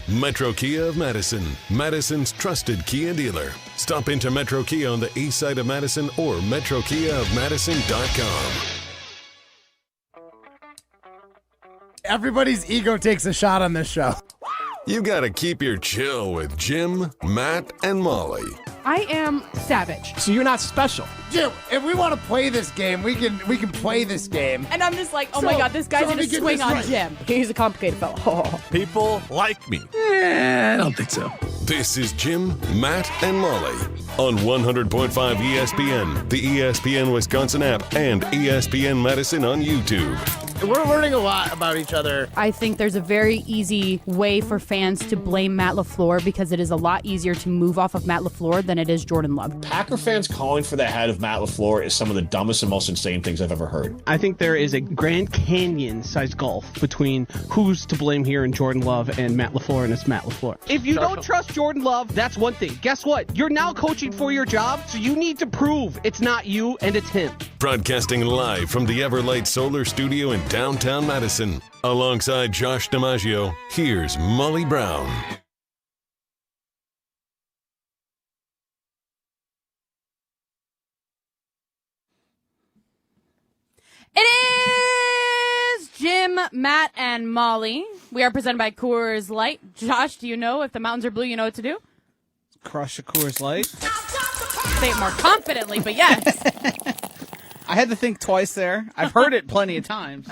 Metro Kia of Madison, Madison's trusted Kia dealer. Stop into Metro Kia on the east side of Madison or metrokiaofmadison.com. Everybody's ego takes a shot on this show. You gotta keep your chill with Jim, Matt, and Molly. I am savage. So you're not special. Jim, if we want to play this game, we can play this game. And I'm just like, oh my God, this guy's going to swing on Jim. He's a complicated fellow. People like me. I don't think so. This is Jim, Matt, and Molly on 100.5 ESPN, the ESPN Wisconsin app, and ESPN Madison on YouTube. We're learning a lot about each other. I think there's a very easy way for fans to blame Matt LaFleur because it is a lot easier to move off of Matt LaFleur than it is Jordan Love. Packer fans calling for the head of Matt LaFleur is some of the dumbest and most insane things I've ever heard. I think there is a Grand Canyon-sized gulf between who's to blame here in Jordan Love and Matt LaFleur, and it's Matt LaFleur. If you don't trust Jordan Love, that's one thing. Guess what? You're now coaching for your job, so you need to prove it's not you and it's him. Broadcasting live from the Everlight Solar Studio in downtown Madison. Alongside Josh DiMaggio, here's Molly Brown. It is Jim, Matt, and Molly. We are presented by Coors Light. Josh, do you know if the mountains are blue, you know what to do? Crush a Coors Light. Say it more confidently, but yes. I had to think twice there. I've heard it plenty of times.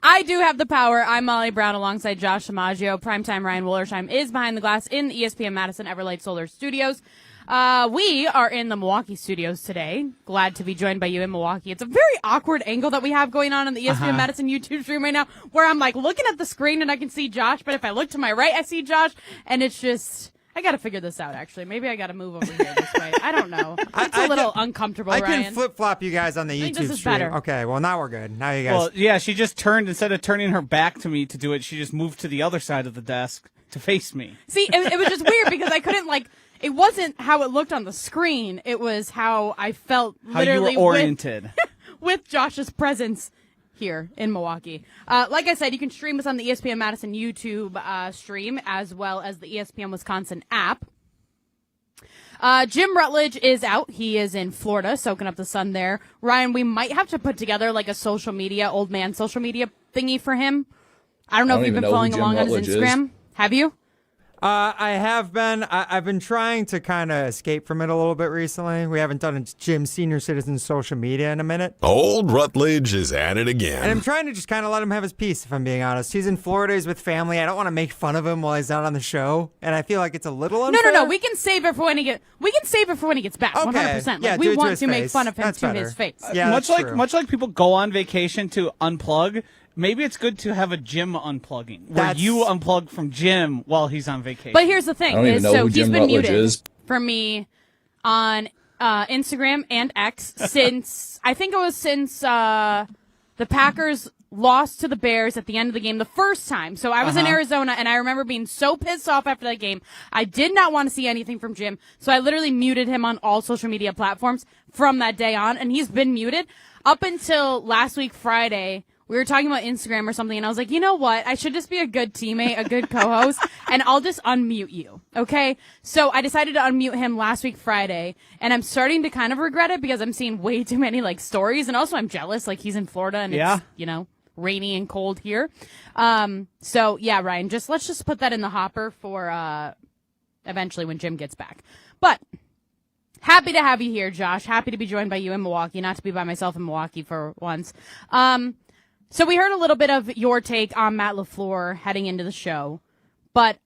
I do have the power. I'm Molly Brown alongside Josh DiMaggio. Primetime Ryan Wollersheim is behind the glass in the ESPN Madison Everlight Solar Studios. We are in the Milwaukee studios today. Glad to be joined by you in Milwaukee. It's a very awkward angle that we have going on the ESPN Madison YouTube stream right now, where I'm like looking at the screen and I can see Josh, but if I look to my right, I see Josh, and it's just... I got to figure this out, actually. Maybe I got to move over here this way. I don't know. It's a little uncomfortable, I Ryan. can flip-flop you guys on the YouTube this is stream. better. Okay, well, now we're good. Now you guys... Well, yeah, she just turned, instead of turning her back to me to do it, she just moved to the other side of the desk to face me. See, it was just weird because I couldn't, it wasn't how it looked on the screen. It was how I felt literally how you were oriented. with Josh's presence here in Milwaukee. Like I said, you can stream us on the ESPN Madison YouTube stream as well as the ESPN Wisconsin app. Jim Rutledge is out. He is in Florida, soaking up the sun there. Ryan, we might have to put together a social media, old man social media thingy for him. I don't know if you've been following along on his Instagram. Have you? I have been. I've been trying to kind of escape from it a little bit recently. We haven't done a Jim Senior Citizen social media in a minute. Old Rutledge is at it again. And I'm trying to just kind of let him have his peace, if I'm being honest. He's in Florida. He's with family. I don't want to make fun of him while he's not on the show. And I feel like it's a little unfair. No. We can save it for when he gets back. Okay. 100%. Yeah, we want to to make fun of him that's to better. his face. Yeah, much like people go on vacation to unplug, maybe it's good to have a Jim unplugging, where you unplug from Jim while he's on vacation. But here's the thing: I don't even know who he's Jim been Rutledge muted is. for me on Instagram and X since I think it was since the Packers lost to the Bears at the end of the game the first time. So I was in Arizona, and I remember being so pissed off after that game. I did not want to see anything from Jim, so I literally muted him on all social media platforms from that day on, and he's been muted up until last week Friday. We were talking about Instagram or something, and I was like, you know what? I should just be a good teammate, a good co-host, and I'll just unmute you, okay? So I decided to unmute him last week Friday, and I'm starting to kind of regret it because I'm seeing way too many, stories, and also I'm jealous. He's in Florida, and it's, rainy and cold here. So, yeah, Ryan, let's just put that in the hopper for eventually when Jim gets back. But happy to have you here, Josh. Happy to be joined by you in Milwaukee, not to be by myself in Milwaukee for once. So we heard a little bit of your take on Matt LaFleur heading into the show, but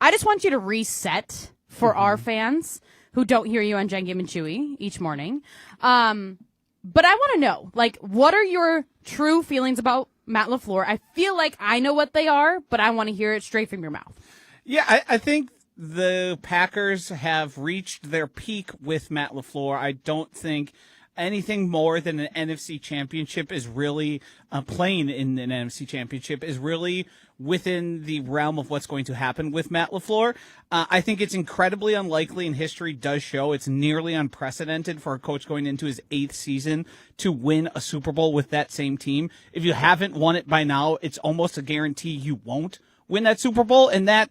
I just want you to reset for our fans who don't hear you on Jen, Game, and Chewy each morning. But I want to know, what are your true feelings about Matt LaFleur? I feel like I know what they are, but I want to hear it straight from your mouth. Yeah, I think the Packers have reached their peak with Matt LaFleur. I don't think anything more than an NFC championship is really playing in an NFC championship is really within the realm of what's going to happen with Matt LaFleur. I think it's incredibly unlikely, and history does show it's nearly unprecedented for a coach going into his 8th season to win a Super Bowl with that same team. If you haven't won it by now, it's almost a guarantee you won't win that Super Bowl, and that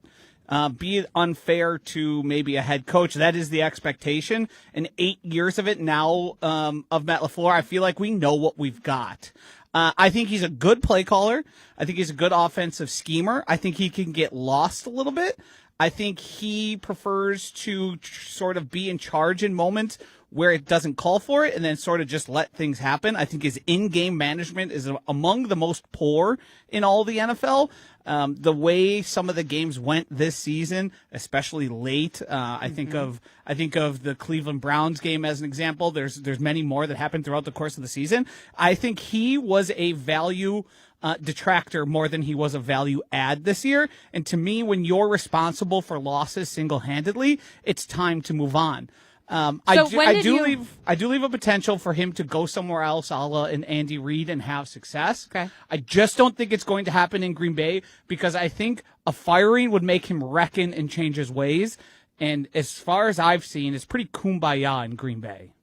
be it unfair to maybe a head coach. That is the expectation. In 8 years of it now of Matt LaFleur, I feel like we know what we've got. I think he's a good play caller. I think he's a good offensive schemer. I think he can get lost a little bit. I think he prefers to sort of be in charge in moments where it doesn't call for it and then sort of just let things happen. I think his in-game management is among the most poor in all the NFL. The way some of the games went this season, especially late, I think of the Cleveland Browns game as an example. There's many more that happened throughout the course of the season. I think he was a value detractor more than he was a value add this year. And to me, when you're responsible for losses single-handedly, it's time to move on. I do leave a potential for him to go somewhere else, a la an Andy Reid, and have success. Okay. I just don't think it's going to happen in Green Bay because I think a firing would make him reckon and change his ways. And as far as I've seen, it's pretty kumbaya in Green Bay.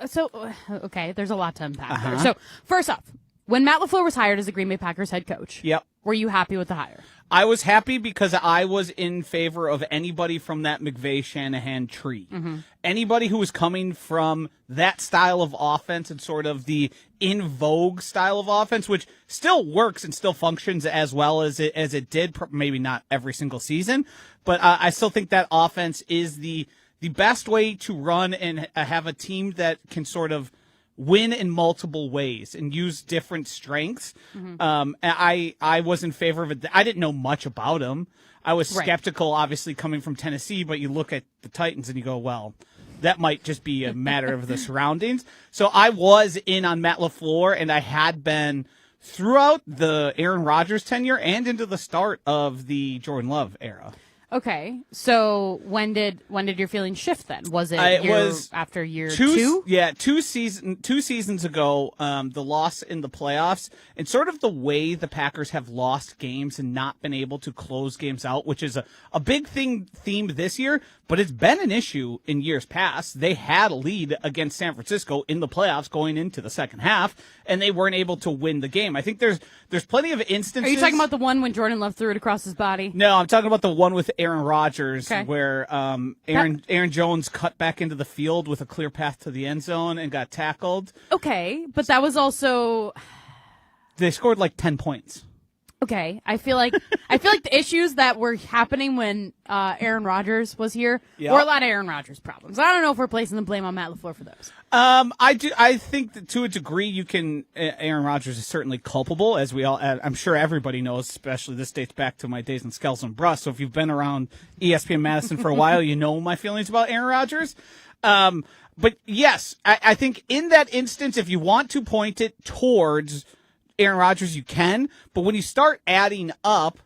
So, okay, there's a lot to unpack there. So, first off, when Matt LaFleur was hired as the Green Bay Packers head coach, yep, were you happy with the hire? I was happy because I was in favor of anybody from that McVay-Shanahan tree. Mm-hmm. Anybody who was coming from that style of offense and sort of the in vogue style of offense, which still works and still functions as well as it did, maybe not every single season, but I still think that offense is the best way to run and have a team that can sort of win in multiple ways and use different strengths. Mm-hmm. I was in favor of it. I didn't know much about him. I was skeptical, obviously, coming from Tennessee, but you look at the Titans and you go, well, that might just be a matter of the surroundings. So I was in on Matt LaFleur, and I had been throughout the Aaron Rodgers tenure and into the start of the Jordan Love era. Okay, so when did your feelings shift then? Was it after year two? Yeah, two seasons ago, the loss in the playoffs and sort of the way the Packers have lost games and not been able to close games out, which is a big theme this year, but it's been an issue in years past. They had a lead against San Francisco in the playoffs going into the second half, and they weren't able to win the game. I think there's plenty of instances. Are you talking about the one when Jordan Love threw it across his body? No, I'm talking about the one with Aaron Rodgers, where Aaron Jones cut back into the field with a clear path to the end zone and got tackled. Okay, but that was also they scored like 10 points. Okay, I feel like the issues that were happening when Aaron Rodgers was here were a lot of Aaron Rodgers problems. I don't know if we're placing the blame on Matt LaFleur for those. I think that to a degree you can. Aaron Rodgers is certainly culpable, as we all. I'm sure everybody knows. Especially this dates back to my days in Skells and Bruss. So if you've been around ESPN Madison for a while, you know my feelings about Aaron Rodgers. But yes, I think in that instance, if you want to point it towards Aaron Rodgers, you can, but when you start adding up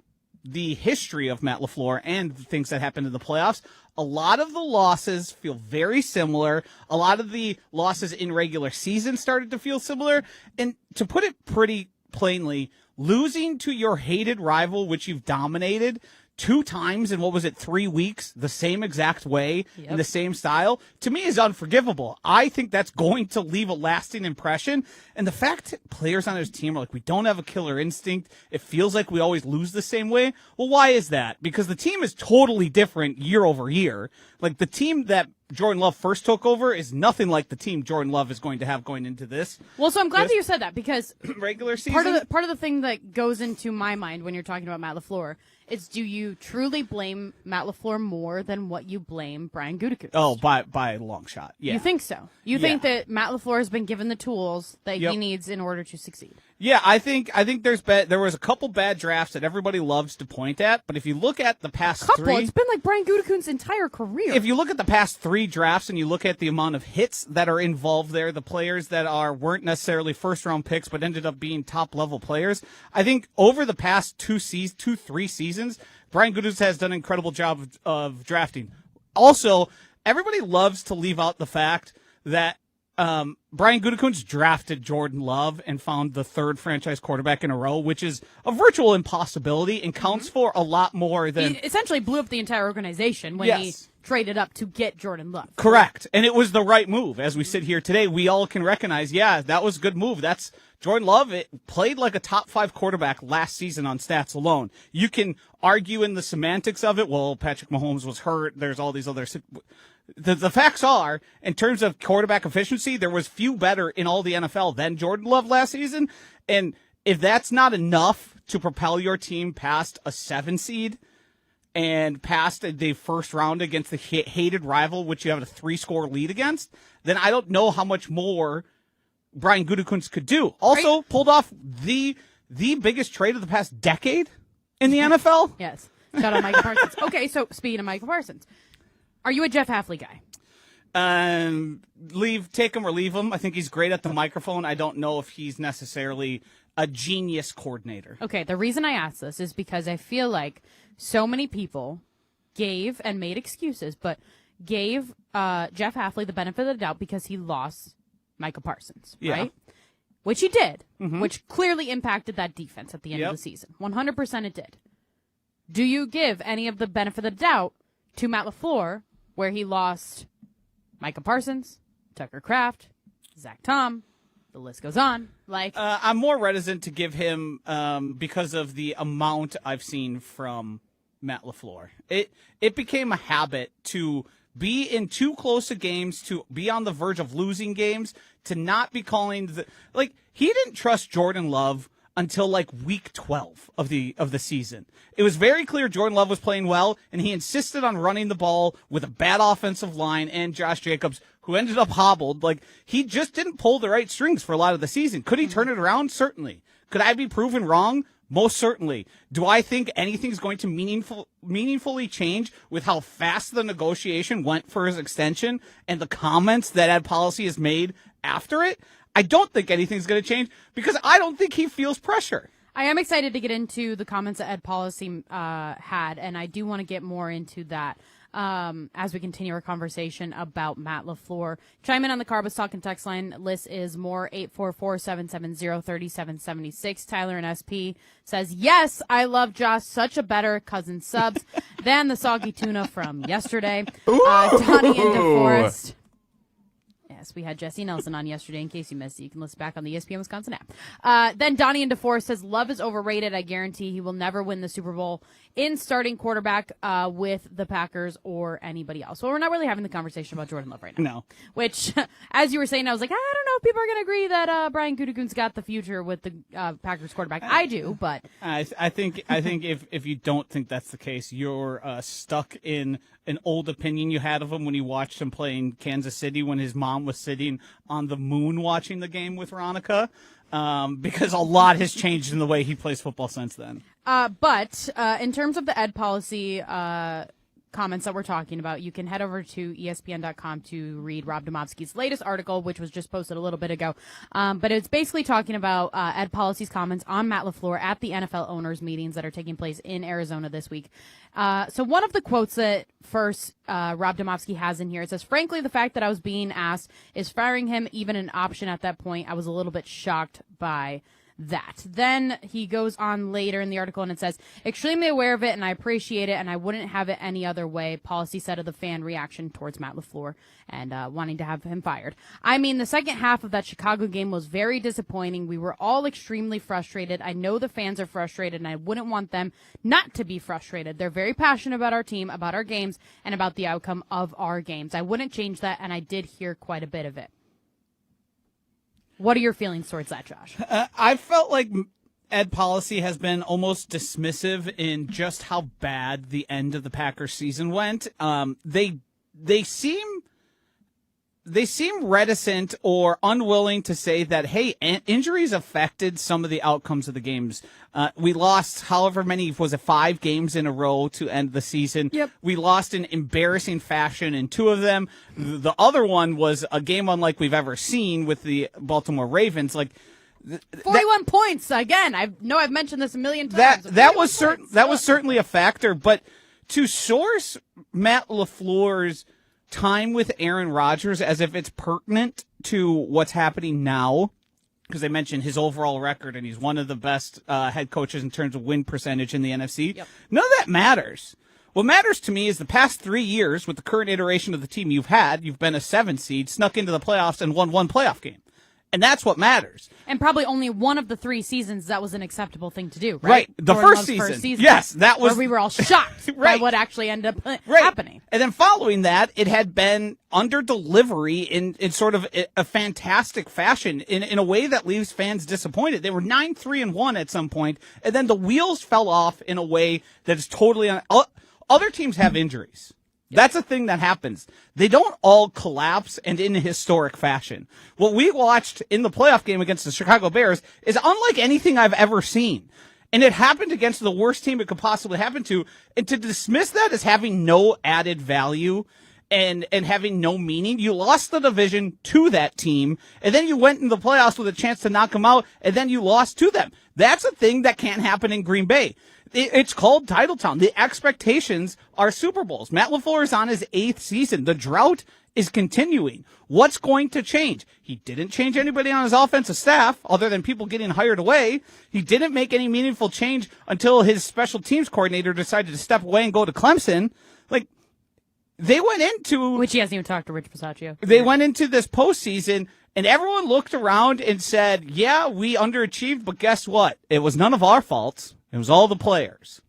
the history of Matt LaFleur and the things that happened in the playoffs, a lot of the losses feel very similar. A lot of the losses in regular season started to feel similar. And to put it pretty plainly, losing to your hated rival, which you've dominated 2 times in 3 weeks, the same exact way, in the same style, to me is unforgivable. I think that's going to leave a lasting impression. And the fact that players on his team are like, we don't have a killer instinct, it feels like we always lose the same way. Well, why is that? Because the team is totally different year over year. Like, the team that Jordan Love first took over is nothing like the team Jordan Love is going to have going into this. Well, so I'm glad that you said that, because regular season, part of the thing that goes into my mind when you're talking about Matt LaFleur is, do you truly blame Matt LaFleur more than what you blame Brian Gutekunst? Oh, by a long shot. Yeah. You think so? You think that Matt LaFleur has been given the tools that he needs in order to succeed? Yeah, I think there was a couple bad drafts that everybody loves to point at, but if you look at the past three, it's been like Brian Gutekunst's entire career. If you look at the past 3 drafts and you look at the amount of hits that are involved there, the players that weren't necessarily first round picks but ended up being top level players, I think over the past 3 seasons, Brian Gutekunst has done an incredible job of drafting. Also, everybody loves to leave out the fact that Brian Gutekunst drafted Jordan Love and found the third franchise quarterback in a row, which is a virtual impossibility and counts for a lot more than... He essentially blew up the entire organization when he traded up to get Jordan Love. Correct. And it was the right move. As we sit here today, we all can recognize, that was a good move. That's Jordan Love. It played like a top 5 quarterback last season on stats alone. You can argue in the semantics of it. Well, Patrick Mahomes was hurt. There's all these other... The facts are, in terms of quarterback efficiency, there was few better in all the NFL than Jordan Love last season. And if that's not enough to propel your team past a 7 seed and past the first round against the hated rival, which you have a 3-score lead against, then I don't know how much more Brian Gutekunst could do. Also, pulled off the biggest trade of the past decade in the NFL. Yes. Shout out Michael Parsons. Okay, so speaking of Michael Parsons, are you a Jeff Hafley guy? Take him or leave him. I think he's great at the microphone. I don't know if he's necessarily a genius coordinator. Okay, the reason I ask this is because I feel like so many people gave and made excuses, but gave Jeff Hafley the benefit of the doubt because he lost Michael Parsons, right? Which he did, which clearly impacted that defense at the end of the season. 100% it did. Do you give any of the benefit of the doubt to Matt LaFleur, where he lost Micah Parsons, Tucker Kraft, Zach Tom, the list goes on. I'm more reticent to give him because of the amount I've seen from Matt LaFleur. It became a habit to be in too close of games, to be on the verge of losing games, to not be calling he didn't trust Jordan Love until week 12 of the season. It was very clear Jordan Love was playing well, and he insisted on running the ball with a bad offensive line and Josh Jacobs, who ended up hobbled. He just didn't pull the right strings for a lot of the season. Could he turn it around? Certainly. Could I be proven wrong? Most certainly. Do I think anything's going to meaningfully change with how fast the negotiation went for his extension and the comments that Ed Policy has made after it? I don't think anything's going to change because I don't think he feels pressure. I am excited to get into the comments that Ed Policy had, and I do want to get more into that as we continue our conversation about Matt LaFleur. Chime in on the Carbos Talk and text line. List is more 844-770-3776. Tyler and SP says, yes, I love Josh. Such a better cousin subs than the soggy tuna from yesterday. Donnie in DeForest. Yes, we had Jesse Nelson on yesterday. In case you missed it, you can listen back on the ESPN Wisconsin app. Then Donnie in DeForest says, Love is overrated. I guarantee he will never win the Super Bowl in starting quarterback with the Packers or anybody else. Well, we're not really having the conversation about Jordan Love right now. No. Which, as you were saying, I was like, I don't know if people are going to agree that Brian Gutekunst got the future with the Packers quarterback. I do, but I think if you don't think that's the case, you're stuck in an old opinion you had of him when you watched him play in Kansas City when his mom was sitting on the moon watching the game with Veronica, because a lot has changed in the way he plays football since then. But in terms of the Ed Policy comments that we're talking about, you can head over to ESPN.com to read Rob Domofsky's latest article, which was just posted a little bit ago. But it's basically talking about Ed Policy's comments on Matt LaFleur at the NFL owners meetings that are taking place in Arizona this week. So one of the quotes that first Rob Domofsky has in here, it says, frankly, the fact that I was being asked, is firing him even an option at that point? I was a little bit shocked by that. Then he goes on later in the article and it says, extremely aware of it and I appreciate it and I wouldn't have it any other way. Policy said of the fan reaction towards Matt LaFleur and wanting to have him fired. I mean, the second half of that Chicago game was very disappointing. We were all extremely frustrated. I know the fans are frustrated and I wouldn't want them not to be frustrated. They're very passionate about our team, about our games, and about the outcome of our games. I wouldn't change that, and I did hear quite a bit of it. What are your feelings towards that, Josh? I felt like Ed Policy has been almost dismissive in just how bad the end of the Packers season went. They seem reticent or unwilling to say that, hey, injuries affected some of the outcomes of the games. We lost however many, was it 5 games in a row to end the season? Yep. We lost in embarrassing fashion in 2 of them. The other one was a game unlike we've ever seen with the Baltimore Ravens. 41 points again. I've mentioned this a million times. That was certainly a factor, but to source Matt LaFleur's time with Aaron Rodgers as if it's pertinent to what's happening now, because I mentioned his overall record, and he's one of the best head coaches in terms of win percentage in the NFC. Yep. None of that matters. What matters to me is the past 3 years with the current iteration of the team you've been a 7 seed, snuck into the playoffs, and won 1 playoff game. And that's what matters. And probably only one of the 3 seasons that was an acceptable thing to do, right? Right. The Jordan first Love's season. Yes, that was. Where we were all shocked by what actually ended up happening. And then following that, it had been under delivery in sort of a fantastic fashion in a way that leaves fans disappointed. They were 9-3-1 at some point, and then the wheels fell off in a way that is totally other teams have injuries. That's a thing that happens. They don't all collapse and in a historic fashion. What we watched in the playoff game against the Chicago Bears is unlike anything I've ever seen. And it happened against the worst team it could possibly happen to. And to dismiss that as having no added value and having no meaning, you lost the division to that team, and then you went in the playoffs with a chance to knock them out, and then you lost to them. That's a thing that can't happen in Green Bay. It's called Titletown. The expectations are Super Bowls. Matt LaFleur is on his 8th season. The drought is continuing. What's going to change? He didn't change anybody on his offensive staff other than people getting hired away. He didn't make any meaningful change until his special teams coordinator decided to step away and go to Clemson. Like, they went into... Which he hasn't even talked to Rich Bisaccia. They went into this postseason, and everyone looked around and said, yeah, we underachieved, but guess what? It was none of our faults. It was all the players.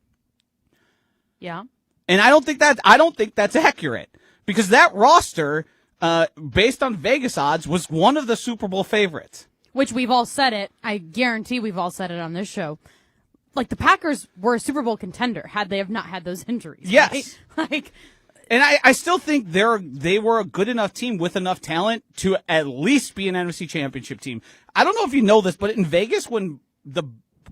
Yeah. And I don't think that's accurate, because that roster, based on Vegas odds, was one of the Super Bowl favorites. Which we've all said it. I guarantee we've all said it on this show. Like, the Packers were a Super Bowl contender had they have not had those injuries. Yes. Right? Like, and I still think they were a good enough team with enough talent to at least be an NFC Championship team. I don't know if you know this, but in Vegas, when the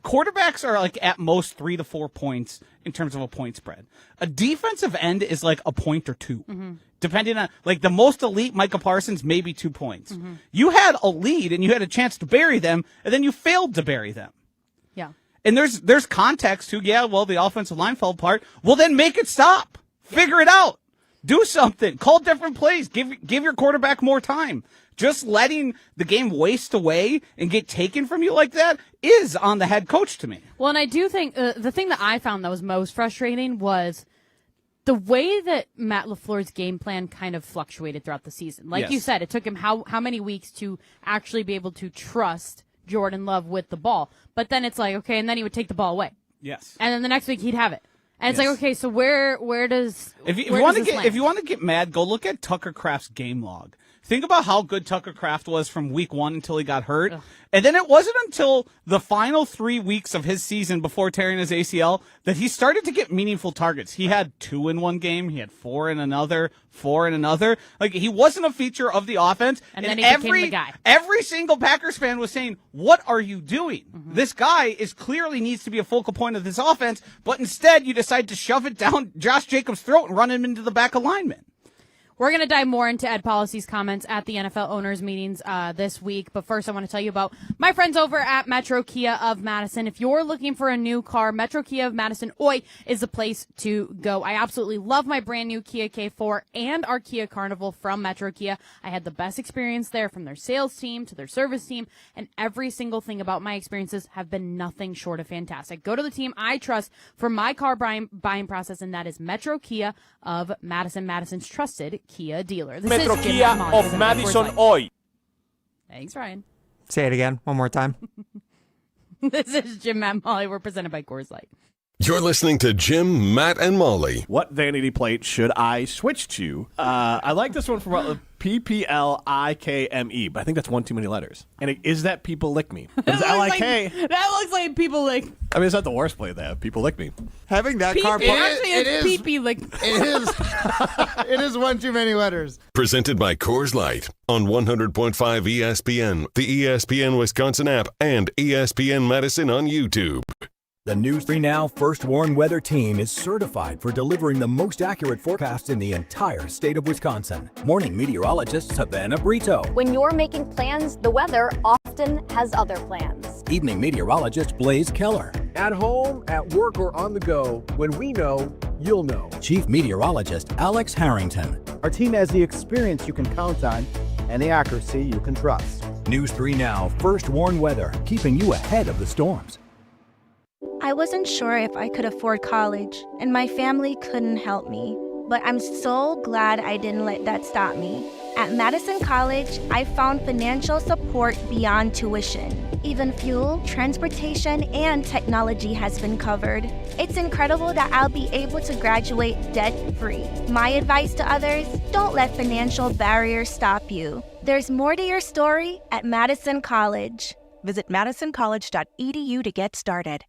quarterbacks are like at most 3 to 4 points in terms of a point spread, a defensive end is like a point or 2, depending on, like, the most elite Micah Parsons, maybe 2 points. You had a lead and you had a chance to bury them, and then you failed to bury them. yeah. And there's context to, the offensive line fell apart. Well, then make it stop. Figure it out. Do something. Call different plays. Give your quarterback more time. Just letting the game waste away and get taken from you like that is on the head coach to me. Well, and I do think the thing that I found that was most frustrating was the way that Matt LaFleur's game plan kind of fluctuated throughout the season. Like you said, it took him how many weeks to actually be able to trust Jordan Love with the ball. But then it's like, okay, and then he would take the ball away. Yes. And then the next week he'd have it. And it's like, okay, so where does if you want to get mad, go look at Tucker Kraft's game log. Think about how good Tucker Kraft was from week 1 until he got hurt. Ugh. And then it wasn't until the final 3 weeks of his season before tearing his ACL that he started to get meaningful targets. He had 2 in one game. He had 4 in another, 4 in another. Like, he wasn't a feature of the offense. And then he became the guy. Every single Packers fan was saying, what are you doing? This guy clearly needs to be a focal point of this offense, but instead you decide to shove it down Josh Jacobs' throat and run him into the back alignment. We're going to dive more into Ed Policy's comments at the NFL owners meetings this week. But first, I want to tell you about my friends over at Metro Kia of Madison. If you're looking for a new car, Metro Kia of Madison, is the place to go. I absolutely love my brand new Kia K4 and our Kia Carnival from Metro Kia. I had the best experience there, from their sales team to their service team, and every single thing about my experiences have been nothing short of fantastic. Go to the team I trust for my car buying process, and that is Metro Kia of Madison, Madison's trusted Kia dealer. This Metro is Kia of Madison Oi. Thanks, Ryan. Say it again, one more time. This is Jim, Matt, Molly. We're presented by Coors Light. You're listening to Jim, Matt, and Molly. What vanity plate should I switch to? I like this one from PPLIKME, but I think that's one too many letters. And is that People Lick Me? It's LIK. That looks like People Lick. I mean, it's not the worst play they have. People Lick Me. Having that car Actually, it's Pee-Pee Lick. It is one too many letters. Presented by Coors Light on 100.5 ESPN, the ESPN Wisconsin app, and ESPN Madison on YouTube. The new 3 Now First Warn Weather Team is certified for delivering the most accurate forecast in the entire state of Wisconsin. Morning meteorologist Savannah Brito. When you're making plans, the weather often has other plans. Evening meteorologist Blaze Keller. At home, at work, or on the go, when we know, you'll know. Chief meteorologist Alex Harrington. Our team has the experience you can count on and the accuracy you can trust. News 3 Now First Warn Weather, keeping you ahead of the storms. I wasn't sure if I could afford college, and my family couldn't help me. But I'm so glad I didn't let that stop me. At Madison College, I found financial support beyond tuition. Even fuel, transportation, and technology has been covered. It's incredible that I'll be able to graduate debt-free. My advice to others, don't let financial barriers stop you. There's more to your story at Madison College. Visit madisoncollege.edu to get started.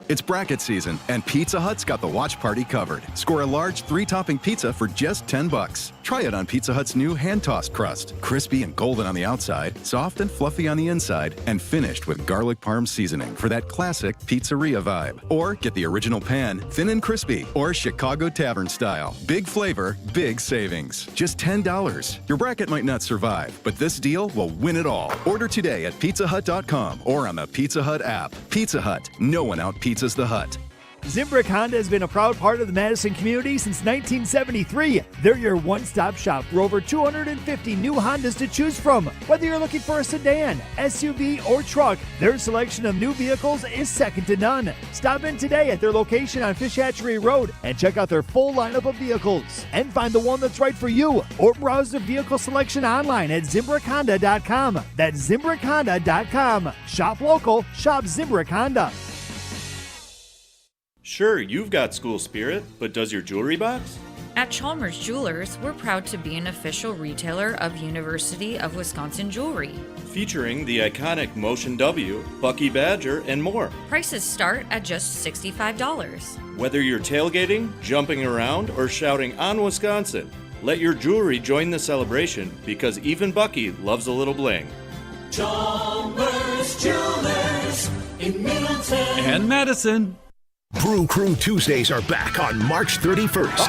It's bracket season, and Pizza Hut's got the watch party covered. Score a large 3-topping pizza for just $10. Try it on Pizza Hut's new hand-tossed crust. Crispy and golden on the outside, soft and fluffy on the inside, and finished with garlic parm seasoning for that classic pizzeria vibe. Or get the original pan, thin and crispy, or Chicago Tavern style. Big flavor, big savings. Just $10. Your bracket might not survive, but this deal will win it all. Order today at pizzahut.com or on the Pizza Hut app. Pizza Hut, no one out-pizzas the Hut. Zimbrick Honda has been a proud part of the Madison community since 1973. They're your one-stop shop for over 250 new Hondas to choose from. Whether you're looking for a sedan, SUV, or truck, their selection of new vehicles is second to none. Stop in today at their location on Fish Hatchery Road and check out their full lineup of vehicles and find the one that's right for you, or browse the vehicle selection online at ZimbrickHonda.com. That's ZimbrickHonda.com. Shop local, shop Zimbrick Honda. Sure, you've got school spirit, but does your jewelry box? At Chalmers Jewelers, we're proud to be an official retailer of University of Wisconsin jewelry. Featuring the iconic Motion W, Bucky Badger, and more. Prices start at just $65. Whether you're tailgating, jumping around, or shouting on Wisconsin, let your jewelry join the celebration because even Bucky loves a little bling. Chalmers Jewelers in Middleton and Madison. Brew Crew Tuesdays are back on March 31st.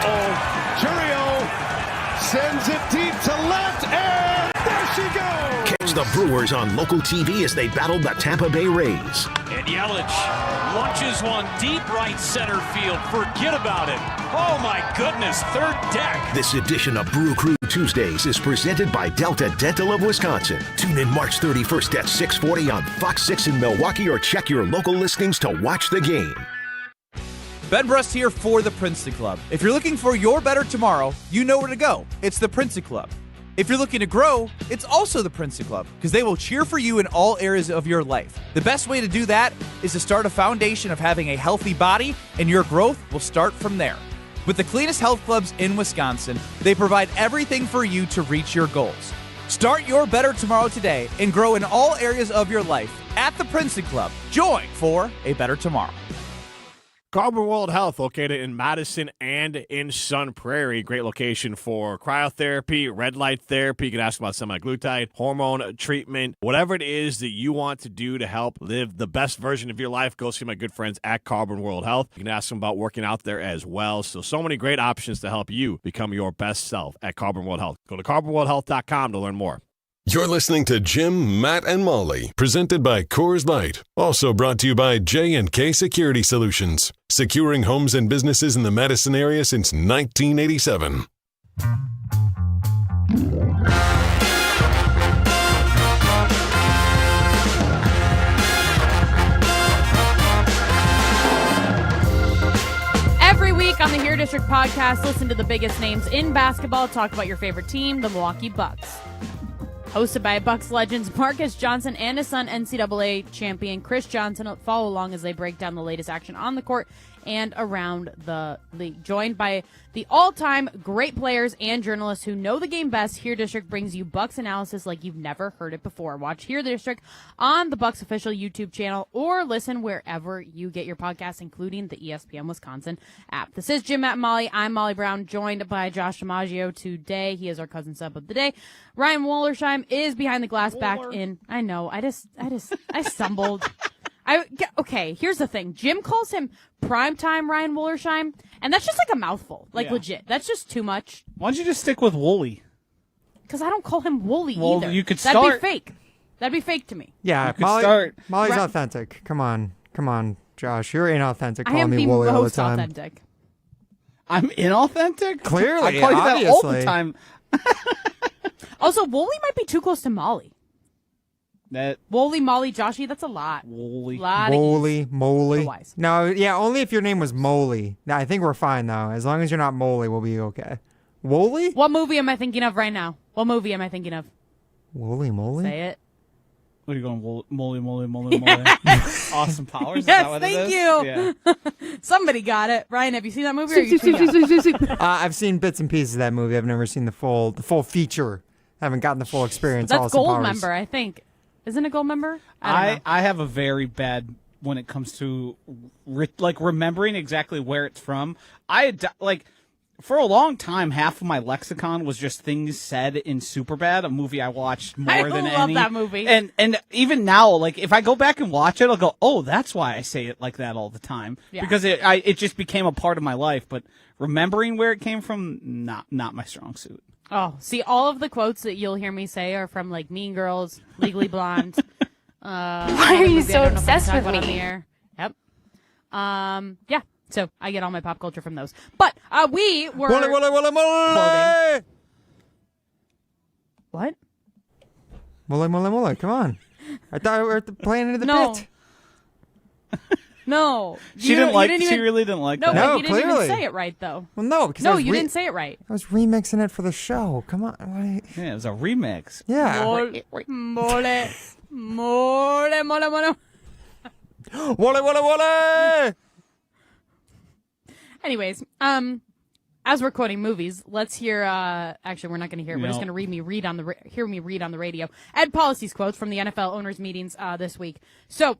Churio sends it deep to left, and there she goes! Catch the Brewers on local TV as they battle the Tampa Bay Rays. And Yelich launches one deep right center field. Forget about it. Oh my goodness, third deck. This edition of Brew Crew Tuesdays is presented by Delta Dental of Wisconsin. Tune in March 31st at 6:40 on Fox 6 in Milwaukee or check your local listings to watch the game. Ben Brust here for the Princeton Club. If you're looking for your better tomorrow, you know where to go. It's the Princeton Club. If you're looking to grow, it's also the Princeton Club, because they will cheer for you in all areas of your life. The best way to do that is to start a foundation of having a healthy body, and your growth will start from there. With the cleanest health clubs in Wisconsin, they provide everything for you to reach your goals. Start your better tomorrow today and grow in all areas of your life at the Princeton Club. Join for a better tomorrow. Carbon World Health, located in Madison and in Sun Prairie. Great location for cryotherapy, red light therapy. You can ask about semaglutide, hormone treatment, whatever it is that you want to do to help live the best version of your life. Go see my good friends at Carbon World Health. You can ask them about working out there as well. So many great options to help you become your best self at Carbon World Health. Go to carbonworldhealth.com to learn more. You're listening to Jim, Matt, and Molly, presented by Coors Light. Also brought to you by J&K Security Solutions, securing homes and businesses in the Madison area since 1987. Every week on the Here District podcast, listen to the biggest names in basketball, talk about your favorite team, the Milwaukee Bucks. Hosted by Bucks legends Marcus Johnson and his son, NCAA champion Chris Johnson. Follow along as they break down the latest action on the court and around the league. Joined by the all-time great players and journalists who know the game best, Here District brings you Bucks analysis like you've never heard it before. Watch Here District on the Bucks official YouTube channel or listen wherever you get your podcasts, including the ESPN Wisconsin app. This is Jim, Matt, and Molly. I'm Molly Brown, joined by Josh DiMaggio today. He is our cousin sub of the day. Ryan Wollersheim is behind the glass back in. I know. I stumbled. Okay, here's the thing. Jim calls him primetime Ryan Wollersheim, and that's just like a mouthful. Legit. That's just too much. Why don't you just stick with Wooly? Because I don't call him Wooly either. You could That'd start. be fake. That'd be fake to me. Yeah, Molly's authentic. Come on, Josh. You're inauthentic calling me Wooly all the time. Authentic. I'm inauthentic? Clearly, I call you that all the obviously. time. Also, Wooly might be too close to Molly. That Wooly, Molly, Joshy, that's a lot. Wooly. Moly. No, yeah, only if your name was Moly. No, I think we're fine, though. As long as you're not Moly, we'll be okay. Wooly? What movie am I thinking of right now? What movie am I thinking of? Wooly Moly? Say it. What are you going, Moly? Austin Powers? Is Yes, that what thank it is? you. Yeah. Somebody got it. Ryan, have you seen that movie? Or are you tuned out? I've seen bits and pieces of that movie. I've never seen the full feature. I haven't gotten the full experience. That's Austin Gold Powers. Member, I think. Isn't it Gold Member? I don't know. I have a very bad when it comes to remembering exactly where it's from. For a long time, half of my lexicon was just things said in Superbad, a movie I watched more than any. I love that movie. And even now, like if I go back and watch it, I'll go, oh, that's why I say it like that all the time. Yeah. Because it just became a part of my life. But remembering where it came from, not my strong suit. Oh, see, all of the quotes that you'll hear me say are from like Mean Girls, Legally Blonde. Why are you so obsessed with me? Yep. Yeah. So I get all my pop culture from those. But we were Wooly. quoting. What? Wooly. Come on. I thought we were playing into the bit. No. She really didn't like that. No, you didn't clearly. even say it right, though. Well, no, because you didn't say it right. I was remixing it for the show. Come on. Yeah, it was a remix. Yeah. Mole. Wooly. Anyways, as we're quoting movies, let's hear. Actually, we're not going to hear it. We're just going to hear me read on the radio. Ed Policy's quotes from the NFL owners' meetings this week. So,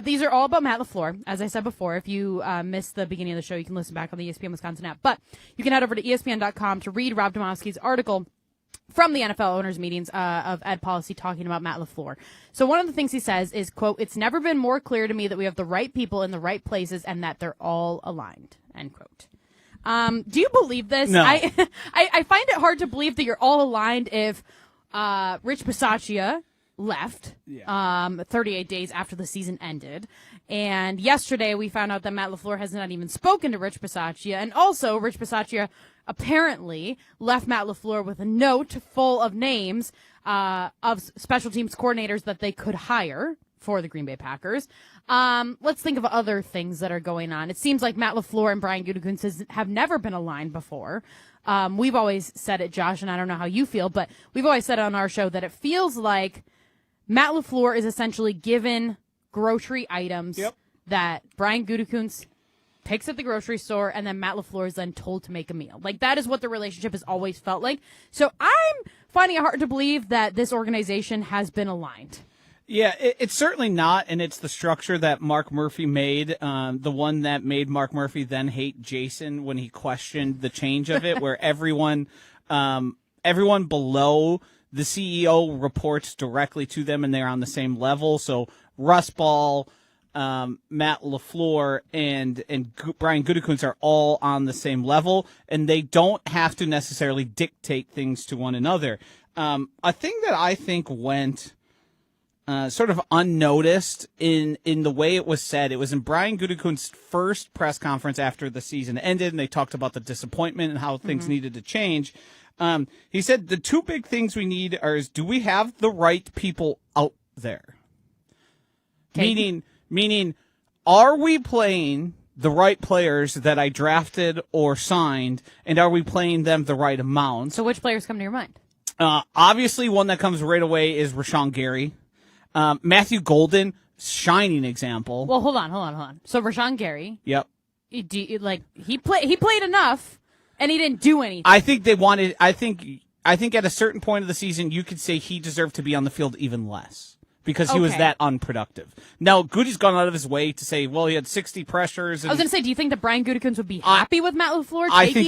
these are all about Matt LaFleur. As I said before, if you missed the beginning of the show, you can listen back on the ESPN Wisconsin app. But you can head over to ESPN.com to read Rob Domofsky's article from the NFL owners' meetings of Ed Policy talking about Matt LaFleur. So one of the things he says is, quote, "It's never been more clear to me that we have the right people in the right places and that they're all aligned," end quote. Do you believe this? No. I find it hard to believe that you're all aligned if Rich Bisaccia left 38 days after the season ended. And yesterday we found out that Matt LaFleur has not even spoken to Rich Bisaccia. And also Rich Bisaccia apparently left Matt LaFleur with a note full of names of special teams coordinators that they could hire for the Green Bay Packers. Let's think of other things that are going on. It seems like Matt LaFleur and Brian Gutekunst have never been aligned before. We've always said it, Josh, and I don't know how you feel, but we've always said on our show that it feels like Matt LaFleur is essentially given grocery items that Brian Gutekunst picks at the grocery store, and then Matt LaFleur is then told to make a meal. Like, that is what the relationship has always felt like. So I'm finding it hard to believe that this organization has been aligned. Yeah, it's certainly not, and it's the structure that Mark Murphy made, the one that made Mark Murphy then hate Jason when he questioned the change of it, where everyone below the CEO reports directly to them, and they're on the same level. So Russ Ball, Matt LaFleur, and Brian Gutekunst are all on the same level, and they don't have to necessarily dictate things to one another. A thing that I think went sort of unnoticed in the way it was said. It was in Brian Gutekunst's first press conference after the season ended, and they talked about the disappointment and how things needed to change. He said the two big things we need is, do we have the right people out there? Okay. Meaning, are we playing the right players that I drafted or signed, and are we playing them the right amount? So which players come to your mind? Obviously, one that comes right away is Rashawn Gary. Matthew Golden, shining example. Well, hold on. So Rashawn Gary. Yep. He played enough, and he didn't do anything. I think they wanted. I think at a certain point of the season, you could say he deserved to be on the field even less because he was that unproductive. Now, Goody's gone out of his way to say, well, he had 60 pressures. And I was going to say, do you think that Brian Gutekunst would be happy with Matt LaFleur? I think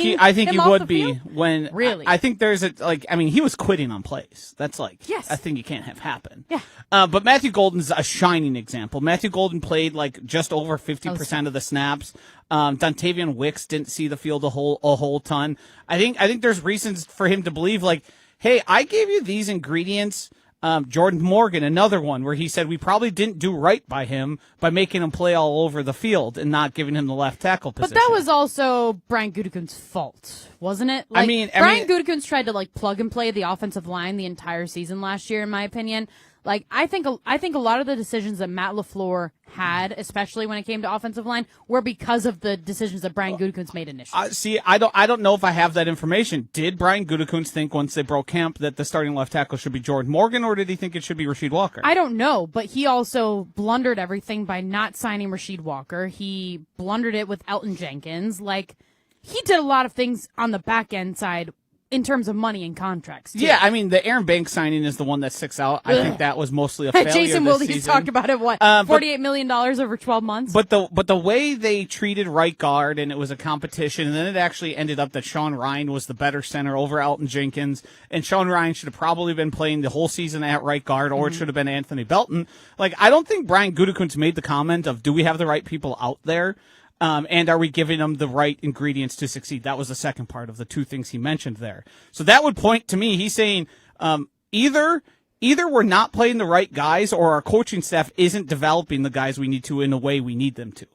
he would be when. Really? I think there's he was quitting on plays. That's a thing you can't have happen. Yeah. But Matthew Golden's a shining example. Matthew Golden played just over 50% of the snaps. Dontavian Wicks didn't see the field a whole ton. I think there's reasons for him to believe hey, I gave you these ingredients. Jordan Morgan, another one where he said we probably didn't do right by him by making him play all over the field and not giving him the left tackle position. But that was also Brian Gutekunst's fault, wasn't it? Brian Gutekunst tried to plug and play the offensive line the entire season last year, in my opinion. I think a lot of the decisions that Matt LaFleur had, especially when it came to offensive line, were because of the decisions that Brian Gutekunst made initially. I don't know if I have that information. Did Brian Gutekunst think once they broke camp that the starting left tackle should be Jordan Morgan, or did he think it should be Rasheed Walker? I don't know, but he also blundered everything by not signing Rasheed Walker. He blundered it with Elton Jenkins. He did a lot of things on the back end side in terms of money and contracts, too. Yeah, I mean, the Aaron Banks signing is the one that sticks out. I think that was mostly a failure Jason Wilde, he's talked about it, $48 million over 12 months? But the way they treated right guard, and it was a competition, and then it actually ended up that Sean Ryan was the better center over Elton Jenkins, and Sean Ryan should have probably been playing the whole season at right guard, or it should have been Anthony Belton. I don't think Brian Gutekunst made the comment of, do we have the right people out there? And are we giving them the right ingredients to succeed? That was the second part of the two things he mentioned there. So that would point to me, he's saying, either we're not playing the right guys, or our coaching staff isn't developing the guys we need to in a way we need them to.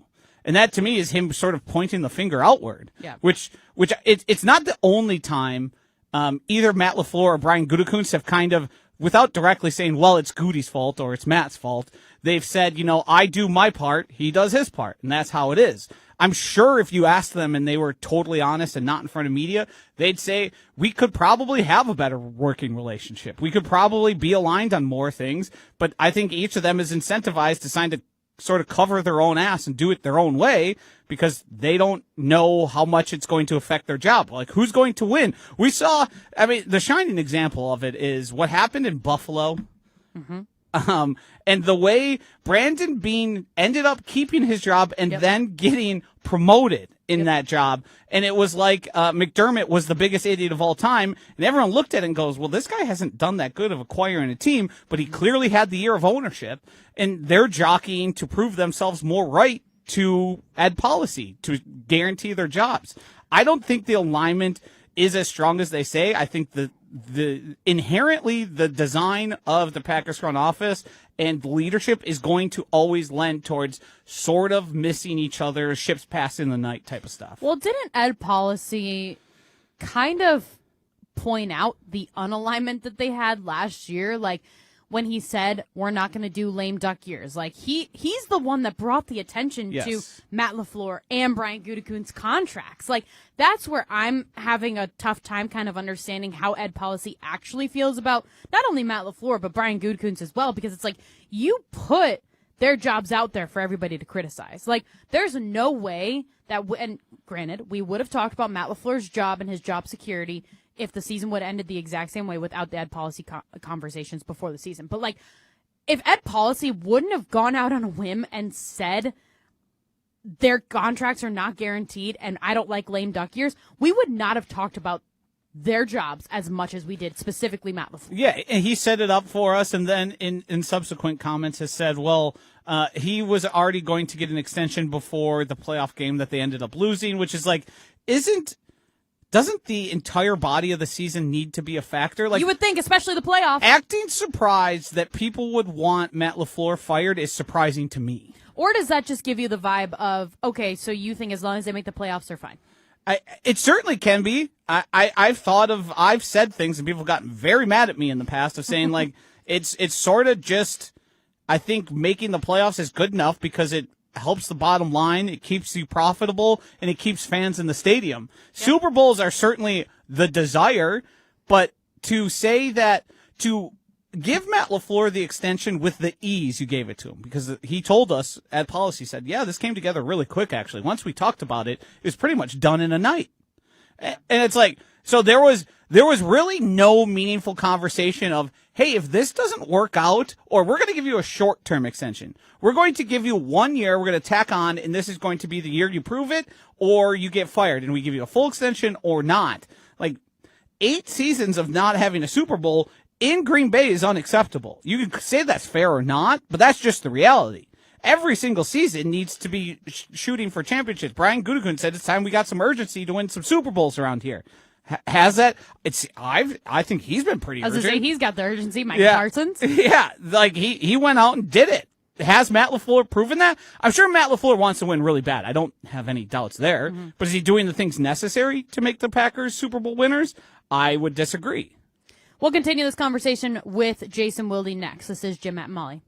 And that to me is him sort of pointing the finger outward. Yeah. Which it's not the only time, either Matt LaFleur or Brian Gutekunst have kind of, without directly saying, well, it's Goody's fault or it's Matt's fault, they've said, I do my part, he does his part, and that's how it is. I'm sure if you asked them and they were totally honest and not in front of media, they'd say, we could probably have a better working relationship. We could probably be aligned on more things, but I think each of them is incentivized to sort of cover their own ass and do it their own way because they don't know how much it's going to affect their job. Who's going to win? We saw, the shining example of it is what happened in Buffalo. Mm-hmm. And the way Brandon Beane ended up keeping his job and then getting promoted in that job. And it was like McDermott was the biggest idiot of all time. And everyone looked at it and goes, well, this guy hasn't done that good of acquiring a team, but he clearly had the year of ownership. And they're jockeying to prove themselves more right to add policy, to guarantee their jobs. I don't think the alignment is as strong as they say. I think the inherently the design of the Packers front office and leadership is going to always lend towards sort of missing each other, ships passing the night type of stuff. Well, didn't Ed Policy kind of point out the unalignment that they had last year? When he said, we're not going to do lame duck years. He's the one that brought the attention to Matt LaFleur and Brian Gutekunst's contracts. That's where I'm having a tough time kind of understanding how Ed Policy actually feels about not only Matt LaFleur, but Brian Gutekunst as well, because it's you put their jobs out there for everybody to criticize. There's no way that, and granted, we would have talked about Matt LaFleur's job and his job security if the season would have ended the exact same way without the Ed Policy conversations before the season. But, if Ed Policy wouldn't have gone out on a whim and said their contracts are not guaranteed and I don't like lame duck years, we would not have talked about their jobs as much as we did, specifically Matt LaFleur. Yeah, and he set it up for us, and then in subsequent comments has said, well, he was already going to get an extension before the playoff game that they ended up losing, which is doesn't the entire body of the season need to be a factor? You would think, especially the playoffs. Acting surprised that people would want Matt LaFleur fired is surprising to me. Or does that just give you the vibe of, okay, so you think as long as they make the playoffs, they're fine? It certainly can be. I've said things and people have gotten very mad at me in the past of saying it's sort of just, I think making the playoffs is good enough because it helps the bottom line, it keeps you profitable, and it keeps fans in the stadium. Yep. Super Bowls are certainly the desire, but to say that, to give Matt LaFleur the extension with the ease you gave it to him, because he told us at Policy, said, yeah, this came together really quick, actually. Once we talked about it, it was pretty much done in a night. And it's so there was really no meaningful conversation of, hey, if this doesn't work out, or we're going to give you a short-term extension. We're going to give you 1 year, we're going to tack on, and this is going to be the year you prove it, or you get fired, and we give you a full extension or not. 8 seasons of not having a Super Bowl in Green Bay is unacceptable. You can say that's fair or not, but that's just the reality. Every single season needs to be shooting for championships. Brian Gutekunst said it's time we got some urgency to win some Super Bowls around here. Has that? I think he's been pretty I was urgent. going to say, he's got the urgency, Mike Yeah. Parsons. Yeah, like he went out and did it. Has Matt LaFleur proven that? I'm sure Matt LaFleur wants to win really bad. I don't have any doubts there. Mm-hmm. But is he doing the things necessary to make the Packers Super Bowl winners? I would disagree. We'll continue this conversation with Jason Wilde next. This is Jim, Matt, and Molly.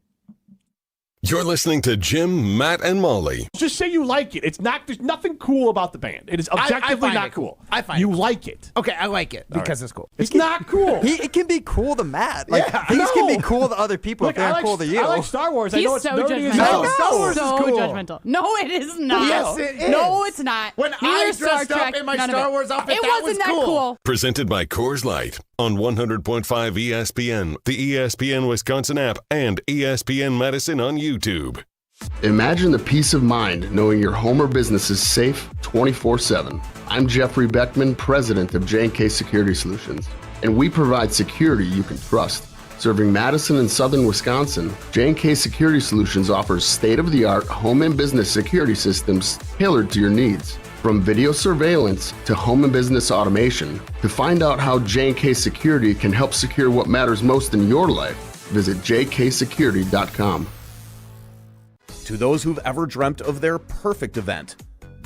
You're listening to Jim, Matt, and Molly. Just say you like it. There's nothing cool about the band. It is objectively find not it cool. I find you it cool. like it. Okay, I like it because right. it's cool. It's not cool. It can be cool to Matt. Like, Yeah, things can be no. cool to other people Look, if they're cool to you. I like Star Wars. I He's know it's so nerdy as judgmental. hell. Star Wars so is cool. judgmental. No, it is not. Yes, it is. No, it's not. When Neither I is Star dressed up Trek, in my none of Star it. Wars outfit, It that wasn't was that cool. Presented by Coors Light on 100.5 ESPN, the ESPN Wisconsin app, and ESPN Madison on YouTube. Imagine the peace of mind knowing your home or business is safe 24/7. I'm Jeffrey Beckman, president of J&K Security Solutions, and we provide security you can trust. Serving Madison and southern Wisconsin, J&K Security Solutions offers state-of-the-art home and business security systems tailored to your needs. From video surveillance to home and business automation, to find out how J&K Security can help secure what matters most in your life, visit jksecurity.com. To those who've ever dreamt of their perfect event,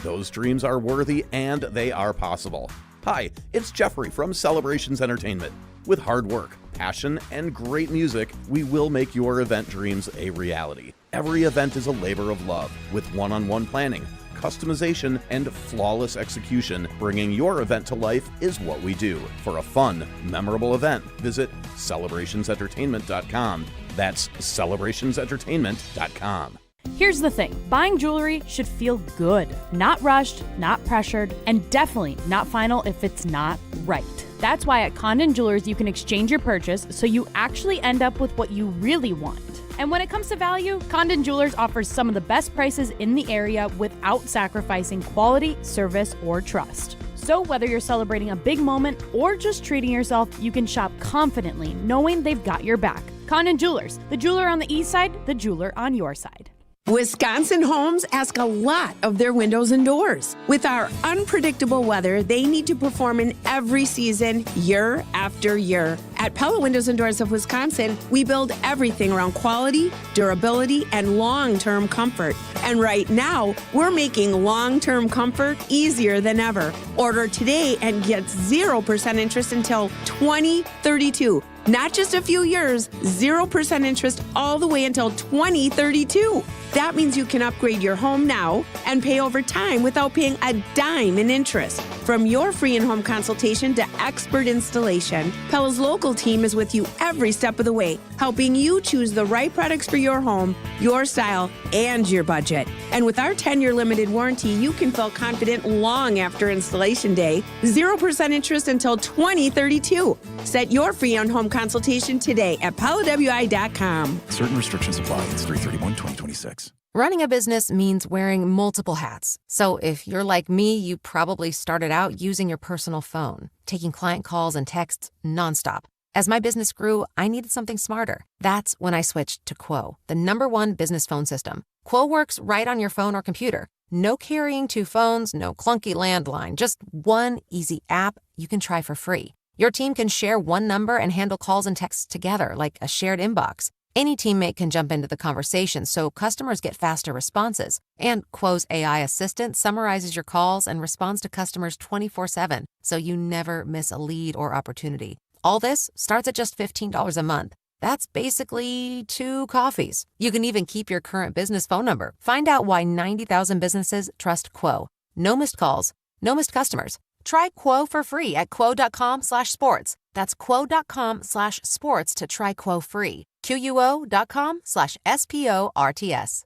those dreams are worthy and they are possible. Hi, it's Jeffrey from Celebrations Entertainment. With hard work, passion, and great music, we will make your event dreams a reality. Every event is a labor of love, with one-on-one planning, customization, and flawless execution. Bringing your event to life is what we do. For a fun, memorable event, visit celebrationsentertainment.com. That's celebrationsentertainment.com. Here's the thing. Buying jewelry should feel good. Not rushed, not pressured, and definitely not final if it's not right. That's why at Condon Jewelers you can exchange your purchase so you actually end up with what you really want. And when it comes to value, Condon Jewelers offers some of the best prices in the area without sacrificing quality, service, or trust. So whether you're celebrating a big moment or just treating yourself, you can shop confidently knowing they've got your back. Condon Jewelers, the jeweler on the east side, the jeweler on your side. Wisconsin homes ask a lot of their windows and doors. With our unpredictable weather, they need to perform in every season, year after year. At Pella Windows and Doors of Wisconsin, we build everything around quality, durability, and long-term comfort. And right now, we're making long-term comfort easier than ever. Order today and get 0% interest until 2032. Not just a few years, 0% interest all the way until 2032. That means you can upgrade your home now and pay over time without paying a dime in interest. From your free in-home consultation to expert installation, Pella's local team is with you every step of the way, helping you choose the right products for your home, your style, and your budget. And with our 10-year limited warranty, you can feel confident long after installation day. 0% interest until 2032. Set your free in-home consultation today at PellaWI.com. Certain restrictions apply. It's 3/31/2026. Running a business means wearing multiple hats. So if you're like me, you probably started out using your personal phone, taking client calls and texts nonstop. As my business grew, I needed something smarter. That's when I switched to Quo, the #1 business phone system. Quo works right on your phone or computer. No carrying 2 phones, no clunky landline, just one easy app you can try for free. Your team can share one number and handle calls and texts together like a shared inbox. Any teammate can jump into the conversation so customers get faster responses. And Quo's AI assistant summarizes your calls and responds to customers 24/7, so you never miss a lead or opportunity. All this starts at just $15 a month. That's basically 2 coffees. You can even keep your current business phone number. Find out why 90,000 businesses trust Quo. No missed calls, no missed customers. Try Quo for free at quo.com/sports. That's quo.com/sports to try Quo free. QUO.com/SPORTS.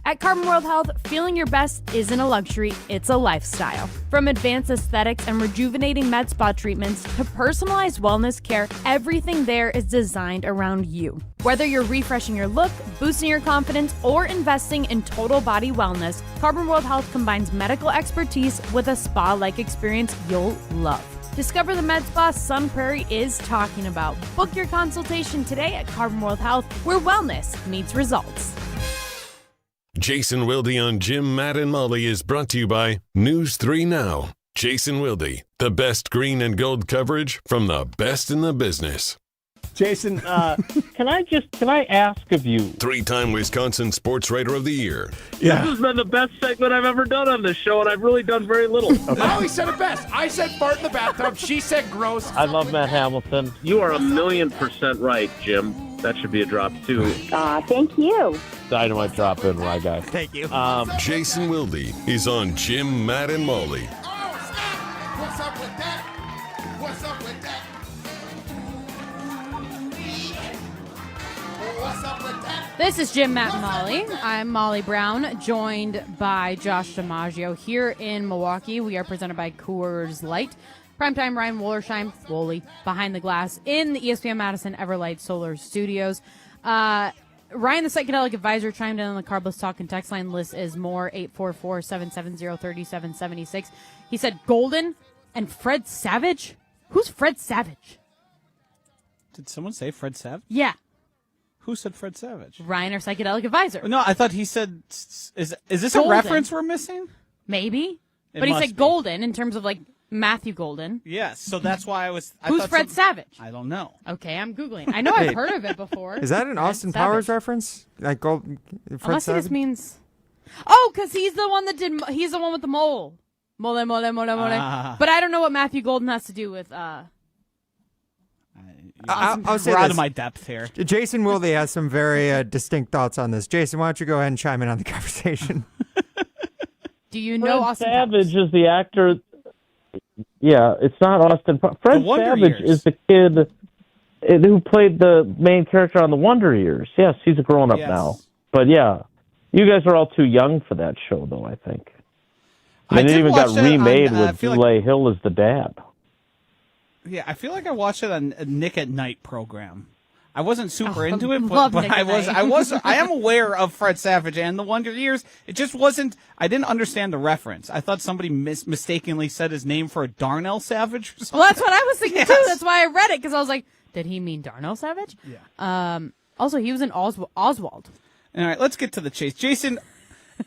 At Carbon World Health, feeling your best isn't a luxury, it's a lifestyle. From advanced aesthetics and rejuvenating med spa treatments to personalized wellness care, everything there is designed around you. Whether you're refreshing your look, boosting your confidence, or investing in total body wellness, Carbon World Health combines medical expertise with a spa-like experience you'll love. Discover the med spa Sun Prairie is talking about. Book your consultation today at Carbon World Health, where wellness meets results. Jason Wilde on Jim, Matt, and Molly is brought to you by News 3 Now. Jason Wilde, The best green and gold coverage from the best in the business. Jason, can I ask of you? 3-time Wisconsin Sports Writer of the Year. Yeah. This has been the best segment I've ever done on this show, and I've really done very little. Molly said it best. I said fart in the bathtub. She said gross. I love Matt Hamilton. You are 1,000,000% right, Jim. That should be a drop, too. Thank you. Dynamite drop in, my guy. Thank you. Jason Wilde is on Jim, Matt, and Molly. What's up with that? What's up with that? What's up with that? This is Jim, Matt, and Molly. I'm Molly Brown, joined by Josh DiMaggio here in Milwaukee. We are presented by Coors Light. Primetime Ryan Wollersheim, Wooly, behind the glass in the ESPN Madison Everlight Solar Studios. Ryan, the psychedelic advisor, chimed in on the Carbless Talk and text line. List is more, 844-770-3776. He said Golden and Fred Savage. Who's Fred Savage? Did someone say Fred Savage? Yeah. Who said Fred Savage? Ryan, our psychedelic advisor. No, I thought he said, is this Golden. a reference we're missing? Maybe. It But he must said be. Golden in terms of like Matthew Golden. Yes, so that's why I was... Who's Fred Savage? I don't know. Okay, I'm Googling. I know I've heard of it before. Is that an Austin Savage. Powers reference? Like Gold, Fred Unless he Savage? just means... Oh, because he's the one that did... He's the one with the mole. Mole. Ah. But I don't know what Matthew Golden has to do with... I'll say We're out this. of my depth here. Jason Wilde has some very distinct thoughts on this. Jason, why don't you go ahead and chime in on the conversation? Do you know Austin Savage Powers? is the actor. Yeah, it's not Austin. Fred Wonder Savage Years. is the kid who played the main character on The Wonder Years. Yes, he's a grown-up Yes. now. But yeah, you guys are all too young for that show, though, I think. I It did even got watch that on, remade I with feel Boulay Hill as the dad. Yeah, I feel like I watched it on a Nick at Night program. I wasn't super into it, love but Nick I at was. Night. I am aware of Fred Savage and the Wonder Years. It just wasn't. I didn't understand the reference. I thought somebody mistakenly said his name for a Darnell Savage. Or something. Well, that's what I was thinking Yes. too. That's why I read it, because I was like, did he mean Darnell Savage? Yeah. Also, he was in Oswald. All right, let's get to the chase. Jason,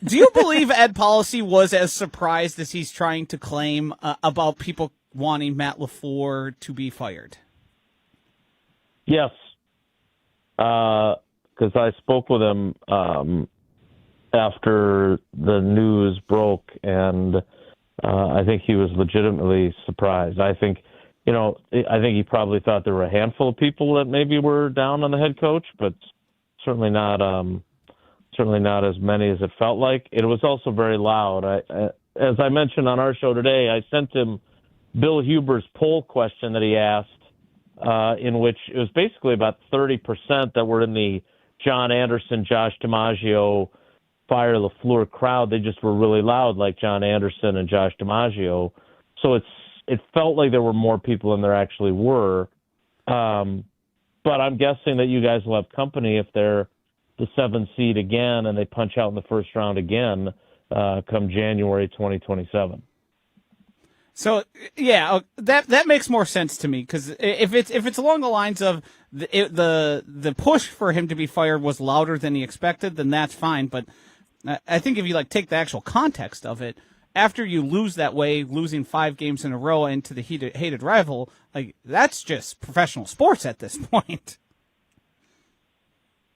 do you believe Ed Policy was as surprised as he's trying to claim about people wanting Matt LaFleur to be fired? Yes. Because I spoke with him after the news broke, and I think he was legitimately surprised. I think he probably thought there were a handful of people that maybe were down on the head coach, but certainly not as many as it felt like. It was also very loud. As I mentioned on our show today, I sent him Bill Huber's poll question that he asked, in which it was basically about 30% that were in the John Anderson, Josh DiMaggio, fire LaFleur crowd. They just were really loud, like John Anderson and Josh DiMaggio. So it felt like there were more people than there actually were. But I'm guessing that you guys will have company if they're the 7th seed again and they punch out in the first round again come January 2027. So yeah, that makes more sense to me, because if it's along the lines of the push for him to be fired was louder than he expected, then that's fine. But I think if you take the actual context of it, after you lose that way, losing 5 games in a row into the hated rival, that's just professional sports at this point.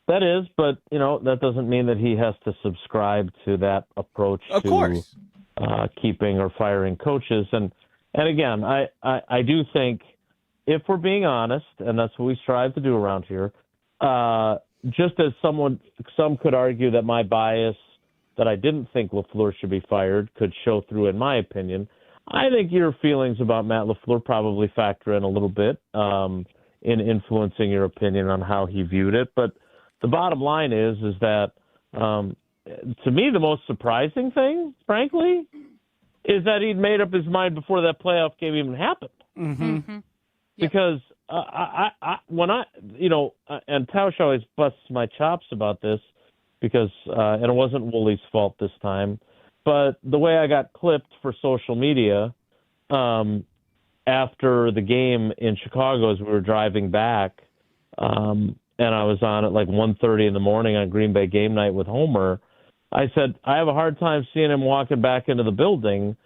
That is, but that doesn't mean that he has to subscribe to that approach. Of course. Keeping or firing coaches. And again, I do think, if we're being honest, and that's what we strive to do around here, just as some could argue that my bias that I didn't think LaFleur should be fired could show through in my opinion, I think your feelings about Matt LaFleur probably factor in a little bit in influencing your opinion on how he viewed it. But the bottom line is that to me, the most surprising thing, frankly, is that he'd made up his mind before that playoff game even happened. Mm-hmm. Because and Tausch always busts my chops about this, because and it wasn't Wooly's fault this time, but the way I got clipped for social media after the game in Chicago as we were driving back, and I was on at 1:30 in the morning on Green Bay game night with Homer. I said, I have a hard time seeing him walking back into the building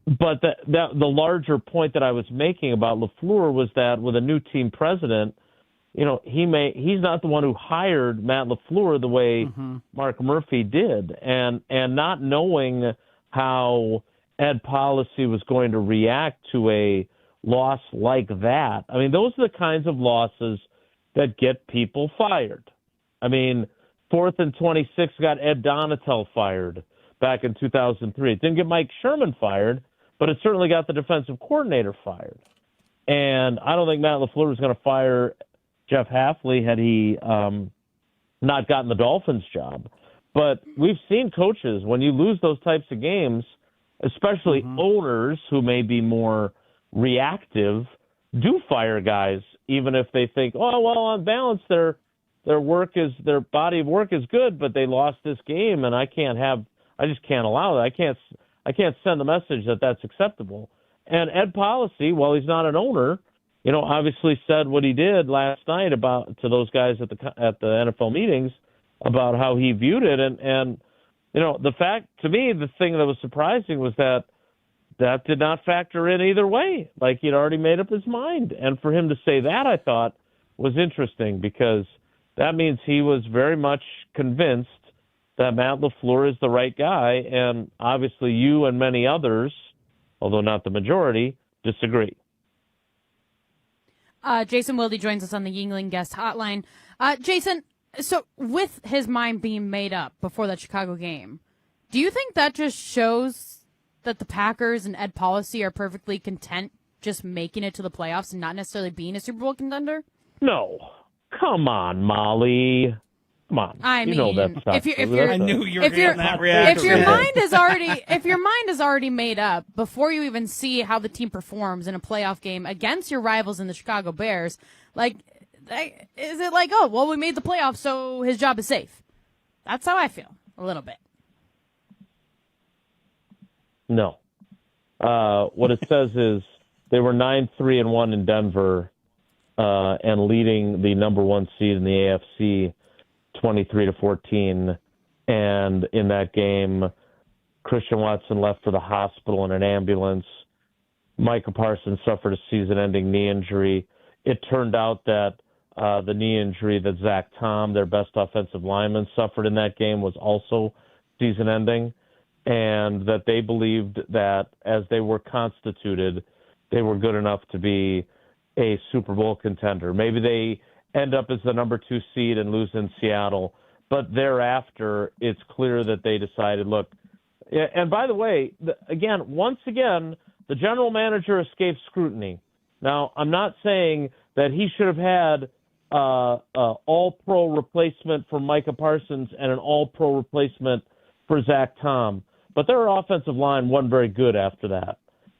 But the larger point that I was making about LaFleur was that with a new team president, he's not the one who hired Matt LaFleur the way Mark Murphy did, and not knowing how Ed Policy was going to react to a loss like that. I mean, those are the kinds of losses that get people fired. I mean, 4th and 26 got Ed Donatel fired back in 2003. It didn't get Mike Sherman fired, but it certainly got the defensive coordinator fired. And I don't think Matt LaFleur was going to fire Jeff Hafley had he not gotten the Dolphins job. But we've seen coaches, when you lose those types of games, especially owners who may be more reactive, do fire guys, even if they think, oh, well, on balance, their body of work is good, but they lost this game, and I just can't allow that. I can't send the message that that's acceptable. And Ed Policy, while he's not an owner, obviously said what he did last night to those guys at the NFL meetings about how he viewed it. And the fact, to me, the thing that was surprising was that did not factor in either way. Like, he'd already made up his mind. And for him to say that, I thought, was interesting, because that means he was very much convinced that Matt LaFleur is the right guy. And obviously you and many others, although not the majority, disagree. Jason Wilde joins us on the Yuengling Guests Hotline. Jason, so with his mind being made up before that Chicago game, do you think that just shows that the Packers and Ed Policy are perfectly content just making it to the playoffs and not necessarily being a Super Bowl contender? No. Come on, Molly. Come on. I mean, that's not true. I knew you were getting that reaction. If your mind is already made up before you even see how the team performs in a playoff game against your rivals in the Chicago Bears, is it like, oh, well, we made the playoffs, so his job is safe? That's how I feel a little bit. No. What it says is they were 9-3-1 in Denver and leading the number one seed in the AFC 23-14. And in that game, Christian Watson left for the hospital in an ambulance. Micah Parsons suffered a season-ending knee injury. It turned out that the knee injury that Zach Tom, their best offensive lineman, suffered in that game was also season-ending, and that they believed that as they were constituted, they were good enough to be a Super Bowl contender. Maybe they end up as the number 2 seed and lose in Seattle, but thereafter, it's clear that they decided, look, and by the way, once again, the general manager escaped scrutiny. Now, I'm not saying that he should have had all-pro replacement for Micah Parsons and an all-pro replacement for Zach Tom, but their offensive line wasn't very good after that.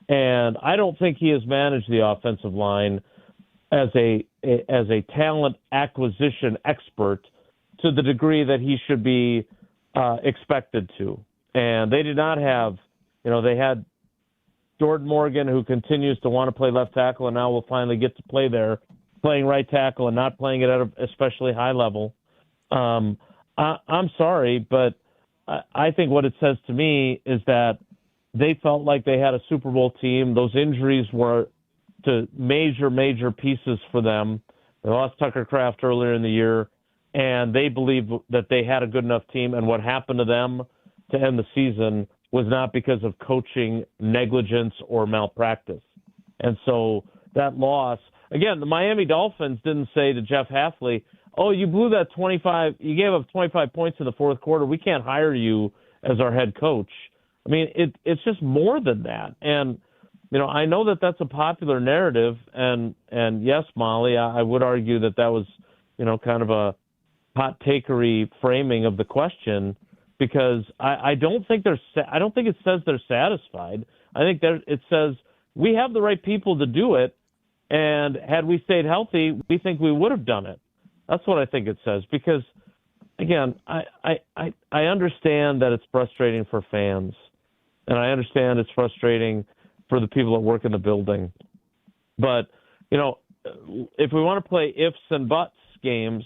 And I don't think he has managed the offensive line as a talent acquisition expert to the degree that he should be expected to. And they did not have, they had Jordan Morgan, who continues to want to play left tackle, and now will finally get to play there, playing right tackle and not playing it at an especially high level. I'm sorry, but I think what it says to me is that they felt like they had a Super Bowl team. Those injuries were to major pieces for them. They lost Tucker Kraft earlier in the year, and they believed that they had a good enough team, and what happened to them to end the season was not because of coaching negligence or malpractice. And so that loss, again, the Miami Dolphins didn't say to Jeff Hafley, oh, you blew that 25, you gave up 25 points in the fourth quarter. We can't hire you as our head coach. I mean, it's just more than that. And, I know that that's a popular narrative. And yes, Molly, I would argue that was, kind of a hot takery framing of the question, because I don't think it says they're satisfied. I think it says we have the right people to do it, and had we stayed healthy, we think we would have done it. That's what I think it says. Because, again, I understand that it's frustrating for fans, and I understand it's frustrating for the people that work in the building. But if we want to play ifs and buts games,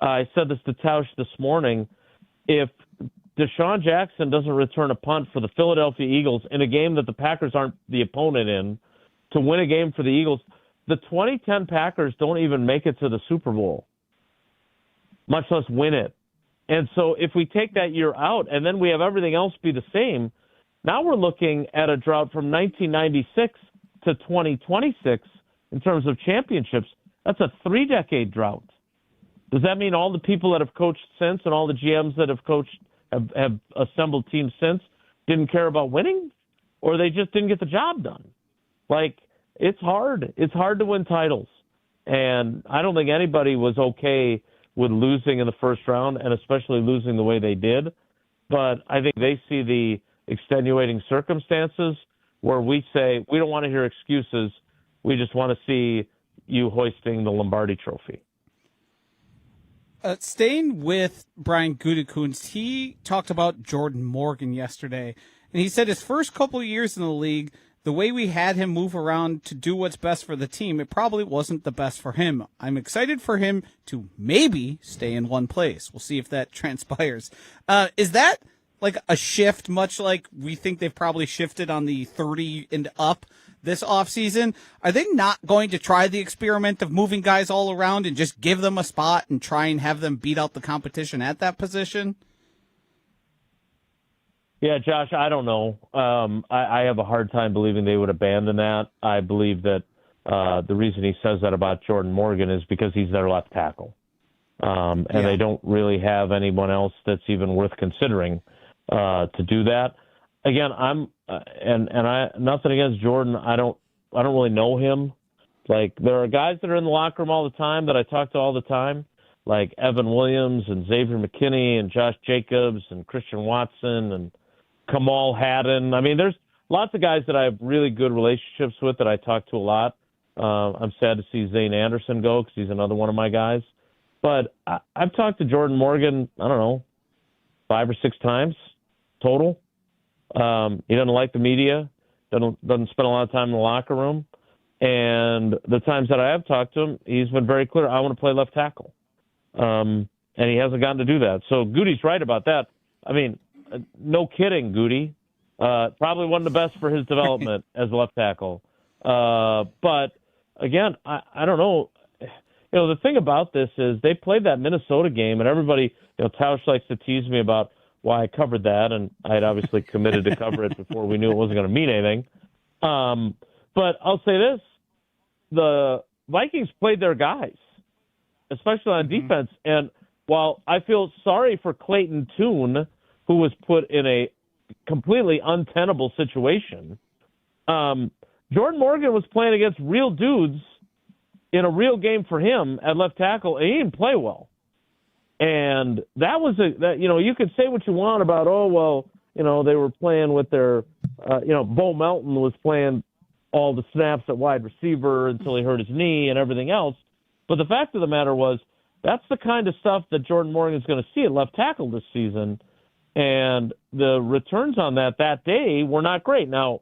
I said this to Tausch this morning. If Deshaun Jackson doesn't return a punt for the Philadelphia Eagles in a game that the Packers aren't the opponent in to win a game for the Eagles, the 2010 Packers don't even make it to the Super Bowl, much less win it. And so if we take that year out and then we have everything else be the same, now we're looking at a drought from 1996 to 2026 in terms of championships. That's a 3-decade drought. Does that mean all the people that have coached since and all the GMs that have coached have assembled teams since didn't care about winning, or they just didn't get the job done? Like, it's hard. It's hard to win titles. And I don't think anybody was okay with losing in the first round, and especially losing the way they did. But I think they see the extenuating circumstances where we say, we don't want to hear excuses. We just want to see you hoisting the Lombardi Trophy. Staying with Brian Gutekunst, he talked about Jordan Morgan yesterday, and he said his first couple of years in the league, the way we had him move around to do what's best for the team, it probably wasn't the best for him. I'm excited for him to maybe stay in one place. We'll see if that transpires. Is that like a shift, much like we think they've probably shifted on the 30 and up this offseason? Are they not going to try the experiment of moving guys all around and just give them a spot and try and have them beat out the competition at that position? Yeah, Josh, I don't know. I have a hard time believing they would abandon that. I believe that the reason he says that about Jordan Morgan is because he's their left tackle. They don't really have anyone else that's even worth considering to do that. Again, I nothing against Jordan. I don't really know him. Like, there are guys that are in the locker room all the time that I talk to all the time, like Evan Williams and Xavier McKinney and Josh Jacobs and Christian Watson and Kamal Haddon. I mean, there's lots of guys that I have really good relationships with that I talk to a lot. I'm sad to see Zane Anderson go because he's another one of my guys. But I've talked to Jordan Morgan, I don't know, 5 or 6 times total. He doesn't like the media, doesn't spend a lot of time in the locker room. And the times that I have talked to him, he's been very clear, I want to play left tackle. And he hasn't gotten to do that. So Goody's right about that. I mean, no kidding, Goody. Probably wasn't the best for his development as a left tackle. But, again, I don't know. You know, the thing about this is they played that Minnesota game, and everybody, Tausch likes to tease me about why I covered that, and I had obviously committed to cover it before we knew it wasn't going to mean anything. But I'll say this. The Vikings played their guys, especially on defense. And while I feel sorry for Clayton Tune, who was put in a completely untenable situation, Jordan Morgan was playing against real dudes in a real game for him at left tackle, and he didn't play well. And that was you could say what you want about, they were playing with their, Bo Melton was playing all the snaps at wide receiver until he hurt his knee and everything else. But the fact of the matter was, that's the kind of stuff that Jordan Morgan is going to see at left tackle this season. And the returns on that day were not great. Now,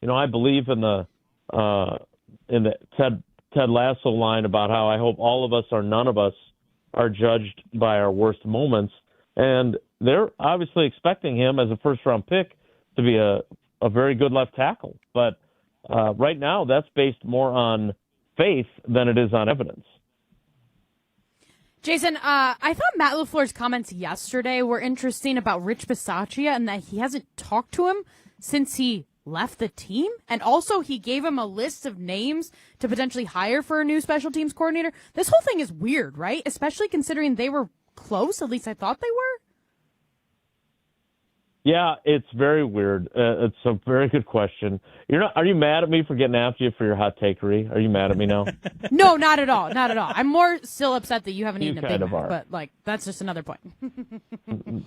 I believe in the Ted Lasso line about how I hope all of us or none of us are judged by our worst moments. And they're obviously expecting him as a first-round pick to be a very good left tackle. But right now, that's based more on faith than it is on evidence. Jason, I thought Matt LaFleur's comments yesterday were interesting about Rich Bisaccia and that he hasn't talked to him since he left the team. And also he gave him a list of names to potentially hire for a new special teams coordinator. This whole thing is weird, right? Especially considering they were close. At least I thought they were. Yeah, it's very weird. It's a very good question. Are you mad at me for getting after you for your hot takery? Are you mad at me now? No, not at all. Not at all. I'm more still upset that you haven't eaten a Big Mac, are. but that's just another point.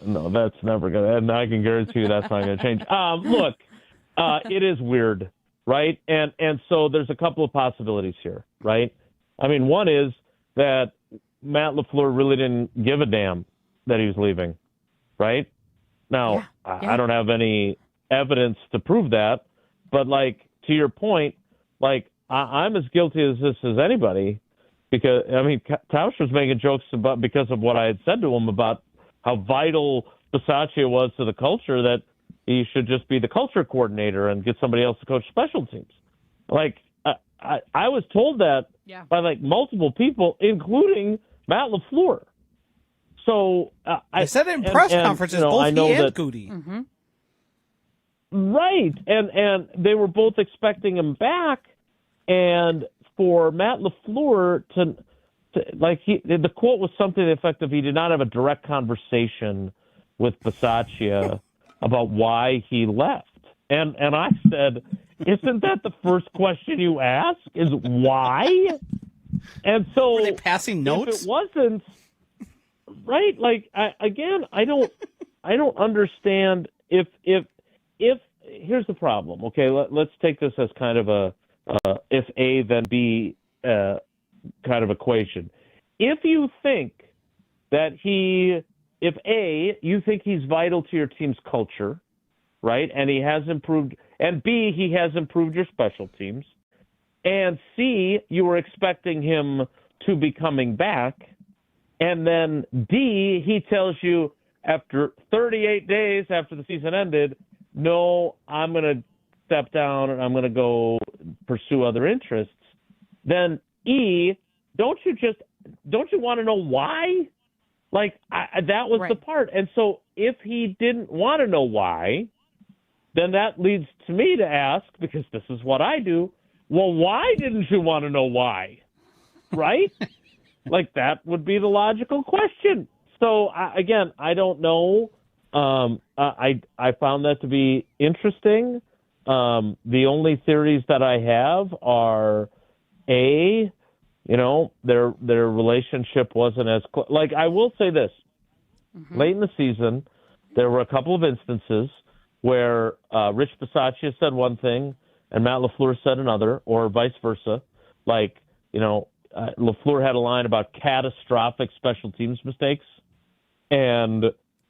No, that's never going to, and I can guarantee you that's not going to change. Look, it is weird, right? And so there's a couple of possibilities here, right? I mean, one is that Matt LaFleur really didn't give a damn that he was leaving, right? Now, I don't have any evidence to prove that, but, to your point, I'm as guilty as this as anybody because, Tausch was making jokes because of what I had said to him about how vital Bisaccia was to the culture that he should just be the culture coordinator and get somebody else to coach special teams. Like, I was told that by like multiple people, including Matt LaFleur. So I said it in press conferences, both he and Goody. Mm-hmm. Right, and they were both expecting him back, and for Matt LaFleur to the quote was something to the effect of he did not have a direct conversation with Bisaccia about why he left, and I said, isn't that the first question you ask? Is why? And so were they passing notes? If it wasn't right, like I don't understand if here's the problem. Okay, let's take this as kind of a if A then B kind of equation. If you think that if A, you think he's vital to your team's culture, right, and he has improved, and B, he has improved your special teams, and C, you were expecting him to be coming back, and then D, he tells you after 38 days after the season ended, no, I'm going to step down and I'm going to go pursue other interests, then E, don't you want to know why? Like, that was the part. And so if he didn't want to know why, then that leads to me to ask, because this is what I do, well, why didn't you want to know why? Right? Like, that would be the logical question. So, again, I don't know. I found that to be interesting. The only theories that I have are, A, their relationship wasn't as close. Like, I will say this. Mm-hmm. Late in the season, there were a couple of instances where Rich Bisaccia said one thing and Matt LaFleur said another, or vice versa. Like, LaFleur had a line about catastrophic special teams mistakes, and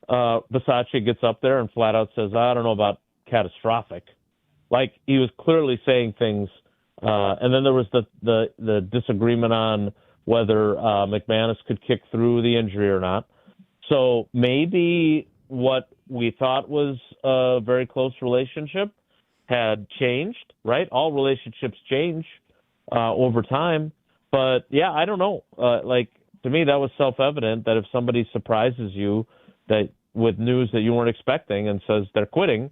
Bisaccia gets up there and flat out says, I don't know about catastrophic. Like, he was clearly saying things. And then there was the disagreement on whether McManus could kick through the injury or not. So maybe what we thought was a very close relationship had changed, right? All relationships change over time. But, yeah, I don't know. To me, that was self-evident that if somebody surprises you that with news that you weren't expecting and says they're quitting,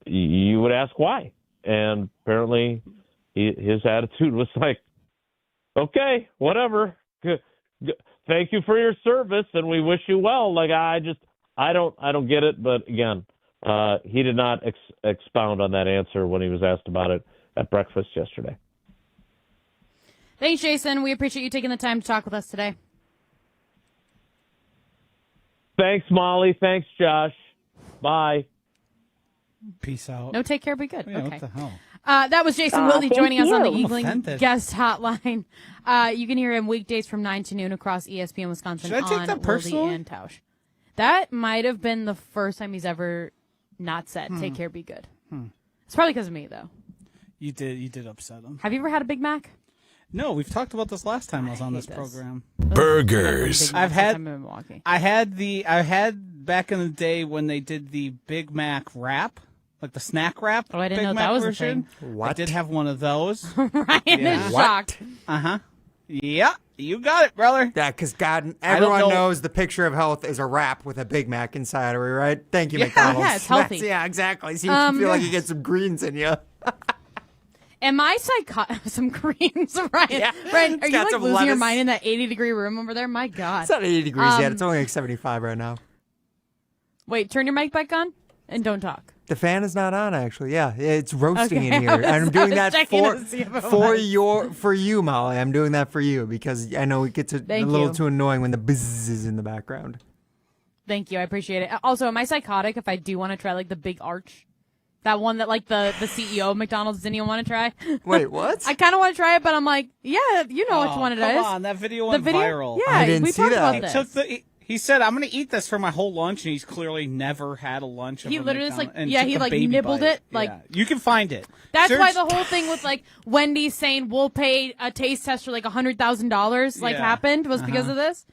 you would ask why. And apparently his attitude was like, okay, whatever. Thank you for your service, and we wish you well. Like, I don't get it. But, again, he did not expound on that answer when he was asked about it at breakfast yesterday. Thanks, Jason. We appreciate you taking the time to talk with us today. Thanks, Molly. Thanks, Josh. Bye. Peace out. No, take care. Be good. Yeah, okay. What the hell? That was Jason Wilde joining us on the I'm Yuengling offended. Guests Hotline. You can hear him weekdays from 9 to noon across ESPN Wisconsin Should I take on that personally? Wilde and Tausch. That might have been the first time he's ever not said, take care, be good. It's probably because of me, though. You did upset him. Have you ever had a Big Mac? No, we've talked about this last time I was on this program. Burgers. I've I'm had in Milwaukee. I had back in the day when they did the Big Mac wrap, like the snack wrap. Oh, I didn't Big know Mac that was version. a thing. I did have one of those. Ryan is shocked. Uh-huh. Yeah, you got it, brother. Yeah, because God, I don't everyone know- knows the picture of health is a wrap with a Big Mac inside of it, right? Thank you, McDonald's. Yeah, it's healthy. Yeah, exactly. So you feel like you get some greens in you. Am I some creams, Ryan? Yeah. Ryan, are It's you got like some losing your lettuce. mind in that 80-degree room over there? My God. It's not 80 degrees yet. It's only like 75 right now. Wait, turn your mic back on and don't talk. The fan is not on, actually. Yeah, it's roasting Okay, in here, I was- and I'm I doing was that checking to see if it for you, Molly. I'm doing that for you because I know it gets a Thank little you. too annoying when the buzz is in the background. Thank you. I appreciate it. Also, am I psychotic if I do want to try like the big arch? That one that like the CEO of McDonald's didn't even want to try? Wait, what? I kind of want to try it, but I'm like, yeah, you know which one it is. Come on, that video went viral. Yeah, I didn't we see talked that. about this. He said, I'm going to eat this for my whole lunch, and he's clearly never had a lunch. He of a literally just, like, McDonald's, and yeah, took he, a like, baby nibbled bite. it, like- Yeah. You can find it. That's Search- why the whole thing with like Wendy's saying we'll pay a taste test for like $100,000 like Yeah. happened was because Uh-huh. of this.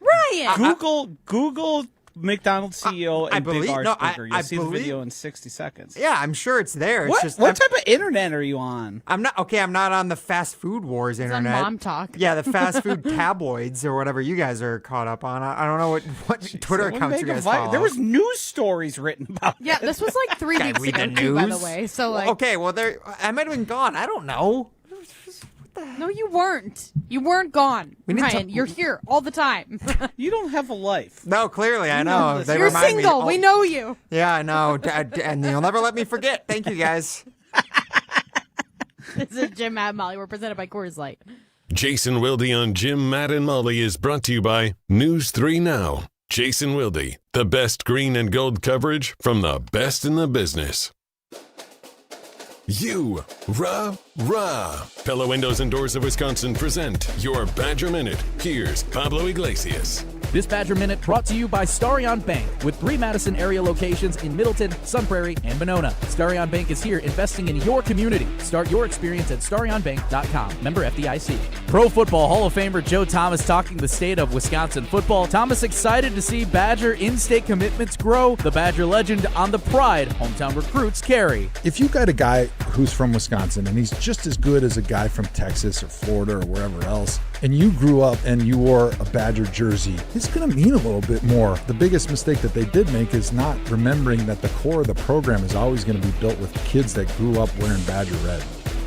Ryan, Google McDonald's CEO and Big Arch Booger. You'll see the video in 60 seconds. Yeah, I'm sure it's there. What, It's just, what type of internet are you on? I'm not on the fast food wars It's internet. on Mom Talk. Yeah, the fast food tabloids or whatever you guys are caught up on. I don't know what Twitter accounts you guys follow. There was news stories written about Yeah, this was like 3 weeks read ago, the too, by the news? way. So like, Okay, well, I might have been gone. I don't know. no, you weren't. You weren't gone, Ryan. You're here all the time. You don't have a life. No, clearly, I know. They You're remind me- single. We know you. Yeah, I know. And you'll never let me forget. Thank you, guys. This is Jim, Matt, and Molly. We're presented by Coors Light. Jason Wilde on Jim, Matt, and Molly is brought to you by News 3 Now. Jason Wilde, the best green and gold coverage from the best in the business. Rah. Pella Windows and Doors of Wisconsin present your Badger Minute. Here's Pablo Iglesias. This Badger Minute brought to you by Starion Bank, with 3 Madison area locations in Middleton, Sun Prairie, and Monona. Starion Bank is here investing in your community. Start your experience at starionbank.com. Member FDIC. Pro Football Hall of Famer Joe Thomas talking the state of Wisconsin football. Thomas excited to see Badger in-state commitments grow. The Badger legend on the Pride. Hometown recruits carry. If you got a guy who's from Wisconsin and he's just as good as a guy from Texas or Florida or wherever else, and you grew up and you wore a Badger jersey, it's going to mean a little bit more. The biggest mistake that they did make is not remembering that the core of the program is always going to be built with kids that grew up wearing Badger red.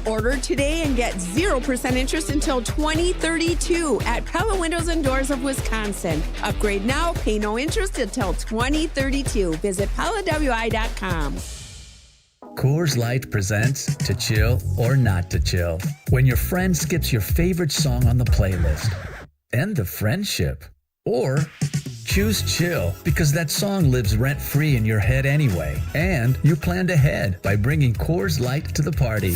Order today and get 0% interest until 2032 at Pella Windows and Doors of Wisconsin. Upgrade now, pay no interest until 2032. Visit PellaWI.com. Coors Light presents To Chill or Not to Chill. When your friend skips your favorite song on the playlist. End the friendship. Or choose chill because that song lives rent-free in your head anyway. And you planned ahead by bringing Coors Light to the party.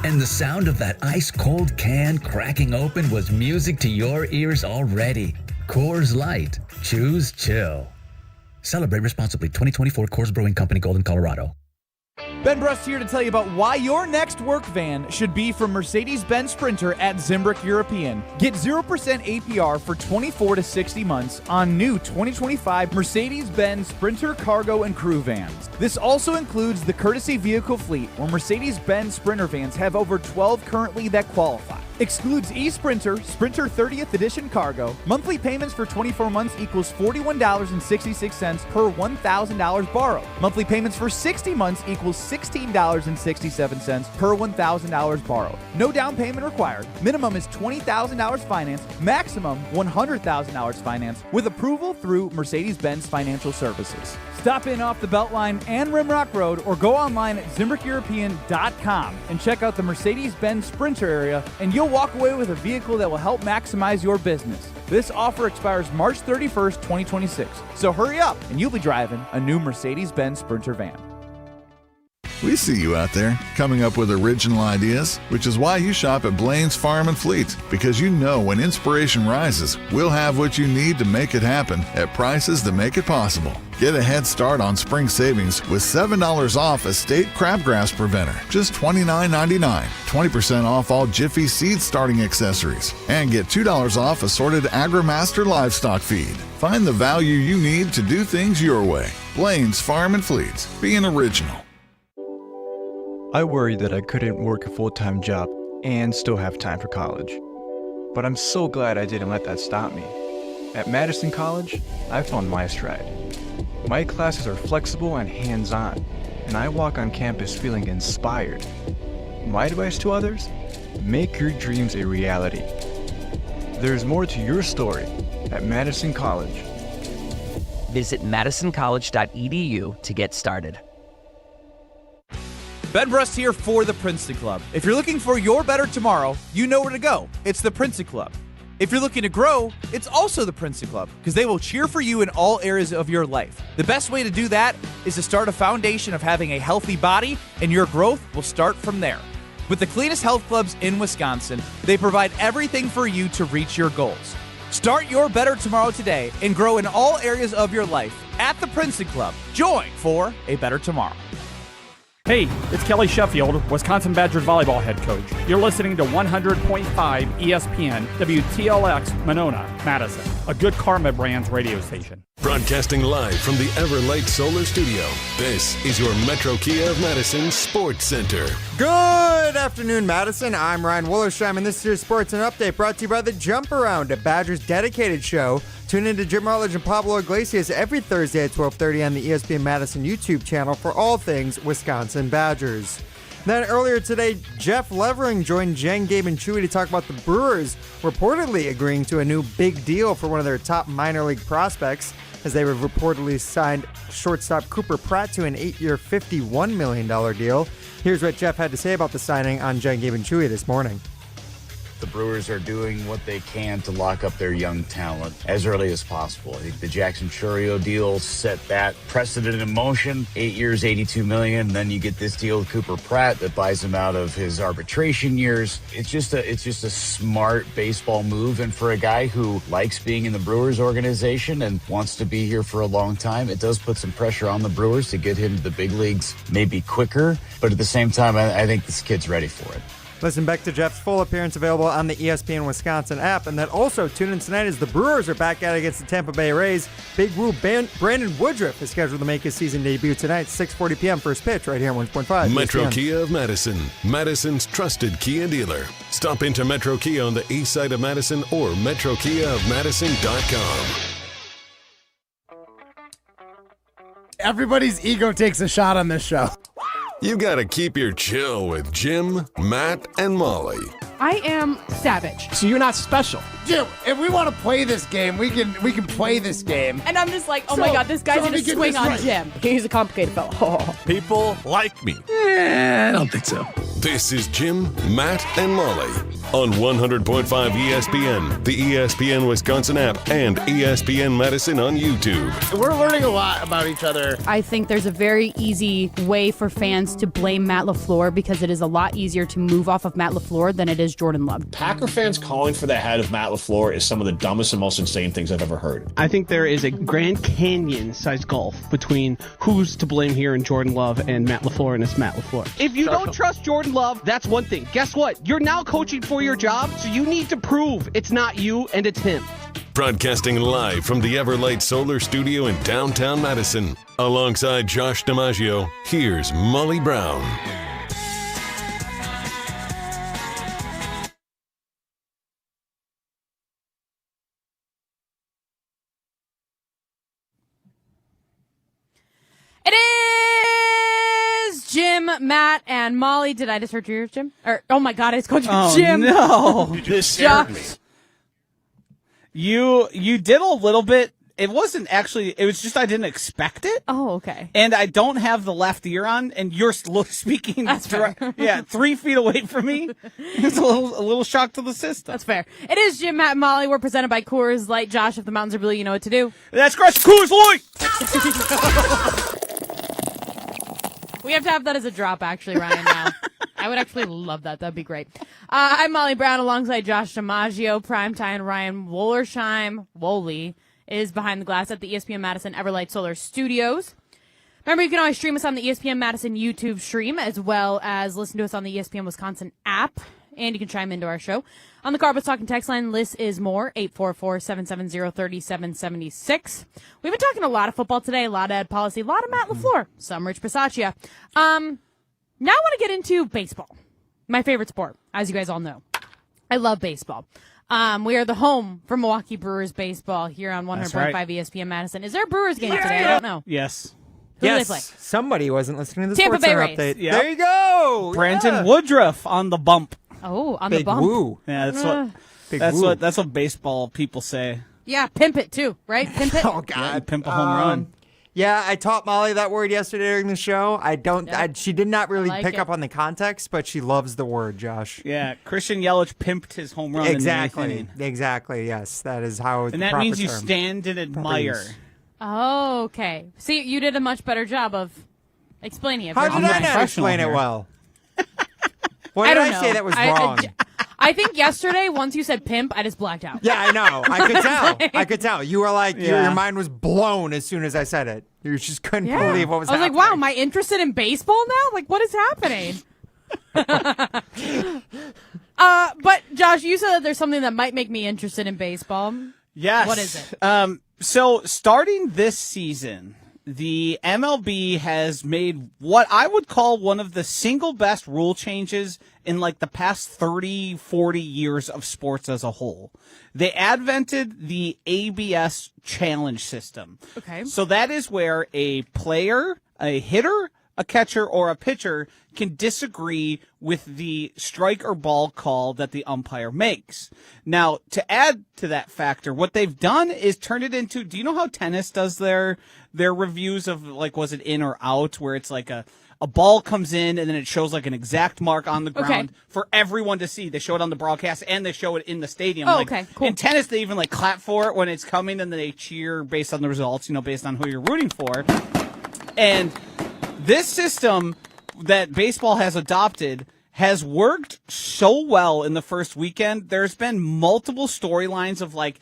And the sound of that ice-cold can cracking open was music to your ears already. Coors Light. Choose chill. Celebrate responsibly. 2024 Coors Brewing Company, Golden, Colorado. Ben Brust here to tell you about why your next work van should be from Mercedes-Benz Sprinter at Zimbrick European. Get 0% APR for 24 to 60 months on new 2025 Mercedes-Benz Sprinter cargo and crew vans. This also includes the courtesy vehicle fleet, where Mercedes-Benz Sprinter vans have over 12 currently that qualify. Excludes e-Sprinter, Sprinter 30th Edition cargo. Monthly payments for 24 months equals $41.66 per $1,000 borrowed. Monthly payments for 60 months equals $16.67 per $1,000 borrowed. No down payment required. Minimum is $20,000 financed. Maximum $100,000 financed with approval through Mercedes-Benz Financial Services. Stop in off the Beltline and Rimrock Road or go online at ZimbrickEuropean.com and check out the Mercedes-Benz Sprinter area, and you'll walk away with a vehicle that will help maximize your business. This offer expires March 31st, 2026. So hurry up and you'll be driving a new Mercedes-Benz Sprinter van. We see you out there coming up with original ideas, which is why you shop at Blaine's Farm and Fleet, because you know when inspiration rises, we'll have what you need to make it happen at prices that make it possible. Get a head start on spring savings with $7 off Estate Crabgrass Preventer, just $29.99, 20% off all Jiffy Seed starting accessories, and get $2 off assorted AgriMaster livestock feed. Find the value you need to do things your way. Blaine's Farm and Fleet, being original. I worried that I couldn't work a full-time job and still have time for college. But I'm so glad I didn't let that stop me. At Madison College, I found my stride. My classes are flexible and hands-on, and I walk on campus feeling inspired. My advice to others? Make your dreams a reality. There's more to your story at Madison College. Visit madisoncollege.edu to get started. Ben Brust here for the Princeton Club. If you're looking for your better tomorrow, you know where to go. It's the Princeton Club. If you're looking to grow, it's also the Princeton Club, because they will cheer for you in all areas of your life. The best way to do that is to start a foundation of having a healthy body, and your growth will start from there. With the cleanest health clubs in Wisconsin, they provide everything for you to reach your goals. Start your better tomorrow today and grow in all areas of your life at the Princeton Club. Join for a better tomorrow. Hey, it's Kelly Sheffield, Wisconsin Badgers volleyball head coach. You're listening to 100.5 ESPN, WTLX, Monona, Madison, a good Karma Brands radio station. Brought Broadcasting live from the Everlight Solar Studio, this is your Metro Kia of Madison Sports Center. Good afternoon, Madison. I'm Ryan Wollersheim, and this is your Sports and Update brought to you by The Jump Around, a Badgers dedicated show. Tune in to Jim Rutledge and Pablo Iglesias every Thursday at 12:30 on the ESPN Madison YouTube channel for all things Wisconsin Badgers. Then earlier today, Jeff Levering joined Jen, Gabe, and Chewy to talk about the Brewers reportedly agreeing to a new big deal for one of their top minor league prospects, as they have reportedly signed shortstop Cooper Pratt to an 8-year, $51 million deal. Here's what Jeff had to say about the signing on Jen, Gabe, and Chewy this morning. The Brewers are doing what they can to lock up their young talent as early as possible. I think the Jackson Chourio deal set that precedent in motion. 8 years, $82 million. Then you get this deal with Cooper Pratt that buys him out of his arbitration years. It's just a smart baseball move. And for a guy who likes being in the Brewers organization and wants to be here for a long time, it does put some pressure on the Brewers to get him to the big leagues maybe quicker. But at the same time, I think this kid's ready for it. Listen back to Jeff's full appearance available on the ESPN Wisconsin app. And then also tune in tonight as the Brewers are back at it against the Tampa Bay Rays. Big Woo Brandon Woodruff is scheduled to make his season debut tonight, 6:40 p.m. first pitch right here on 1.5. Metro ESPN. Kia of Madison, Madison's trusted Kia dealer. Stop into Metro Kia on the east side of Madison or metrokiaofmadison.com. Everybody's ego takes a shot on this show. You gotta keep your chill with Jim, Matt, and Molly. I am savage. So you're not special. Jim, if we want to play this game, we can play this game. And I'm just like, oh my God, this guy's going to swing on Jim. He's a complicated fellow. People like me. I don't think so. This is Jim, Matt, and Molly on 100.5 ESPN, the ESPN Wisconsin app, and ESPN Madison on YouTube. We're learning a lot about each other. I think there's a very easy way for fans to blame Matt LaFleur because it is a lot easier to move off of Matt LaFleur than it is Jordan Love. Packer fans calling for the head of Matt LaFleur is some of the dumbest and most insane things I've ever heard. I think there is a Grand Canyon-sized gulf between who's to blame here in Jordan Love and Matt LaFleur, and it's Matt LaFleur. If you don't trust Jordan Love, that's one thing. Guess what? You're now coaching for your job, so you need to prove it's not you and it's him. Broadcasting live from the Everlight Solar Studio in downtown Madison. Alongside Josh DiMaggio, here's Molly Brown. It is Jim, Matt, and Molly. Did I just hurt your ears, Jim? Oh my God, it's Coach Jim. No. You just scared me. You did a little bit. It wasn't actually, it was just I didn't expect it. Oh, okay. And I don't have the left ear on, and you're speaking. That's fair. 3 feet away from me. It's a little shock to the system. That's fair. It is Jim, Matt, and Molly. We're presented by Coors Light. Josh, if the mountains are blue, you know what to do. That's Crush Coors Light! We have to have that as a drop, actually, Ryan, now. I would actually love that. That'd be great. I'm Molly Brown alongside Josh DiMaggio. Primetime Ryan Wollersheim. Woley is behind the glass at the ESPN Madison Everlight Solar Studios. Remember, you can always stream us on the ESPN Madison YouTube stream, as well as listen to us on the ESPN Wisconsin app. And you can chime into our show. On the Carbons Talking text line, Liz is more, 844-770-3776. We've been talking a lot of football today, a lot of ed policy, a lot of Matt LaFleur, some Rich Bisaccia. Now I want to get into baseball, my favorite sport, as you guys all know. I love baseball. We are the home for Milwaukee Brewers baseball here on 100.5 ESPN Madison. Is there a Brewers game today? I don't know. Yes. Who do they play? Somebody wasn't listening to the Tampa Sports Bay Center Rays. update. Yep. There you go. Brandon Woodruff on the bump. Oh, on Big the bump. Woo. Yeah, that's what baseball people say. Yeah, pimp it too, right? Pimp it. Oh God, Yeah, pimp a home run. Yeah, I taught Molly that word yesterday during the show. She did not really like pick it. up on the context, but she loves the word, Josh. Yeah, Christian Yelich pimped his home run. Exactly. In the 8th inning. Exactly. Yes, that is how. And that means you stand and admire. Oh, okay. See, you did a much better job of explaining it. How versus did I mine. not explain it well? What I did don't I know. say that was wrong? I think yesterday, once you said pimp, I just blacked out. Yeah, I know. I could tell. I could tell. You were like, Yeah. your mind was blown as soon as I said it. You just couldn't Yeah. believe what was I was happening. like, wow, am I interested in baseball now? Like, what is happening? But Josh, you said that there's something that might make me interested in baseball. Yes. What is it? So starting this season, the MLB has made what I would call one of the single best rule changes in like the past 30, 40 years of sports as a whole. They advented the ABS challenge system. Okay. So that is where a player, a hitter, a catcher, or a pitcher can disagree with the strike or ball call that the umpire makes. Now, to add to that factor, what they've done is turn it into, do you know how tennis does their reviews of, like, was it in or out, where it's like a ball comes in and then it shows like an exact mark on the ground for everyone to see. They show it on the broadcast and they show it in the stadium. Oh, like, okay, cool. In tennis, they even like clap for it when it's coming and then they cheer based on the results, based on who you're rooting for. And this system that baseball has adopted has worked so well in the first weekend. There's been multiple storylines of like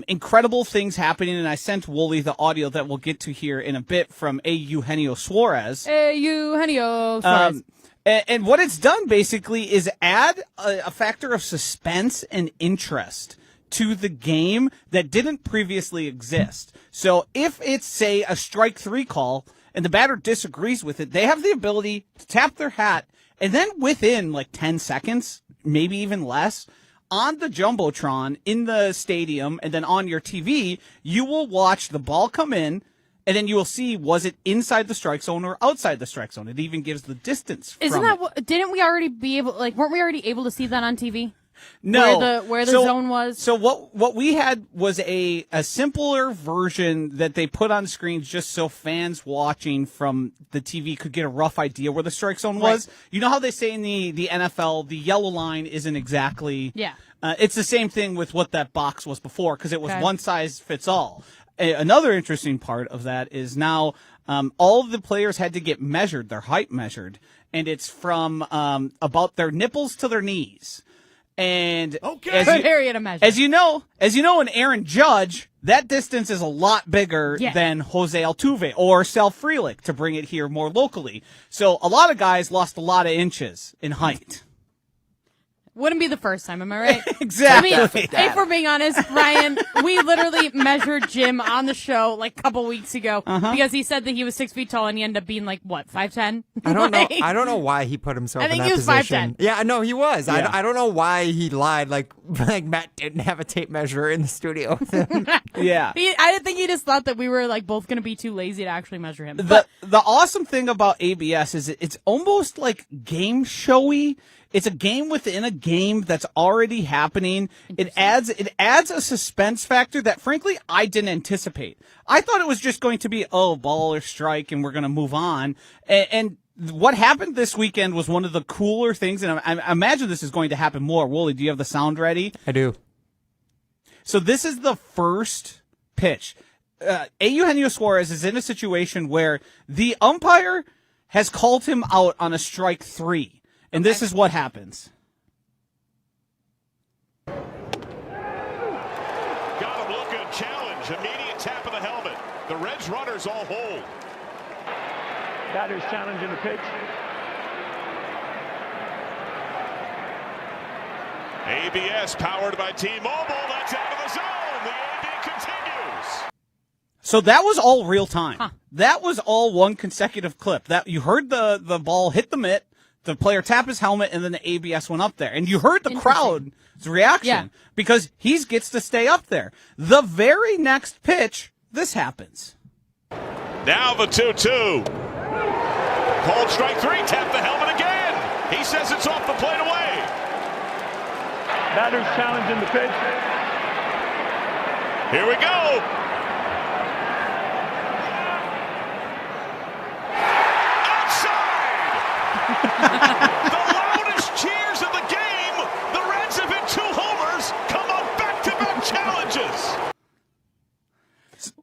incredible things happening, and I sent Wooly the audio that we'll get to here in a bit from Eugenio Suarez. Eugenio Suarez. And what it's done basically is add a factor of suspense and interest to the game that didn't previously exist. So if it's, say, a strike 3 call and the batter disagrees with it, they have the ability to tap their hat, and then within like 10 seconds, maybe even less, on the Jumbotron in the stadium and then on your TV, you will watch the ball come in, and then you will see, was it inside the strike zone or outside the strike zone? It even gives the distance. Isn't that didn't we already be able, like, weren't we already able to see that on TV? No. Where the zone was? So what we had was a simpler version that they put on screens just so fans watching from the TV could get a rough idea where the strike zone was. Right. You know how they say in the NFL, the yellow line isn't exactly... Yeah. It's the same thing with what that box was before, because it was one size fits all. Another interesting part of that is now all of the players had to get measured, their height measured, and it's from about their nipples to their knees. And as you know, in Aaron Judge, that distance is a lot bigger than Jose Altuve or Sal Frelick, to bring it here more locally. So a lot of guys lost a lot of inches in height. Wouldn't be the first time, am I right? Exactly. I mean, if we're being honest, Ryan, we literally measured Jim on the show like a couple weeks ago because he said that he was 6 feet tall and he ended up being like, what, 5'10"? I don't know. I don't know why he put himself in that position. I think he was 5'10". Yeah, no, he was. Yeah. I don't know why he lied. Like Matt didn't have a tape measure in the studio with him. Yeah. I think he just thought that we were like both going to be too lazy to actually measure him. The awesome thing about ABS is it's almost like game showy. It's a game within a game that's already happening. It adds a suspense factor that, frankly, I didn't anticipate. I thought it was just going to be, ball or strike, and we're going to move on. And what happened this weekend was one of the cooler things, and I imagine this is going to happen more. Wooly, do you have the sound ready? I do. So this is the first pitch. Eugenio Suarez is in a situation where the umpire has called him out on a strike 3. And this is what happens. Got him looking, challenge, immediate tap of the helmet. The Reds runners all hold. Batter's challenging the pitch. ABS powered by T-Mobile. That's out of the zone. The AB continues. So that was all real time. That was all one consecutive clip. That you heard the ball hit the mitt. The player tap his helmet, and then the ABS went up there. And you heard the crowd's reaction because he gets to stay up there. The very next pitch, this happens. Now the 2-2. Called strike 3, tap the helmet again. He says it's off the plate away. Batter's challenging the pitch. Here we go. The loudest cheers of the game. The Reds have hit 2 homers, come on back-to-back challenges.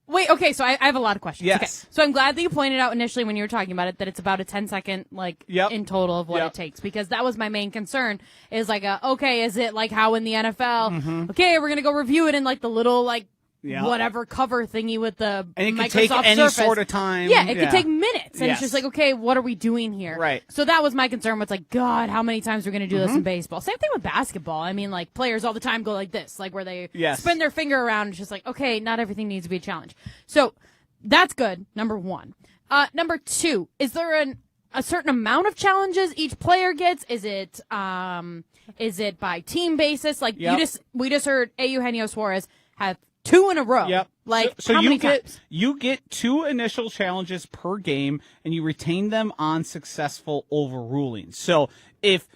Wait, okay, so I have a lot of questions. Yes. Okay. So I'm glad that you pointed out initially when you were talking about it that it's about a 10-second, in total of what it takes, because that was my main concern, is like, is it like how in the NFL, okay, we're going to go review it in like the little, like, whatever cover thingy with the and it Microsoft could take any Surface. sort of time. Yeah, it could take minutes. And Yes. it's just like, okay, what are we doing here? Right. So that was my concern. Was like, God, how many times are we going to do this Mhm. in baseball? Same thing with basketball. I mean, like, players all the time go like this, like where they Yes. spin their finger around. It's just like, okay, not everything needs to be a challenge. So that's good, number one. Number two, is there a certain amount of challenges each player gets? Is it by team basis? Like we just heard Eugenio Suarez have 2 in a row. Yep. Like so how you many get times? you get 2 initial challenges per game, and you retain them on successful overruling. So if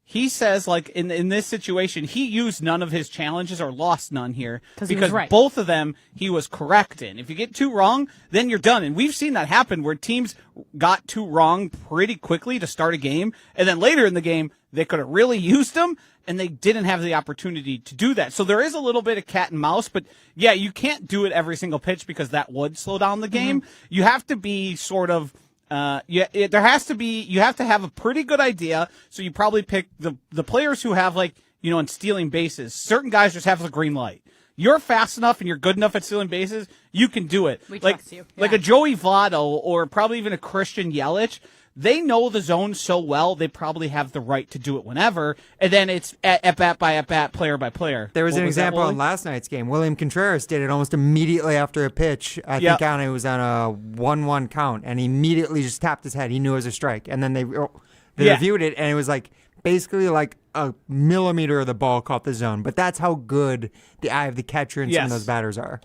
he says, like, in this situation, he used none of his challenges or lost none here he was right. both of them he was correct in. If you get 2 wrong, then you're done. And we've seen that happen where teams got 2 wrong pretty quickly to start a game, and then later in the game, they could have really used them, and they didn't have the opportunity to do that. So there is a little bit of cat and mouse, but yeah, you can't do it every single pitch because that would slow down the game. You have to be sort of you have to have a pretty good idea. So you probably pick the players who have, like, in stealing bases. Certain guys just have the green light. You're fast enough and you're good enough at stealing bases, you can do it. We like trust you. Like a Joey Votto or probably even a Christian Yelich. They know the zone so well, they probably have the right to do it whenever. And then it's at bat by at bat, player by player. There was an example in last night's game. William Contreras did it almost immediately after a pitch. I think it was on a 1-1 count, and he immediately just tapped his head. He knew it was a strike. And then they reviewed it, and it was like basically like a millimeter of the ball caught the zone. But that's how good the eye of the catcher and some of those batters are.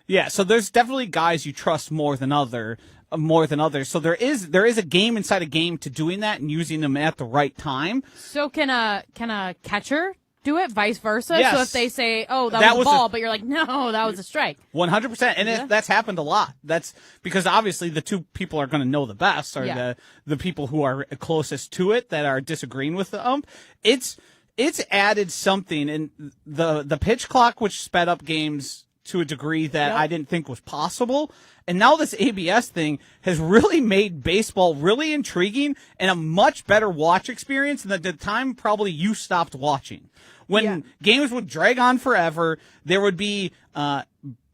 Yeah, so there's definitely guys you trust more than others. So there is a game inside a game to doing that and using them at the right time. So can a catcher do it, vice versa? Yes. So if they say, "Oh, that was a ball," but you're like, "No, that was a strike." 100%, and that's happened a lot. That's because obviously the 2 people are going to know the best are the people who are closest to it that are disagreeing with the ump. It's added something, and the pitch clock, which sped up games to a degree that I didn't think was possible. And now this ABS thing has really made baseball really intriguing and a much better watch experience than the time probably you stopped watching. When games would drag on forever, there would be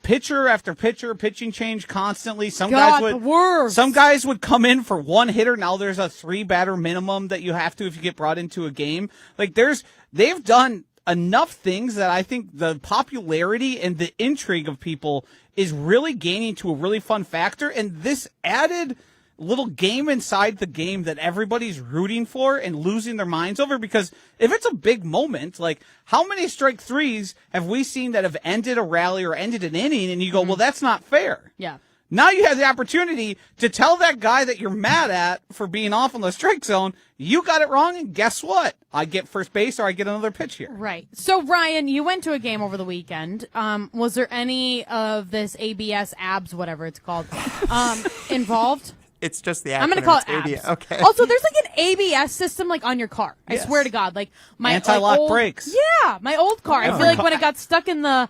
pitcher after pitcher, pitching change constantly. Some guys would come in for 1 hitter. Now there's a 3-batter minimum that you have to if you get brought into a game. Like they've done enough things that I think the popularity and the intrigue of people is really gaining to a really fun factor. And this added little game inside the game that everybody's rooting for and losing their minds over, because if it's a big moment, like how many strike threes have we seen that have ended a rally or ended an inning and you go, well, that's not fair. Yeah. Now you have the opportunity to tell that guy that you're mad at for being off on the strike zone, you got it wrong, and guess what? I get first base or I get another pitch here. Right. So, Ryan, you went to a game over the weekend. Was there any of this ABS, abs, whatever it's called, involved? It's just the acronym. I'm going to call it ABS. abs. Okay. Also, there's like an ABS system like on your car. I swear to God, like my anti-lock old, brakes. Yeah, my old car. I feel like when it got stuck in the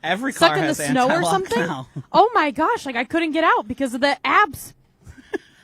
snow or something. Now. Oh my gosh! Like I couldn't get out because of the abs.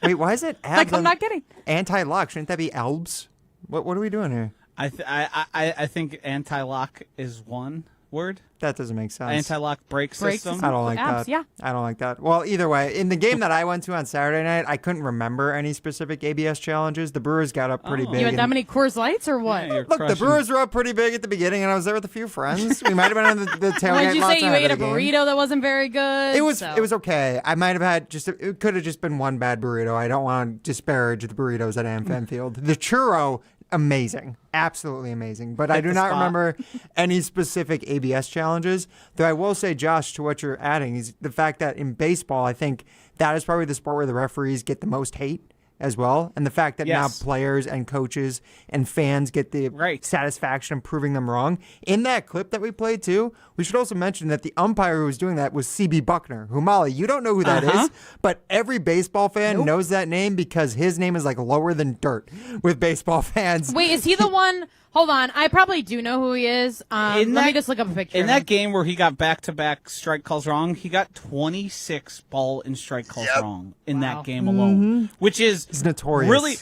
Wait, why is it abs? Like I'm not kidding. Anti-lock, shouldn't that be albs? What are we doing here? I think anti-lock is one word. That doesn't make sense. Anti-lock brake system. I don't like that. Yeah. I don't like that. Well, either way, in the game that I went to on Saturday night, I couldn't remember any specific ABS challenges. The Brewers got up pretty big. You had that many Coors Lights or what? Look, the Brewers were up pretty big at the beginning, and I was there with a few friends. We might have been on the tailgate. What did you say? You ate a game. burrito that wasn't very good? It was okay. I might have had it could have just been one bad burrito. I don't want to disparage the burritos at AmFam Field. The churro, amazing. Absolutely amazing. But I do not remember any specific ABS challenges. Though I will say, Josh, to what you're adding, is the fact that in baseball, I think that is probably the sport where the referees get the most hate as well. And the fact that now players and coaches and fans get the satisfaction of proving them wrong. In that clip that we played too, we should also mention that the umpire who was doing that was C.B. Buckner, who, Molly, you don't know who that is, but every baseball fan knows that name because his name is like lower than dirt with baseball fans. Wait, is he the one? Hold on. I probably do know who he is. Let me just look up a picture. In that game where he got back-to-back strike calls wrong, he got 26 ball and strike calls wrong in that game alone, which is notorious. Really,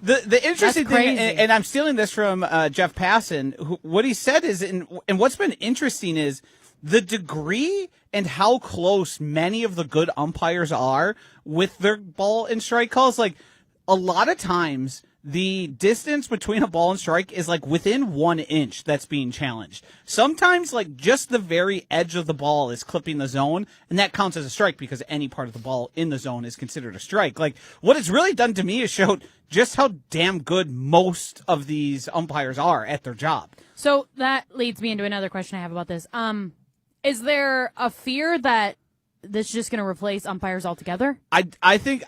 the interesting thing, and I'm stealing this from Jeff Passan, what he said is, and what's been interesting is the degree and how close many of the good umpires are with their ball and strike calls. Like, a lot of times, the distance between a ball and strike is like within 1 inch that's being challenged. Sometimes, like, just the very edge of the ball is clipping the zone, and that counts as a strike because any part of the ball in the zone is considered a strike. Like, what it's really done to me is showed just how damn good most of these umpires are at their job. So that leads me into another question I have about this. Is there a fear that this is just going to replace umpires altogether? I think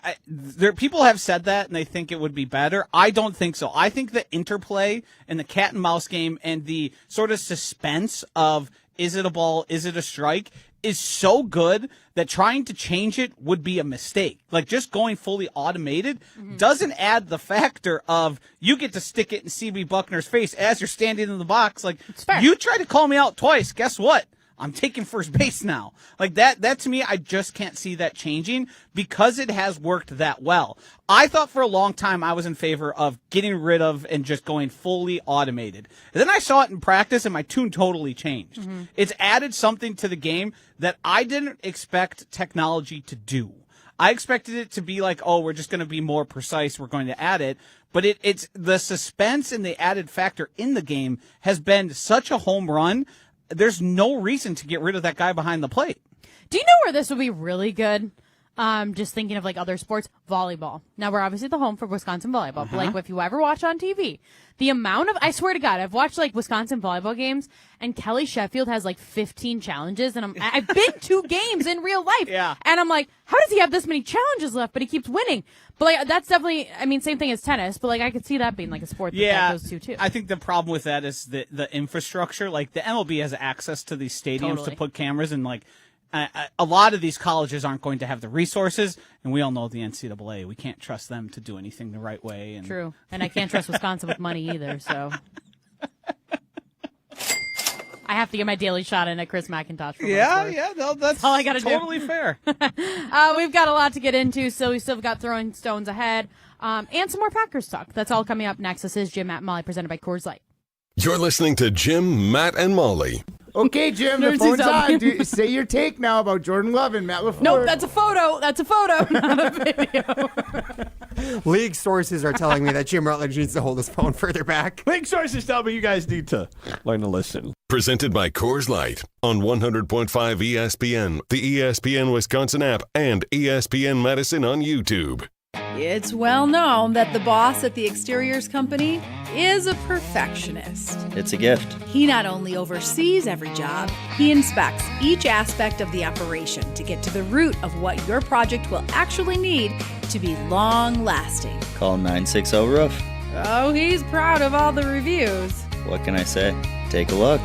people have said that, and they think it would be better. I don't think so. I think the interplay and the cat and mouse game and the sort of suspense of is it a ball, is it a strike, is so good that trying to change it would be a mistake. Like, just going fully automated doesn't add the factor of you get to stick it in CB Buckner's face as you're standing in the box. Like, you tried to call me out twice. Guess what? I'm taking first base now. Like, that to me, I just can't see that changing because it has worked that well. I thought for a long time I was in favor of getting rid of and just going fully automated. And then I saw it in practice and my tune totally changed. It's added something to the game that I didn't expect technology to do. I expected it to be like, oh, we're just going to be more precise. We're going to add it. But it's the suspense and the added factor in the game has been such a home run. There's no reason to get rid of that guy behind the plate. Do you know where this would be really good? Just thinking of like other sports, volleyball. Now we're obviously the home for Wisconsin volleyball, but like if you ever watch on TV, the amount of, I swear to God, I've watched like Wisconsin volleyball games and Kelly Sheffield has like 15 challenges and I've been to games in real life. Yeah. And I'm like, how does he have this many challenges left, but he keeps winning? But like, that's definitely, I mean, same thing as tennis, but like I could see that being like a sport that goes to too. I think the problem with that is the infrastructure. Like, the MLB has access to these stadiums to put cameras, and like, a lot of these colleges aren't going to have the resources, and we all know the NCAA. We can't trust them to do anything the right way. And True. And I can't trust Wisconsin with money either, so. I have to get my daily shot in at Chris McIntosh. For no, that's all I got to do. Totally fair. We've got a lot to get into, so we still got throwing stones ahead, and some more Packers talk. That's all coming up next. This is Jim, Matt, and Molly, presented by Coors Light. You're listening to Jim, Matt, and Molly. Okay, Jim, the phone's on. Say your take now about Jordan Love and Matt LaFleur. Nope, that's a photo. That's a photo, not a video. League sources are telling me that Jim Rutledge needs to hold his phone further back. League sources tell me you guys need to learn to listen. Presented by Coors Light on 100.5 ESPN, the ESPN Wisconsin app, and ESPN Madison on YouTube. It's well known that the boss at the exteriors company is a perfectionist. It's a gift. He not only oversees every job, he inspects each aspect of the operation to get to the root of what your project will actually need to be long-lasting. Call 960-ROOF. Oh, he's proud of all the reviews. What can I say? Take a look.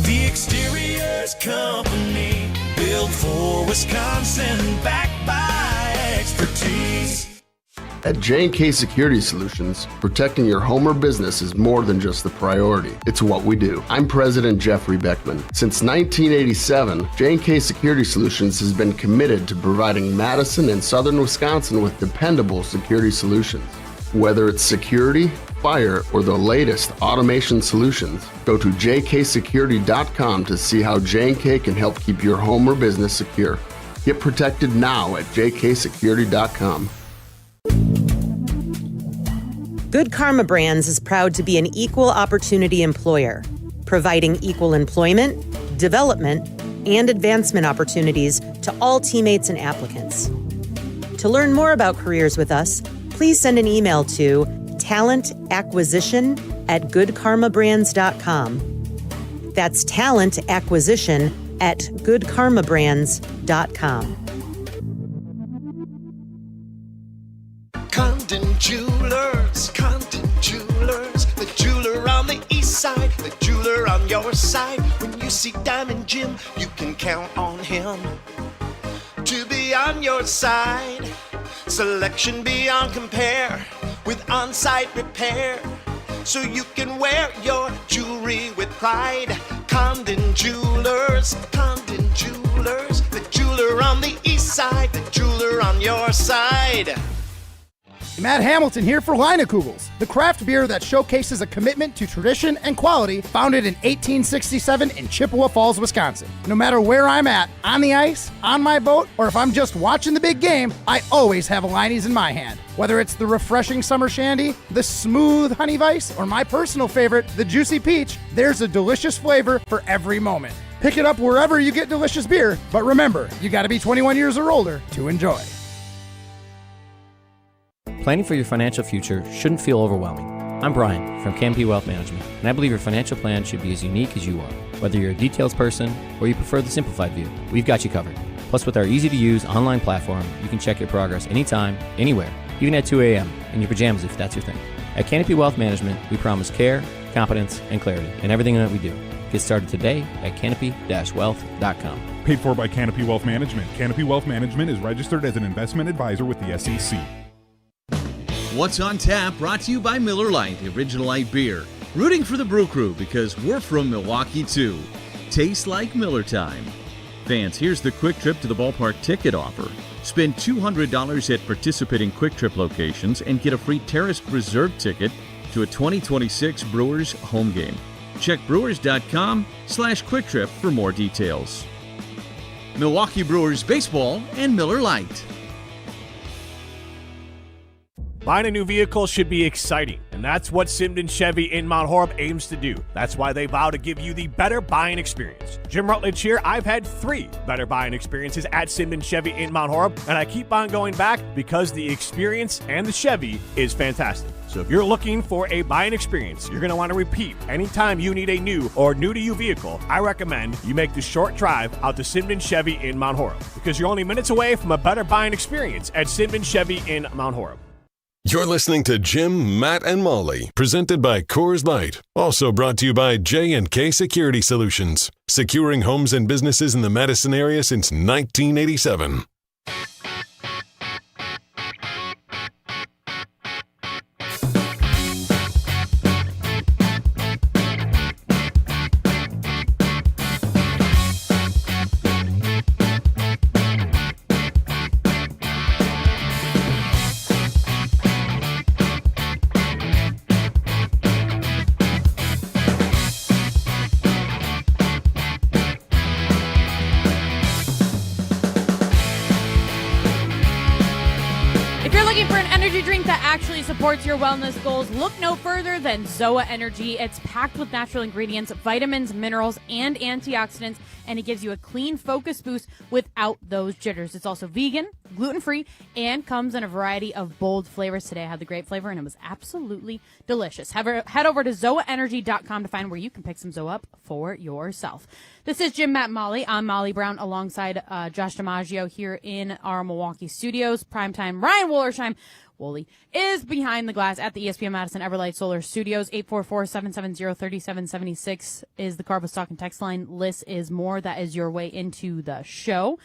The Exteriors Company, built for Wisconsin, backed by expertise. At J&K Security Solutions, protecting your home or business is more than just the priority. It's what we do. I'm President Jeffrey Beckman. Since 1987, J&K Security Solutions has been committed to providing Madison and southern Wisconsin with dependable security solutions. Whether it's security, fire, or the latest automation solutions, go to jksecurity.com to see how J&K can help keep your home or business secure. Get protected now at jksecurity.com. Good Karma Brands is proud to be an equal opportunity employer, providing equal employment, development, and advancement opportunities to all teammates and applicants. To learn more about careers with us, please send an email to talentacquisition@goodkarmabrands.com. That's talentacquisition@goodkarmabrands.com. Condon Jewelers, the jeweler on the east side, the jeweler on your side. When you see Diamond Jim, you can count on him to be on your side. Selection beyond compare with on-site repair, so you can wear your jewelry with pride. Condon Jewelers, the jeweler on the east side, the jeweler on your side. Matt Hamilton here for Leinekugels, the craft beer that showcases a commitment to tradition and quality, founded in 1867 in Chippewa Falls, Wisconsin. No matter where I'm at, on the ice, on my boat, or if I'm just watching the big game, I always have a Leine's in my hand. Whether it's the refreshing summer shandy, the smooth honey vice, or my personal favorite, the juicy peach, there's a delicious flavor for every moment. Pick it up wherever you get delicious beer, but remember, you gotta be 21 years or older to enjoy. Planning for your financial future shouldn't feel overwhelming. I'm Brian from Canopy Wealth Management, and I believe your financial plan should be as unique as you are. Whether you're a details person or you prefer the simplified view, we've got you covered. Plus, with our easy-to-use online platform, you can check your progress anytime, anywhere, even at 2 a.m. in your pajamas if that's your thing. At Canopy Wealth Management, we promise care, competence, and clarity in everything that we do. Get started today at canopy-wealth.com. Paid for by Canopy Wealth Management. Canopy Wealth Management is registered as an investment advisor with the SEC. What's on Tap brought to you by Miller Lite, the original light beer. Rooting for the Brew Crew because we're from Milwaukee too. Tastes like Miller time. Fans, here's the Quick Trip to the Ballpark ticket offer. Spend $200 at participating Quick Trip locations and get a free Terrace Reserve ticket to a 2026 Brewers home game. Check brewers.com/Quick Trip for more details. Milwaukee Brewers Baseball and Miller Lite. Buying a new vehicle should be exciting, and that's what Simden Chevy in Mount Horeb aims to do. That's why they vow to give you the better buying experience. Jim Rutledge here. I've had 3 better buying experiences at Simden Chevy in Mount Horeb, and I keep on going back because the experience and the Chevy is fantastic. So if you're looking for a buying experience, you're going to want to repeat anytime you need a new or new-to-you vehicle, I recommend you make the short drive out to Simden Chevy in Mount Horeb, because you're only minutes away from a better buying experience at Simden Chevy in Mount Horeb. You're listening to Jim, Matt, and Molly, presented by Coors Light. Also brought to you by J&K Security Solutions, securing homes and businesses in the Madison area since 1987. Supports your wellness goals. Look no further than ZOA Energy. It's packed with natural ingredients, vitamins, minerals, and antioxidants, and it gives you a clean focus boost without those jitters. It's also vegan, gluten-free, and comes in a variety of bold flavors. Today I had the grape flavor, and it was absolutely delicious. Head over to ZOAEnergy.com to find where you can pick some ZOA up for yourself. This is Jim, Matt, Molly. I'm Molly Brown alongside Josh DiMaggio here in our Milwaukee studios. Primetime Ryan Wollersheim. Wooly is behind the glass at the ESPN Madison Everlight Solar Studios. 844-770-3776 is the Carbos Talk and text line. Less is more. That is your way into the show.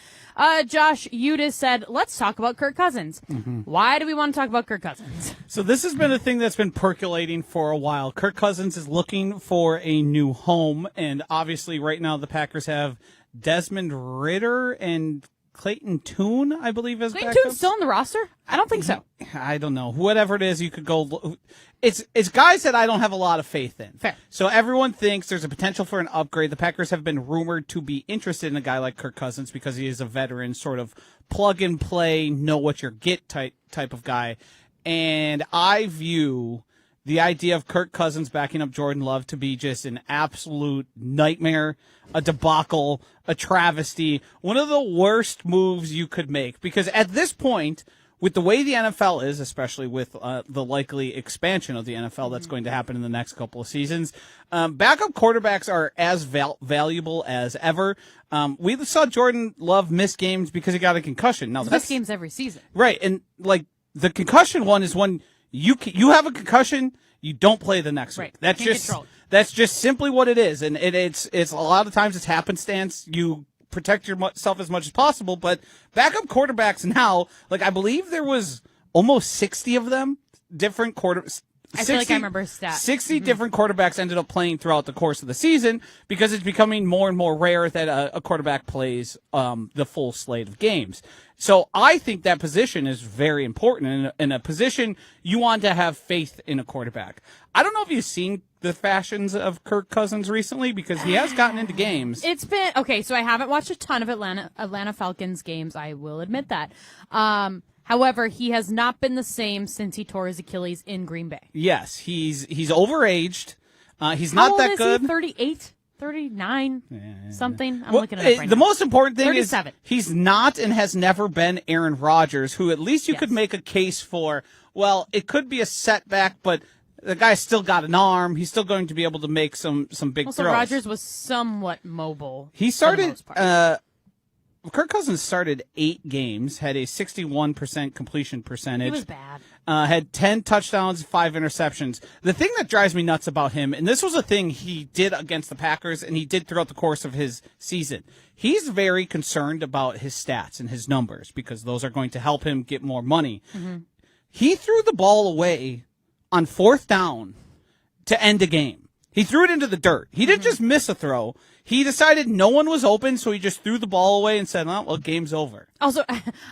Josh, you just said, let's talk about Kirk Cousins. Mm-hmm. Why do we want to talk about Kirk Cousins? So this has been a thing that's been percolating for a while. Kirk Cousins is looking for a new home, and obviously right now the Packers have Desmond Ridder and Clayton Tune, I believe, is Clayton Tune's still on the roster? I don't think so. I don't know. Whatever it is, you could go. It's guys that I don't have a lot of faith in. Fair. So everyone thinks there's a potential for an upgrade. The Packers have been rumored to be interested in a guy like Kirk Cousins because he is a veteran, sort of plug and play, know what you get type of guy. And I view the idea of Kirk Cousins backing up Jordan Love to be just an absolute nightmare, a debacle, a travesty, one of the worst moves you could make. Because at this point, with the way the NFL is, especially with the likely expansion of the NFL that's going to happen in the next couple of seasons, backup quarterbacks are as valuable as ever. We saw Jordan Love miss games because he got a concussion. Now, he miss games every season. Right, and like the concussion one is when you have a concussion, you don't play the next week. That's just simply what it is, and it's a lot of times it's happenstance. You protect yourself as much as possible, but backup quarterbacks now, like I believe there was almost 60 of them, different I feel like I remember his stat. 60 different quarterbacks ended up playing throughout the course of the season because it's becoming more and more rare that a quarterback plays the full slate of games. So I think that position is very important. In a position, you want to have faith in a quarterback. I don't know if you've seen the fashions of Kirk Cousins recently because he has gotten into games. It's been, okay, so I haven't watched a ton of Atlanta Falcons games. I will admit that. However, he has not been the same since he tore his Achilles in Green Bay. Yes, he's overaged. He's not that good. How old is he? 38? 39? Something? I'm looking at it right The now. most important thing 37. is he's not and has never been Aaron Rodgers, who at least you could make a case for, well, it could be a setback, but the guy's still got an arm. He's still going to be able to make some big Also, throws. Rodgers was somewhat mobile. He started, for the most part. Kirk Cousins started 8 games, had a 61% completion percentage. He was bad. Had 10 touchdowns, 5 interceptions. The thing that drives me nuts about him, and this was a thing he did against the Packers and he did throughout the course of his season, he's very concerned about his stats and his numbers because those are going to help him get more money. Mm-hmm. He threw the ball away on 4th down to end a game. He threw it into the dirt. He didn't just miss a throw. He decided no one was open, so he just threw the ball away and said, oh, well, game's over. Also,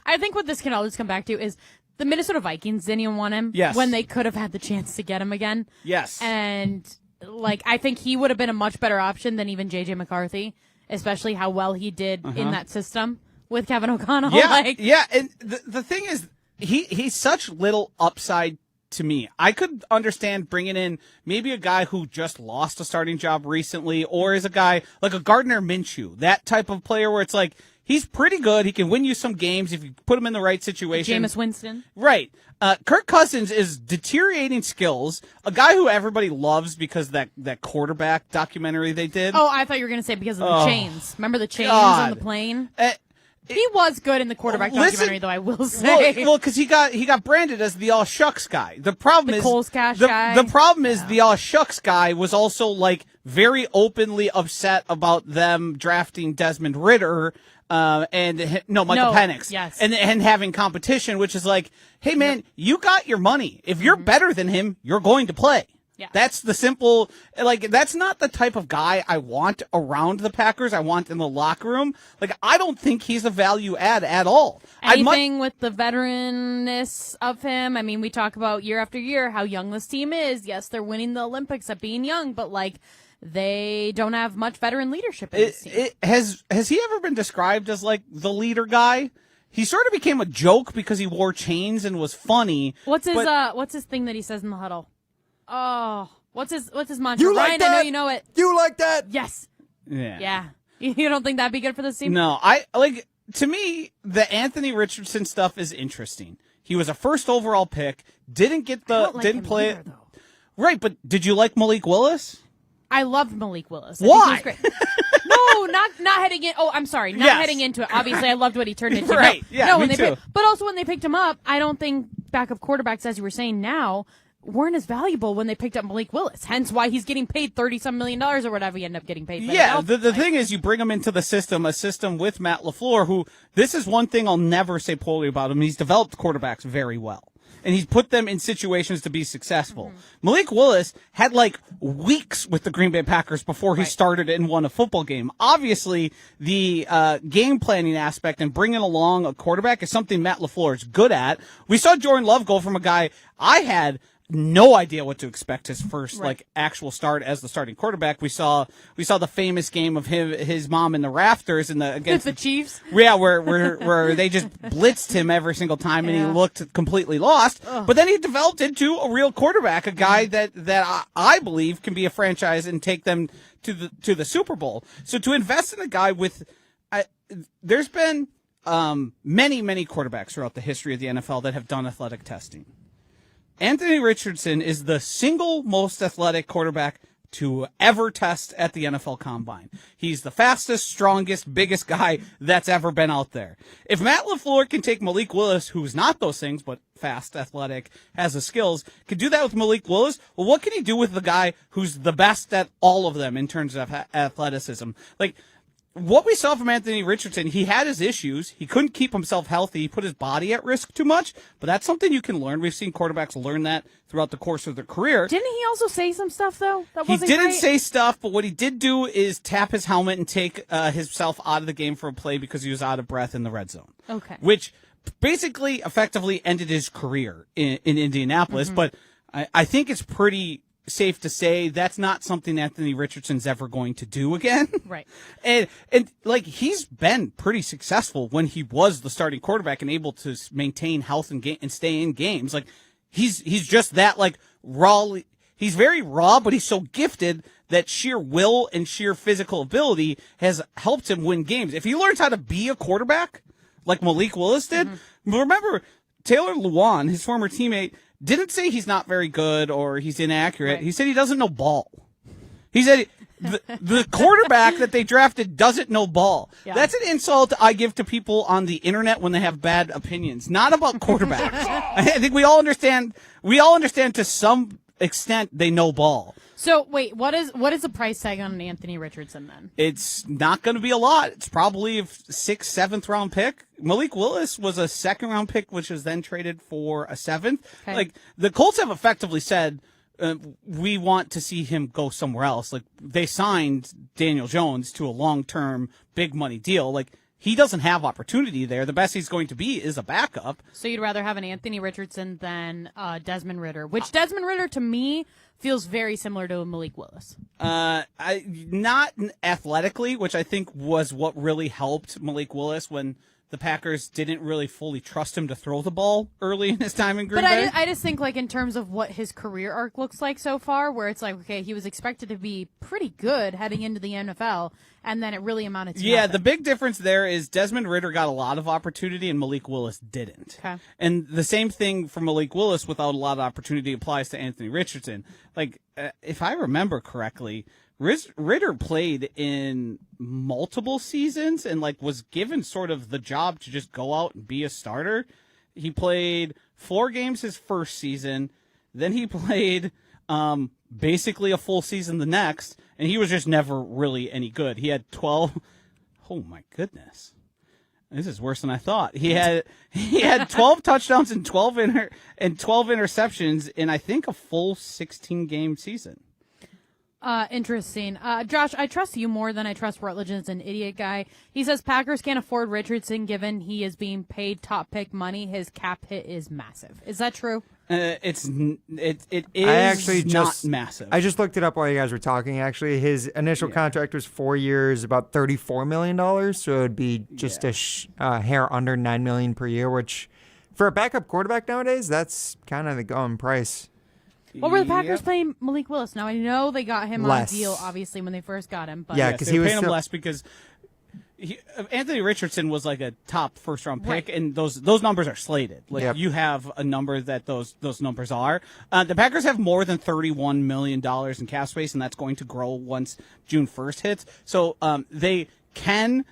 I think what this can always come back to is the Minnesota Vikings didn't even want him when they could have had the chance to get him again. Yes. And, I think he would have been a much better option than even J.J. McCarthy, especially how well he did in that system with Kevin O'Connell. Yeah, and the thing is, he's such little upside to me. I could understand bringing in maybe a guy who just lost a starting job recently, or is a guy like a Gardner Minshew, that type of player where it's like, he's pretty good. He can win you some games if you put him in the right situation. Jameis Winston. Right. Kirk Cousins is deteriorating skills, a guy who everybody loves because that quarterback documentary they did. Oh, I thought you were going to say because of the chains. Remember the chains God. on the plane? He was good in the quarterback documentary, though, I will say. Well, because he got branded as the all shucks guy. The problem is Coles Cash guy. The problem is the all shucks guy was also very openly upset about them drafting Desmond Ridder, Michael Penix, yes, and having competition, which is like, hey man, you got your money. If you're better than him, you're going to play. Yeah. That's the simple, that's not the type of guy I want around the Packers. I want in the locker room. I don't think he's a value add at all. Anything with the veteranness of him. I mean, we talk about year after year how young this team is. Yes, they're winning the Olympics at being young, but they don't have much veteran leadership in this team. Has he ever been described as the leader guy? He sort of became a joke because he wore chains and was funny. What's his thing that he says in the huddle? Oh, what's his mantra? You Ryan, like that? I know you know it. You like that? Yes. Yeah. Yeah. You don't think that'd be good for this team? No, to me, the Anthony Richardson stuff is interesting. He was a first overall pick, didn't play it. Right, but did you like Malik Willis? I loved Malik Willis. Why? No, not heading in. Oh, I'm sorry. Not heading into it. Obviously, I loved what he turned into. Right. Yeah, me too. But also when they picked him up, I don't think backup quarterbacks, as you were saying now, weren't as valuable when they picked up Malik Willis. Hence why he's getting paid $30-some million or whatever he ended up getting paid. Yeah, the thing is, you bring him into a system with Matt LaFleur, who, this is one thing I'll never say poorly about him. He's developed quarterbacks very well. And he's put them in situations to be successful. Mm-hmm. Malik Willis had weeks with the Green Bay Packers before he started and won a football game. Obviously, the game planning aspect and bringing along a quarterback is something Matt LaFleur is good at. We saw Jordan Love go from a guy I had no idea what to expect his first actual start as the starting quarterback. We saw the famous game of his mom in the rafters against the Chiefs. Yeah, where they just blitzed him every single time and he looked completely lost. Ugh. But then he developed into a real quarterback, a guy that I believe can be a franchise and take them to the Super Bowl. So to invest in a guy there's been many quarterbacks throughout the history of the NFL that have done athletic testing. Anthony Richardson is the single most athletic quarterback to ever test at the NFL Combine. He's the fastest, strongest, biggest guy that's ever been out there. If Matt LaFleur can take Malik Willis, who's not those things, but fast, athletic, has the skills, can do that with Malik Willis, well, what can he do with the guy who's the best at all of them in terms of athleticism? what we saw from Anthony Richardson, he had his issues. He couldn't keep himself healthy. He put his body at risk too much, but that's something you can learn. We've seen quarterbacks learn that throughout the course of their career. Didn't he also say some stuff, though? That He wasn't didn't great? say stuff, but what he did do is tap his helmet and take himself out of the game for a play because he was out of breath in the red zone. Okay. Which basically effectively ended his career in Indianapolis, Mhm. but I think it's pretty safe to say that's not something Anthony Richardson's ever going to do again. Right. And like he's been pretty successful when he was the starting quarterback and able to maintain health and stay in games. Like he's just that like raw. He's very raw, but he's so gifted that sheer will and sheer physical ability has helped him win games. If he learns how to be a quarterback like Malik Willis did, remember Taylor Lewan, his former teammate, didn't say he's not very good or he's inaccurate. Right. He said he doesn't know ball. He said the quarterback that they drafted doesn't know ball. Yeah. That's an insult I give to people on the internet when they have bad opinions, not about quarterbacks. I think we all understand to some extent they know ball. So wait, what is the price tag on Anthony Richardson then? It's not going to be a lot. It's probably a 6th, 7th round pick. Malik Willis was a 2nd round pick, which was then traded for a 7th. Okay. Like the Colts have effectively said, we want to see him go somewhere else. Like they signed Daniel Jones to a long-term big money deal. Like he doesn't have opportunity there. The best he's going to be is a backup. So you'd rather have an Anthony Richardson than Desmond Ridder, which Desmond Ridder to me feels very similar to a Malik Willis. Not athletically, which I think was what really helped Malik Willis when the Packers didn't really fully trust him to throw the ball early in his time in Green Bay. But I just think, like, in terms of what his career arc looks like so far, where it's like, okay, he was expected to be pretty good heading into the NFL, and then it really amounted to nothing. The big difference there is Desmond Ridder got a lot of opportunity and Malik Willis didn't. Okay. And the same thing for Malik Willis without a lot of opportunity applies to Anthony Richardson. Like, if I remember correctly, Ridder played in multiple seasons and like was given sort of the job to just go out and be a starter. He played 4 games his first season, then he played basically a full season the next, and he was just never really any good. He had 12. Oh my goodness, this is worse than I thought. He had 12 touchdowns and 12 interceptions in I think a full 16-game season. Interesting. Josh, I trust you more than I trust Rutledge as an idiot guy. He says Packers can't afford Richardson given he is being paid top pick money. His cap hit is massive. Is that true? It is not massive. I just looked it up while you guys were talking. Actually, his initial contract was 4 years, about $34 million. So it would be just a hair under $9 million per year, which for a backup quarterback nowadays, that's kind of the going price. What were the Packers paying Malik Willis? Now, I know they got him Less. on a deal, obviously, when they first got him. But Yeah, because he was paying him still- less because Anthony Richardson was like a top first-round pick, Right. and those numbers are slated. Like Yep. you have a number that those numbers are. The Packers have more than $31 million in cap space, and that's going to grow once June 1st hits. So they can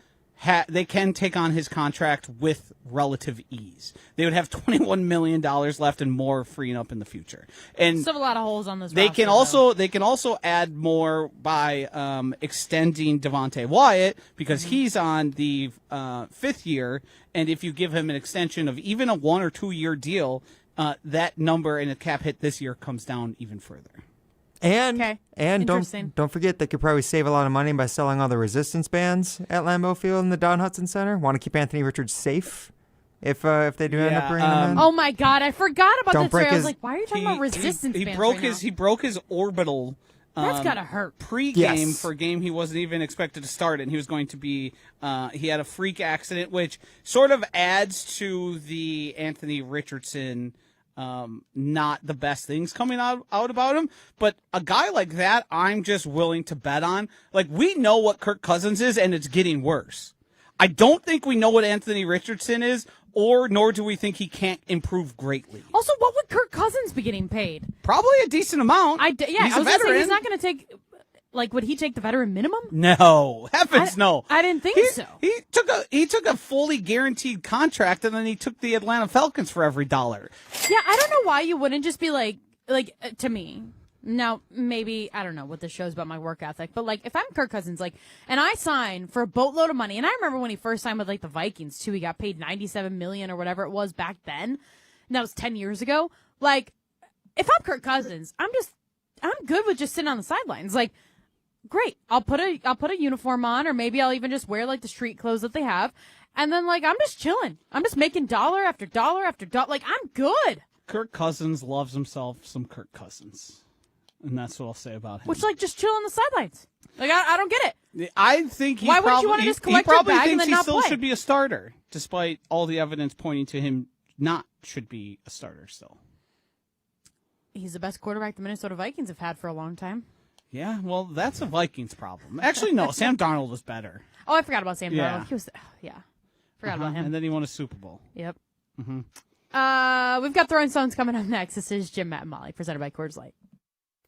take on his contract with relative ease. They would have $21 million left and more freeing up in the future. And still have a lot of holes on this they roster, can also add more by extending Devontae Wyatt because he's on the 5th year, and if you give him an extension of even a 1 or 2 year deal, that number and a cap hit this year comes down even further. And Interesting. don't forget they could probably save a lot of money by selling all the resistance bands at Lambeau Field and the Don Hudson Center. Want to keep Anthony Richards safe if they do end up bringing him in. Oh my God, I forgot about Don't that break story. I was his- like, why are you talking about resistance He bands broke right his now? he broke his orbital. That's gotta hurt. Pre-game Yes. for a game he wasn't even expected to start, and he was going to be. He had a freak accident, which sort of adds to the Anthony Richardson. Not the best things coming out about him, but a guy like that, I'm just willing to bet on. Like, we know what Kirk Cousins is, and it's getting worse. I don't think we know what Anthony Richardson is, nor do we think he can't improve greatly. Also, what would Kirk Cousins be getting paid? Probably a decent amount. I He's was a gonna say veteran. he's not going to take. Like, would he take the veteran minimum? No, heavens no. I didn't think so. He took a fully guaranteed contract, and then he took the Atlanta Falcons for every dollar. Yeah, I don't know why you wouldn't just be like to me. now maybe, I don't know what this shows about my work ethic, but like if I'm Kirk Cousins, like, and I sign for a boatload of money, and I remember when he first signed with like the Vikings too, he got paid $97 million or whatever it was back then, and that was 10 years ago. Like, if I'm Kirk Cousins, I'm good with just sitting on the sidelines. Like, great, I'll put a uniform on, or maybe I'll even just wear like the street clothes that they have, and then like I'm just chilling. I'm just making dollar after dollar after dollar. Like, I'm good. Kirk Cousins loves himself some Kirk Cousins, and that's what I'll say about him. Which, like, just chill on the sidelines. Like, I don't get it. I think why wouldn't you want to just collect your bag and then not play? He still should be a starter, despite all the evidence pointing to him not should be a starter still. He's the best quarterback the Minnesota Vikings have had for a long time. Yeah, well, that's a Vikings problem. Actually, no, Sam Darnold was better. Oh, I forgot about Sam Yeah. Darnold. He was, forgot about him. And then he won a Super Bowl. Yep. Mm-hmm. We've got Throwing Stones coming up next. This is Jim, Matt, and Molly, presented by Coors Light.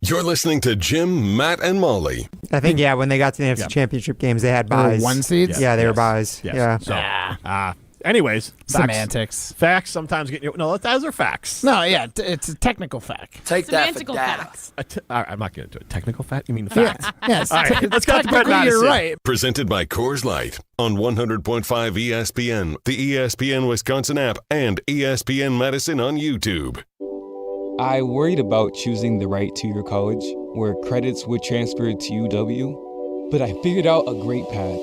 You're listening to Jim, Matt, and Molly. I think, when they got to the NFC Championship games, they had buys. 1 seeds? Yeah, they were buys. Yes. Yeah. So, anyways, semantics. Facts sometimes get you. No, those are facts. No, it's a technical fact. Take Semantical facts. I'm not getting into it. Technical fact? You mean facts? Yes. All right, let's go to Brett Madison. You're right. Presented by Coors Light on 100.5 ESPN, the ESPN Wisconsin app, and ESPN Madison on YouTube. I worried about choosing the right two-year college where credits would transfer to UW, but I figured out a great path.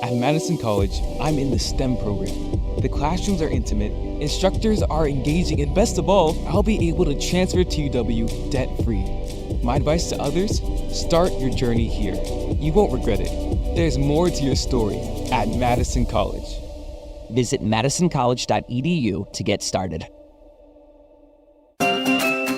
At Madison College, I'm in the STEM program. The classrooms are intimate, instructors are engaging, and best of all, I'll be able to transfer to UW debt-free. My advice to others, start your journey here. You won't regret it. There's more to your story at Madison College. Visit madisoncollege.edu to get started.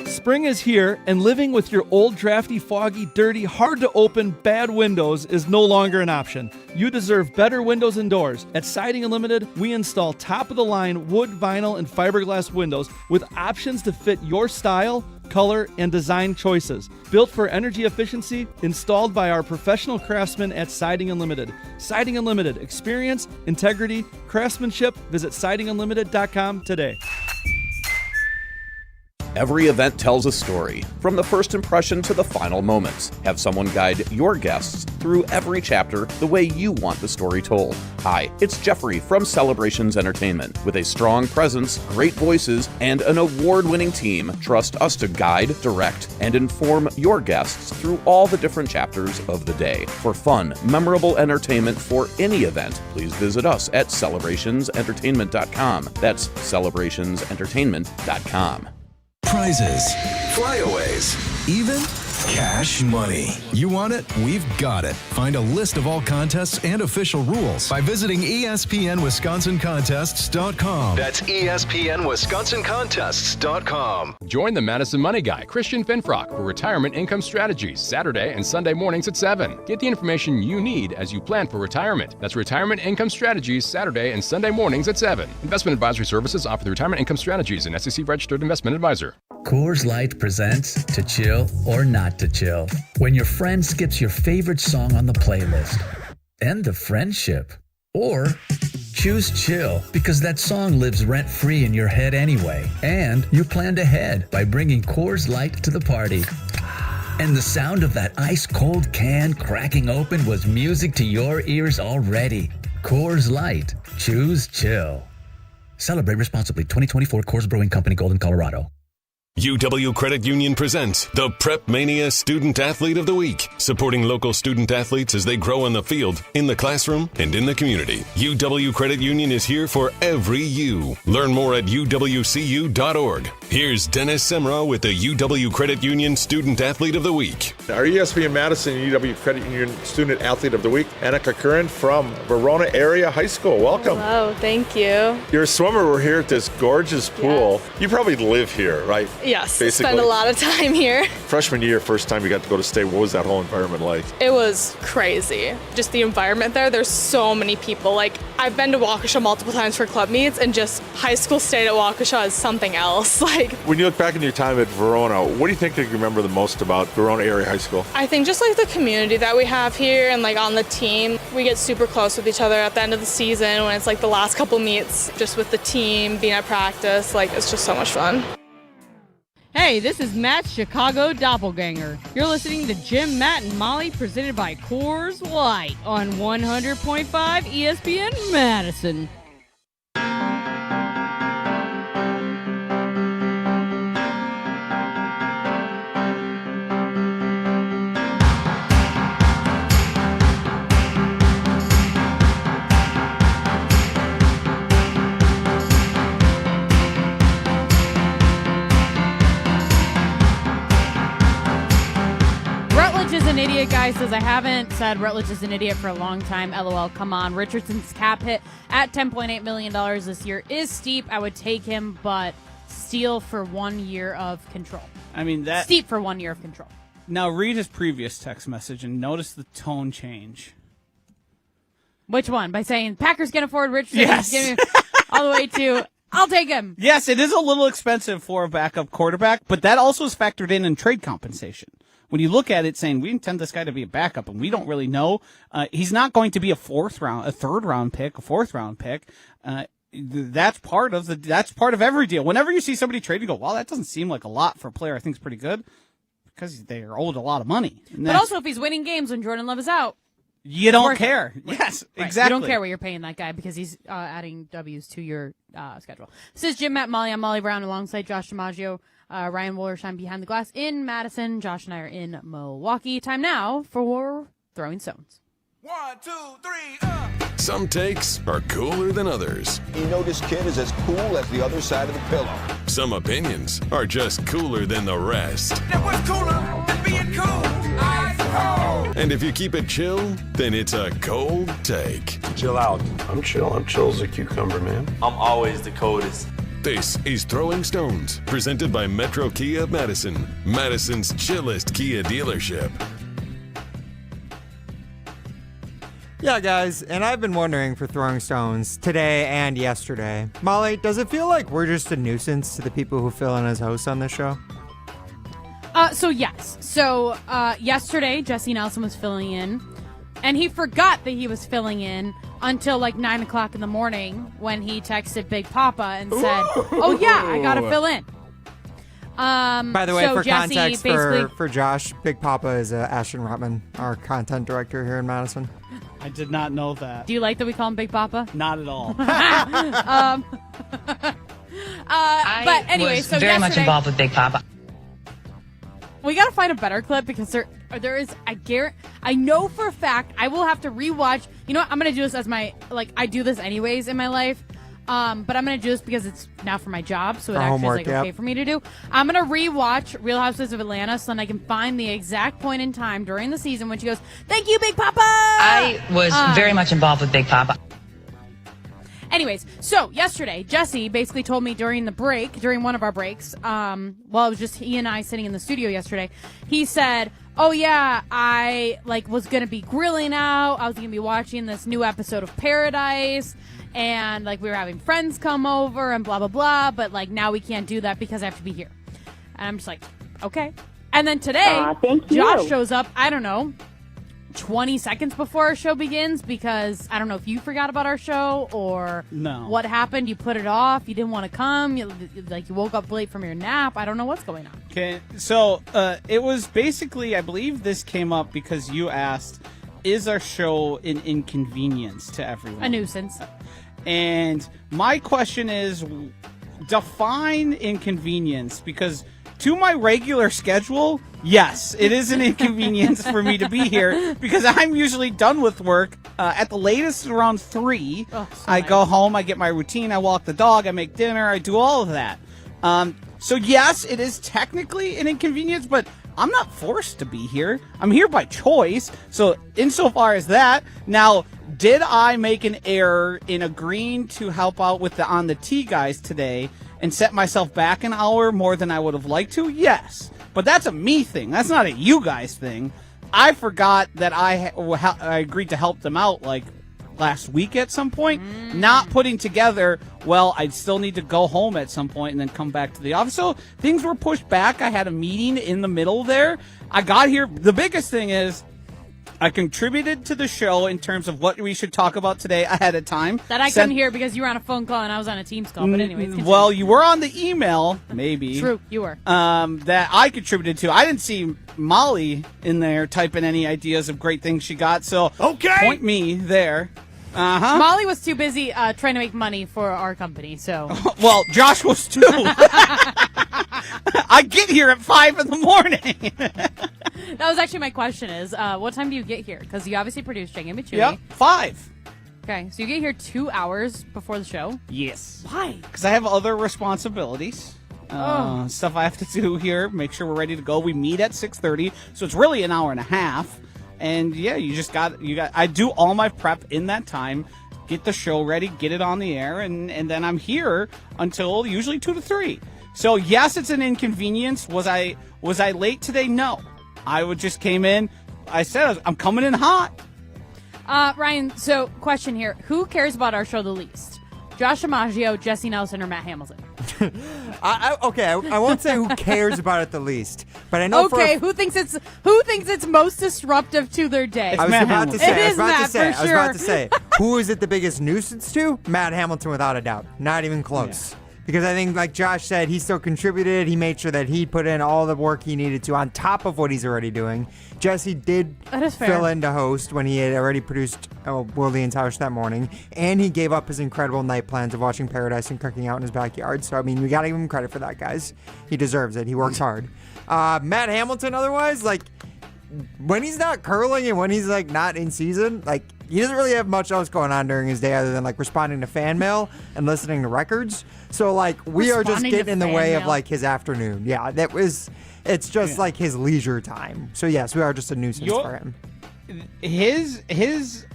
Spring is here, and living with your old, drafty, foggy, dirty, hard-to-open, bad windows is no longer an option. You deserve better windows and doors. At Siding Unlimited, we install top-of-the-line wood, vinyl, and fiberglass windows with options to fit your style, color, and design choices. Built for energy efficiency, installed by our professional craftsmen at Siding Unlimited. Siding Unlimited. Experience, integrity, craftsmanship. Visit sidingunlimited.com today. Every event tells a story, from the first impression to the final moments. Have someone guide your guests through every chapter the way you want the story told. Hi, it's Jeffrey from Celebrations Entertainment. With a strong presence, great voices, and an award-winning team, trust us to guide, direct, and inform your guests through all the different chapters of the day. For fun, memorable entertainment for any event, please visit us at celebrationsentertainment.com. That's celebrationsentertainment.com. Prizes, flyaways, even cash money. You want it? We've got it. Find a list of all contests and official rules by visiting ESPNWisconsinContests.com. That's ESPNWisconsinContests.com. Join the Madison Money Guy, Christian Finfrock, for Retirement Income Strategies, Saturday and Sunday mornings at 7. Get the information you need as you plan for retirement. That's Retirement Income Strategies, Saturday and Sunday mornings at 7. Investment advisory services offered through Retirement Income Strategies, an SEC-registered investment advisor. Coors Light presents To Chill or Not to Chill. When your friend skips your favorite song on the playlist. End the friendship. Or choose chill because that song lives rent-free in your head anyway. And you planned ahead by bringing Coors Light to the party. And the sound of that ice-cold can cracking open was music to your ears already. Coors Light. Choose chill. Celebrate responsibly. 2024 Coors Brewing Company, Golden, Colorado. UW Credit Union presents the Prep Mania Student Athlete of the Week, supporting local student athletes as they grow on the field, in the classroom, and in the community. UW Credit Union is here for every you. Learn more at uwcu.org. Here's Dennis Semrau with the UW Credit Union Student Athlete of the Week. Our ESPN Madison UW Credit Union Student Athlete of the Week, Annika Curran from Verona Area High School. Welcome. Hello, thank you. You're a swimmer. We're here at this gorgeous pool. Yes. You probably live here, right? Yes, basically. Spend a lot of time here. Freshman year, first time you got to go to state, what was that whole environment like? It was crazy. Just the environment there, there's so many people. Like, I've been to Waukesha multiple times for club meets, and just high school state at Waukesha is something else. Like, when you look back in your time at Verona, what do you think that you remember the most about Verona Area High School? I think just like the community that we have here and like on the team, we get super close with each other at the end of the season when it's like the last couple meets, just with the team, being at practice, like it's just so much fun. Hey, this is Matt's Chicago Doppelganger. You're listening to Jim, Matt, and Molly, presented by Coors Light on 100.5 ESPN Madison. Rutledge is an idiot, guy says, I haven't said Rutledge is an idiot for a long time. LOL, come on. Richardson's cap hit at $10.8 million this year is steep. I would take him, but steal for 1 year of control. I mean, that steep for 1 year of control. Now read his previous text message and notice the tone change. Which one? By saying Packers can afford Richardson? Yes. All the way to I'll take him. Yes, it is a little expensive for a backup quarterback, but that also is factored in trade compensation. When you look at it, saying we intend this guy to be a backup, and we don't really know, he's not going to be a third round pick. That's part of every deal. Whenever you see somebody trade, you go, "Well, that doesn't seem like a lot for a player I think is pretty good," because they are owed a lot of money. But also, if he's winning games when Jordan Love is out, you don't care. Right. Yes, right. Exactly. You don't care what you're paying that guy because he's adding W's to your schedule. This is Jim, Matt, Molly. I'm Molly Brown alongside Josh DiMaggio. Ryan Wollersheim behind the glass in Madison. Josh and I are in Milwaukee. Time now for Throwing Stones. 1, 2, 3, Some takes are cooler than others. You know this kid is as cool as the other side of the pillow. Some opinions are just cooler than the rest. That was cooler than being cool. Ice cold. And if you keep it chill, then it's a cold take. Chill out. I'm chill. I'm chill as a cucumber, man. I'm always the coldest. This is Throwing Stones, presented by Metro Kia of Madison, Madison's chillest Kia dealership. Yeah, guys, and I've been wondering for Throwing Stones today and yesterday. Molly, does it feel like we're just a nuisance to the people who fill in as hosts on this show? Yes. So yesterday, Jesse Nelson was filling in, and he forgot that he was filling in until like 9 o'clock in the morning when he texted Big Papa and said, "Oh yeah, I gotta fill in." By the way, so for Jesse context basically for Josh, Big Papa is Ashton Rotman, our content director here in Madison. I did not know that. Do you like that we call him Big Papa? Not at all. But anyway, was so very much yesterday- involved with Big Papa. We gotta find a better clip because there is. I know for a fact I will have to rewatch. You know what? I'm gonna do this as I do this anyways in my life. But I'm gonna do this because it's now for my job, so it actually homework, is okay for me to do. I'm gonna rewatch Real Housewives of Atlanta so then I can find the exact point in time during the season when she goes, "Thank you, Big Papa." I was very much involved with Big Papa. Anyways, so yesterday, Jesse basically told me during one of our breaks, it was just he and I sitting in the studio yesterday, he said, "Oh yeah, I was going to be grilling out. I was going to be watching this new episode of Paradise, and we were having friends come over and blah, blah, blah, but now we can't do that because I have to be here." And I'm just like, okay. And then today, Josh shows up, I don't know, 20 seconds before our show begins because I don't know if you forgot about our show or what happened. You put it off. You didn't want to come. You woke up late from your nap. I don't know what's going on. Okay, so it was basically, I believe this came up because you asked, is our show an inconvenience to everyone? A nuisance. And my question is, define inconvenience, because to my regular schedule, yes, it is an inconvenience for me to be here because I'm usually done with work at the latest around 3. I go home, I get my routine, I walk the dog, I make dinner, I do all of that. So yes, it is technically an inconvenience, but I'm not forced to be here. I'm here by choice. So insofar as that, now, did I make an error in agreeing to help out with the On the Tee guys today and set myself back an hour more than I would have liked to? Yes. But that's a me thing. That's not a you guys thing. I forgot that I agreed to help them out last week at some point, not putting together, well, I'd still need to go home at some point and then come back to the office. So things were pushed back. I had a meeting in the middle there. I got here. The biggest thing is I contributed to the show in terms of what we should talk about today ahead of time. That I couldn't hear because you were on a phone call and I was on a Teams call. But anyways, well, you were on the email, maybe. True, you were. That I contributed to. I didn't see Molly in there typing any ideas of great things she got. So point me there. Molly was too busy trying to make money for our company. So well, Josh was too. I get here at 5 a.m. That was actually my question is, what time do you get here? Because you obviously produce Jang and Michuli. Yep, 5. Okay, so you get here 2 hours before the show? Yes. Why? Because I have other responsibilities. Stuff I have to do here, make sure we're ready to go. We meet at 6:30, so it's really an hour and a half. And yeah, I do all my prep in that time, get the show ready, get it on the air, and then I'm here until usually 2 to 3. So yes, it's an inconvenience. Was I late today? No. I just came in. I said I'm coming in hot. Ryan, so question here. Who cares about our show the least? Josh DiMaggio, Jesse Nelson, or Matt Hamilton? I won't say who cares about it the least, but I know. Okay, who thinks it's most disruptive to their day? I was about to say, who is it the biggest nuisance to? Matt Hamilton, without a doubt. Not even close. Yeah. Because I think, like Josh said, he still contributed. He made sure that he put in all the work he needed to on top of what he's already doing. Jesse did fill in to host when he had already produced Will the Entire that morning. And he gave up his incredible night plans of watching Paradise and cooking out in his backyard. So, I mean, we got to give him credit for that, guys. He deserves it. He works hard. Matt Hamilton, otherwise, like, when he's not curling and when he's, like, not in season, like, he doesn't really have much else going on during his day other than, like, responding to fan mail and listening to records. So, like, we are just getting in the way of, like, his afternoon. Yeah, it's just, like, his leisure time. So, yes, we are just a nuisance for him. His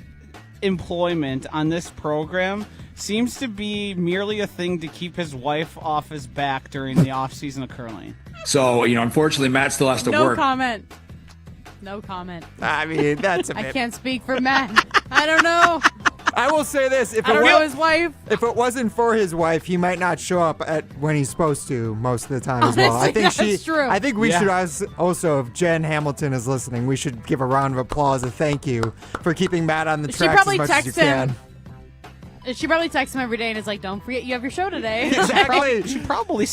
employment on this program seems to be merely a thing to keep his wife off his back during the off-season of curling. So, unfortunately, Matt still has to work. No comment. I mean, that's a bit. I can't speak for Matt. I don't know. I will say this: if I don't know his wife. If it wasn't for his wife, he might not show up when he's supposed to most of the time as well. I think that's true. I think we should also, if Jen Hamilton is listening, we should give a round of applause, a thank you for keeping Matt on the tracks as much as you can. She probably texts him every day and is like, "Don't forget you have your show today." Exactly. She probably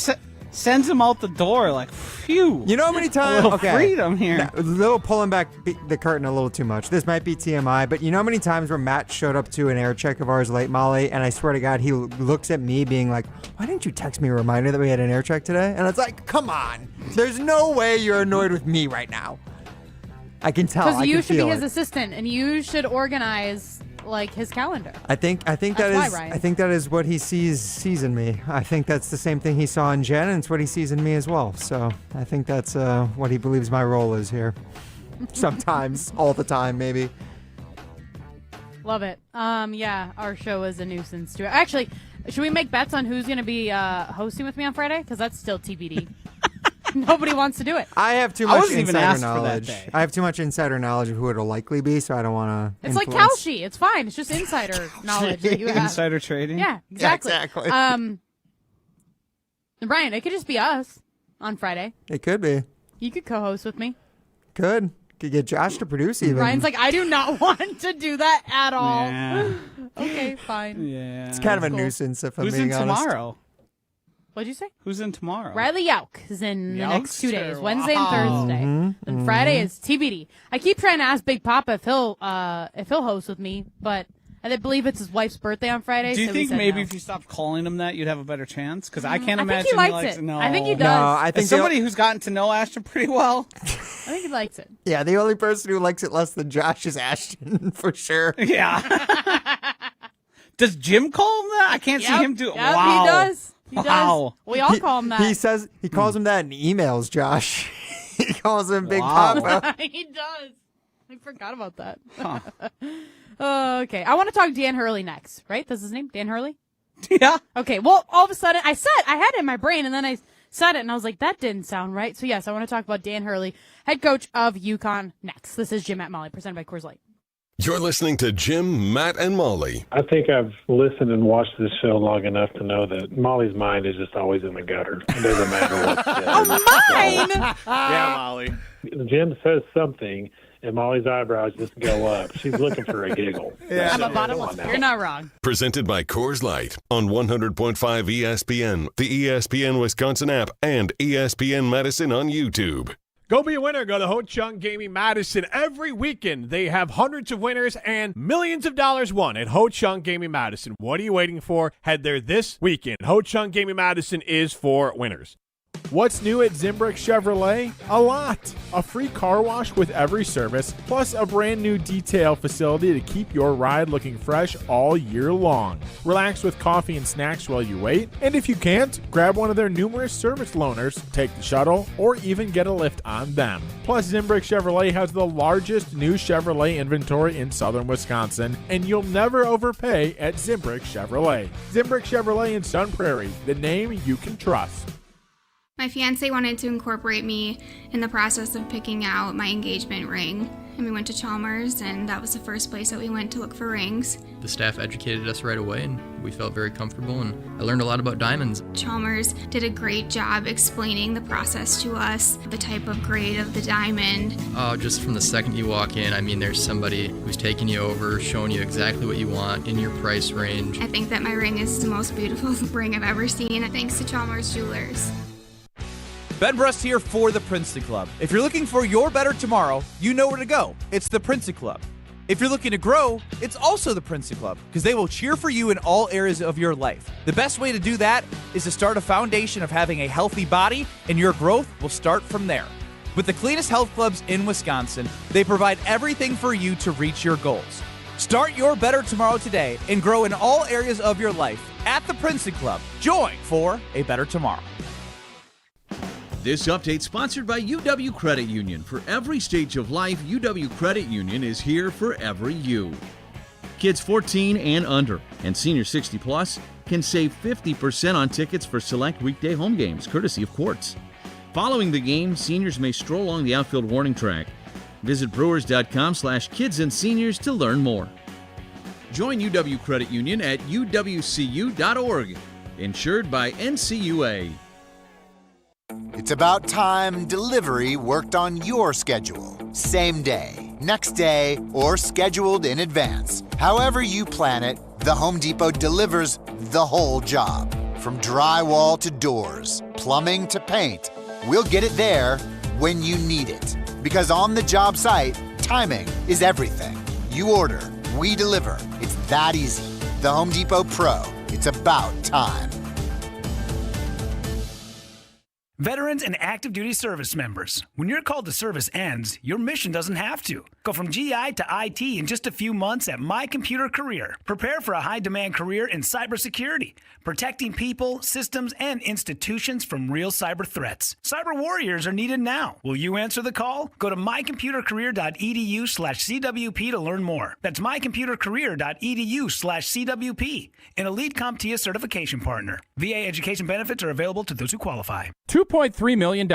sends him out the door like, phew. You know how many times? A little freedom here. A little pulling back the curtain a little too much. This might be TMI, but you know how many times where Matt showed up to an air check of ours late, Molly, and I swear to God, he looks at me being like, "Why didn't you text me a reminder that we had an air check today?" And it's like, come on. There's no way you're annoyed with me right now. I can tell. Because you should be his assistant, and you should organize like his calendar. I think that is what he sees in me. I think that's the same thing he saw in Jen, and it's what he sees in me as well. So I think that's what he believes my role is here. Sometimes, all the time, maybe. Love it. Yeah, our show is a nuisance too. Actually, should we make bets on who's going to be hosting with me on Friday? Because that's still TBD. Nobody wants to do it. I have too much insider knowledge. I have too much insider knowledge of who it'll likely be, so I don't want to. It's like Kalshi. It's fine. It's just insider knowledge that you have. Insider trading. Yeah, exactly. Yeah, exactly. Brian, it could just be us on Friday. It could be. You could co-host with me. Could get Josh to produce even. Brian's like, I do not want to do that at all. Yeah. Okay, fine. Yeah. It's kind of a nuisance if I'm being honest. Who's in tomorrow? What'd you say? Who's in tomorrow? Riley Yauk is in the next 2 days, Wednesday and Thursday. Mm-hmm. And Friday is TBD. I keep trying to ask Big Papa if he'll host with me, but I believe it's his wife's birthday on Friday. Do you so think maybe if you stopped calling him that, you'd have a better chance? Because I can't I imagine think he likes it. No, I think he does. No, I think as somebody who's gotten to know Ashton pretty well, I think he likes it. Yeah, the only person who likes it less than Josh is Ashton, for sure. Yeah. Does Jim call him that? I can't see him do it. Yep, wow. he does. He wow. does. We all call him that. He calls him that in emails, Josh. He calls him Big Wow. Papa. He does. I forgot about that. Huh. Okay. I want to talk Dan Hurley next, right? That's his name? Dan Hurley? Yeah. Okay. Well, all of a sudden, I had it in my brain, and then I said it, and I was like, that didn't sound right. So, yes, I want to talk about Dan Hurley, head coach of UConn, next. This is Jim, Matt, Molly, presented by Coors Light. You're listening to Jim, Matt, and Molly. I think I've listened and watched this show long enough to know that Molly's mind is just always in the gutter. It doesn't matter what. Oh, mine! Yeah, Molly. Jim says something, and Molly's eyebrows just go up. She's looking for a giggle. I'm a bottomless. You're not wrong. Presented by Coors Light on 100.5 ESPN, the ESPN Wisconsin app, and ESPN Madison on YouTube. Go be a winner. Go to Ho Chunk Gaming Madison. Every weekend, they have hundreds of winners and millions of dollars won at Ho Chunk Gaming Madison. What are you waiting for? Head there this weekend. Ho Chunk Gaming Madison is for winners. What's new at Zimbrick Chevrolet? A lot. A free car wash with every service, plus a brand new detail facility to keep your ride looking fresh all year long. Relax with coffee and snacks while you wait, and if you can't, grab one of their numerous service loaners, take the shuttle, or even get a lift on them. Plus, Zimbrick Chevrolet has the largest new Chevrolet inventory in southern Wisconsin, and you'll never overpay at Zimbrick Chevrolet. Zimbrick Chevrolet in Sun Prairie, the name you can trust. My fiance wanted to incorporate me in the process of picking out my engagement ring. And we went to Chalmers, and that was the first place that we went to look for rings. The staff educated us right away, and we felt very comfortable, and I learned a lot about diamonds. Chalmers did a great job explaining the process to us, the type of grade of the diamond. Oh, just from the second you walk in, I mean, there's somebody who's taking you over, showing you exactly what you want in your price range. I think that my ring is the most beautiful ring I've ever seen, thanks to Chalmers Jewelers. Ben Brust here for the Princeton Club. If you're looking for your better tomorrow, you know where to go. It's the Princeton Club. If you're looking to grow, it's also the Princeton Club, because they will cheer for you in all areas of your life. The best way to do that is to start a foundation of having a healthy body, and your growth will start from there. With the cleanest health clubs in Wisconsin, they provide everything for you to reach your goals. Start your better tomorrow today and grow in all areas of your life at the Princeton Club. Join for a better tomorrow. This update sponsored by UW Credit Union. For every stage of life, UW Credit Union is here for every you. Kids 14 and under and senior 60 plus can save 50% on tickets for select weekday home games, courtesy of Quartz. Following the game, seniors may stroll along the outfield warning track. Visit brewers.com/kids and seniors to learn more. Join UW Credit Union at uwcu.org. Insured by NCUA. It's about time delivery worked on your schedule. Same day, next day, or scheduled in advance. However you plan it, the Home Depot delivers the whole job. From drywall to doors, plumbing to paint, we'll get it there when you need it. Because on the job site, timing is everything. You order, we deliver. It's that easy. The Home Depot Pro. It's about time. Veterans and active duty service members, when your call to service ends, your mission doesn't have to. Go from GI to IT in just a few months at My Computer Career. Prepare for a high-demand career in cybersecurity, protecting people, systems, and institutions from real cyber threats. Cyber warriors are needed now. Will you answer the call? Go to mycomputercareer.edu/CWP to learn more. That's mycomputercareer.edu/CWP, an elite CompTIA certification partner. VA education benefits are available to those who qualify. $2.3 million.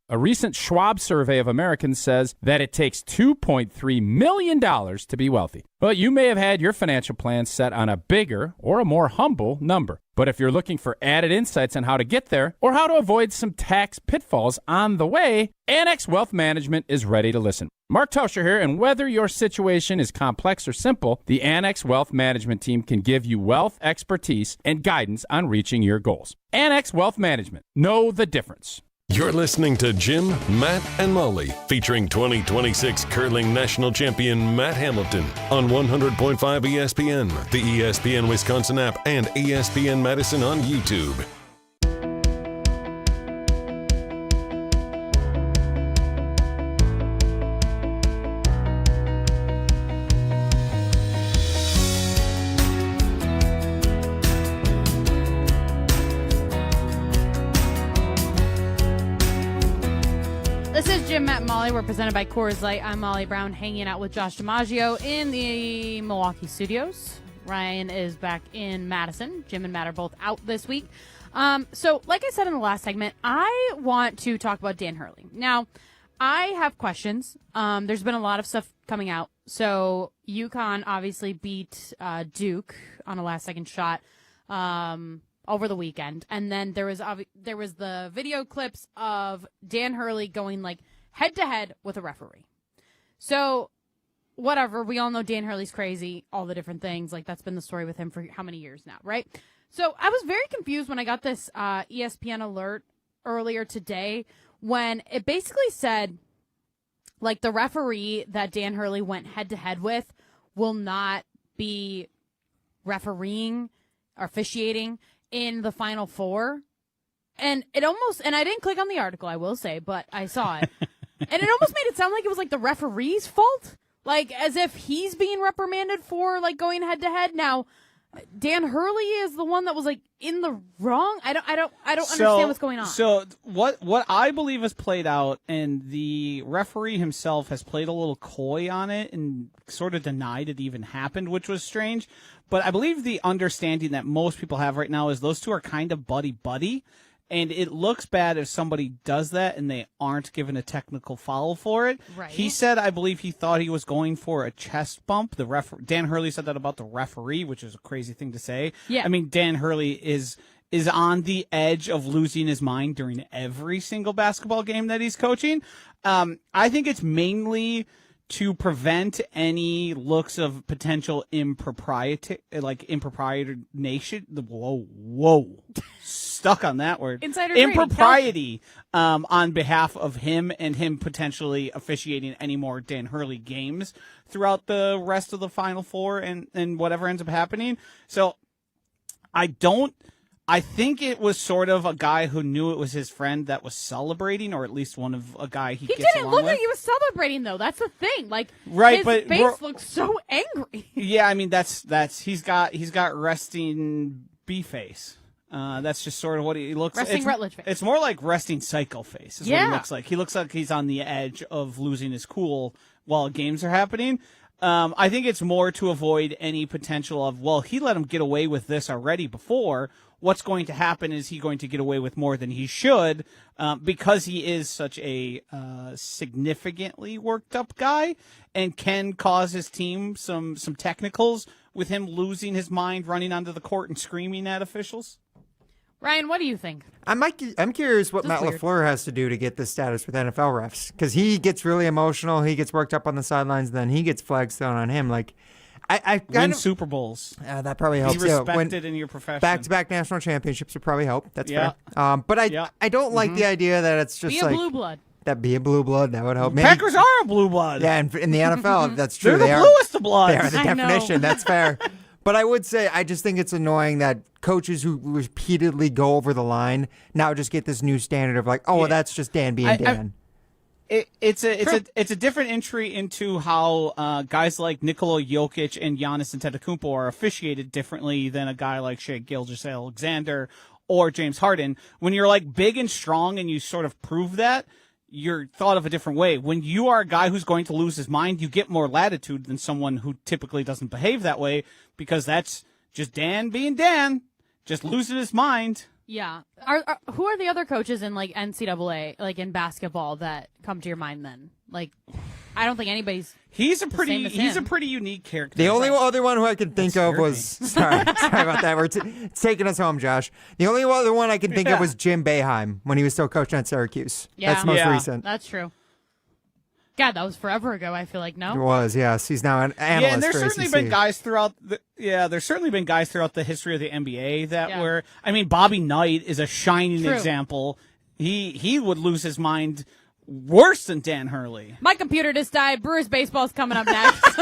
A recent Schwab survey of Americans says that it takes $2.3 million to be wealthy. Well, you may have had your financial plan set on a bigger or a more humble number. But if you're looking for added insights on how to get there or how to avoid some tax pitfalls on the way, Annex Wealth Management is ready to listen. Mark Tauscher here, and whether your situation is complex or simple, the Annex Wealth Management team can give you wealth expertise and guidance on reaching your goals. Annex Wealth Management. Know the difference. You're listening to Jim, Matt, and Molly, featuring 2026 curling national champion Matt Hamilton on 100.5 ESPN, the ESPN Wisconsin app, and ESPN Madison on YouTube. This is Jim, Matt, and Molly. We're presented by Coors Light. I'm Molly Brown, hanging out with Josh DiMaggio in the Milwaukee studios. Ryan is back in Madison. Jim and Matt are both out this week. So, like I said in the last segment, I want to talk about Dan Hurley. Now, I have questions. There's been a lot of stuff coming out. So, UConn obviously beat Duke on a last-second shot over the weekend, and then there was the video clips of Dan Hurley going like head to head with a referee. So, whatever. We all know Dan Hurley's crazy, all the different things. Like, that's been the story with him for how many years now, right? So, I was very confused when I got this ESPN alert earlier today when it basically said, like, the referee that Dan Hurley went head-to-head with will not be refereeing or officiating in the Final Four. And it almost, and I didn't click on the article, I will say, but I saw it. And it almost made it sound like it was like the referee's fault. Like as if he's being reprimanded for like going head to head. Now, Dan Hurley is the one that was like in the wrong. I don't understand what's going on. So what I believe has played out, and the referee himself has played a little coy on it and sort of denied it even happened, which was strange. But I believe the understanding that most people have right now is those two are kind of buddy-buddy. And it looks bad if somebody does that and they aren't given a technical foul for it. Right. He said, I believe he thought he was going for a chest bump. Dan Hurley said that about the referee, which is a crazy thing to say. Yeah. I mean, Dan Hurley is on the edge of losing his mind during every single basketball game that he's coaching. I think it's mainly to prevent any looks of potential impropriety. Whoa. Stuck on that word. Insider impropriety on behalf of him and him potentially officiating any more Dan Hurley games throughout the rest of the Final Four and whatever ends up happening. So I think it was sort of a guy who knew it was his friend that was celebrating, or at least one of a guy he gets didn't along look with. like he was celebrating though. That's the thing. Like Right, his face looks so angry. Yeah, I mean that's he's got resting B face. That's just sort of what he looks like. Resting Rutledge face. It's more like resting psycho face is what Yeah. he looks like. He looks like he's on the edge of losing his cool while games are happening. I think it's more to avoid any potential of, well, he let him get away with this already before. What's going to happen is he going to get away with more than he should because he is such a significantly worked up guy and can cause his team some technicals with him losing his mind, running onto the court and screaming at officials. Ryan, what do you think? I'm curious what Matt LaFleur has to do to get this status with NFL refs, because he gets really emotional, he gets worked up on the sidelines, and then he gets flags thrown on him. Like, I win Super Bowls. That probably helps. Be respected in your profession. Back-to-back national championships would probably help. That's fair. But I don't like the idea that it's just Be a blue blood. That be a blue blood. That would help. Maybe, Packers are a blue blood. Yeah, and in the NFL, that's true. They're the bluest of bloods. They are the I definition. know. That's fair. But I would say I just think it's annoying that coaches who repeatedly go over the line now just get this new standard of like, oh, well, that's just Dan being Dan. It's a different entry into how guys like Nikola Jokic and Giannis Antetokounmpo are officiated differently than a guy like Shai Gilgeous-Alexander or James Harden. When you're like big and strong and you sort of prove that, you're thought of a different way. When you are a guy who's going to lose his mind, you get more latitude than someone who typically doesn't behave that way, because that's just Dan being Dan, just losing his mind. Yeah. Who are the other coaches in like NCAA, like in basketball, that come to your mind then? Like, I don't think anybody's. He's a the pretty same as him. unique character. The only other one who I could think of was sorry about that. It's taking us home, Josh. The only other one I can think of was Jim Boeheim when he was still coaching at Syracuse. Yeah. That's most recent. That's true. God, that was forever ago. I feel like It was, yes. He's now an analyst. Yeah, and there's for certainly ACC. been guys throughout the history of the NBA that were. I mean, Bobby Knight is a shining example. He would lose his mind worse than Dan Hurley. My computer just died. Brewers baseball's coming up next.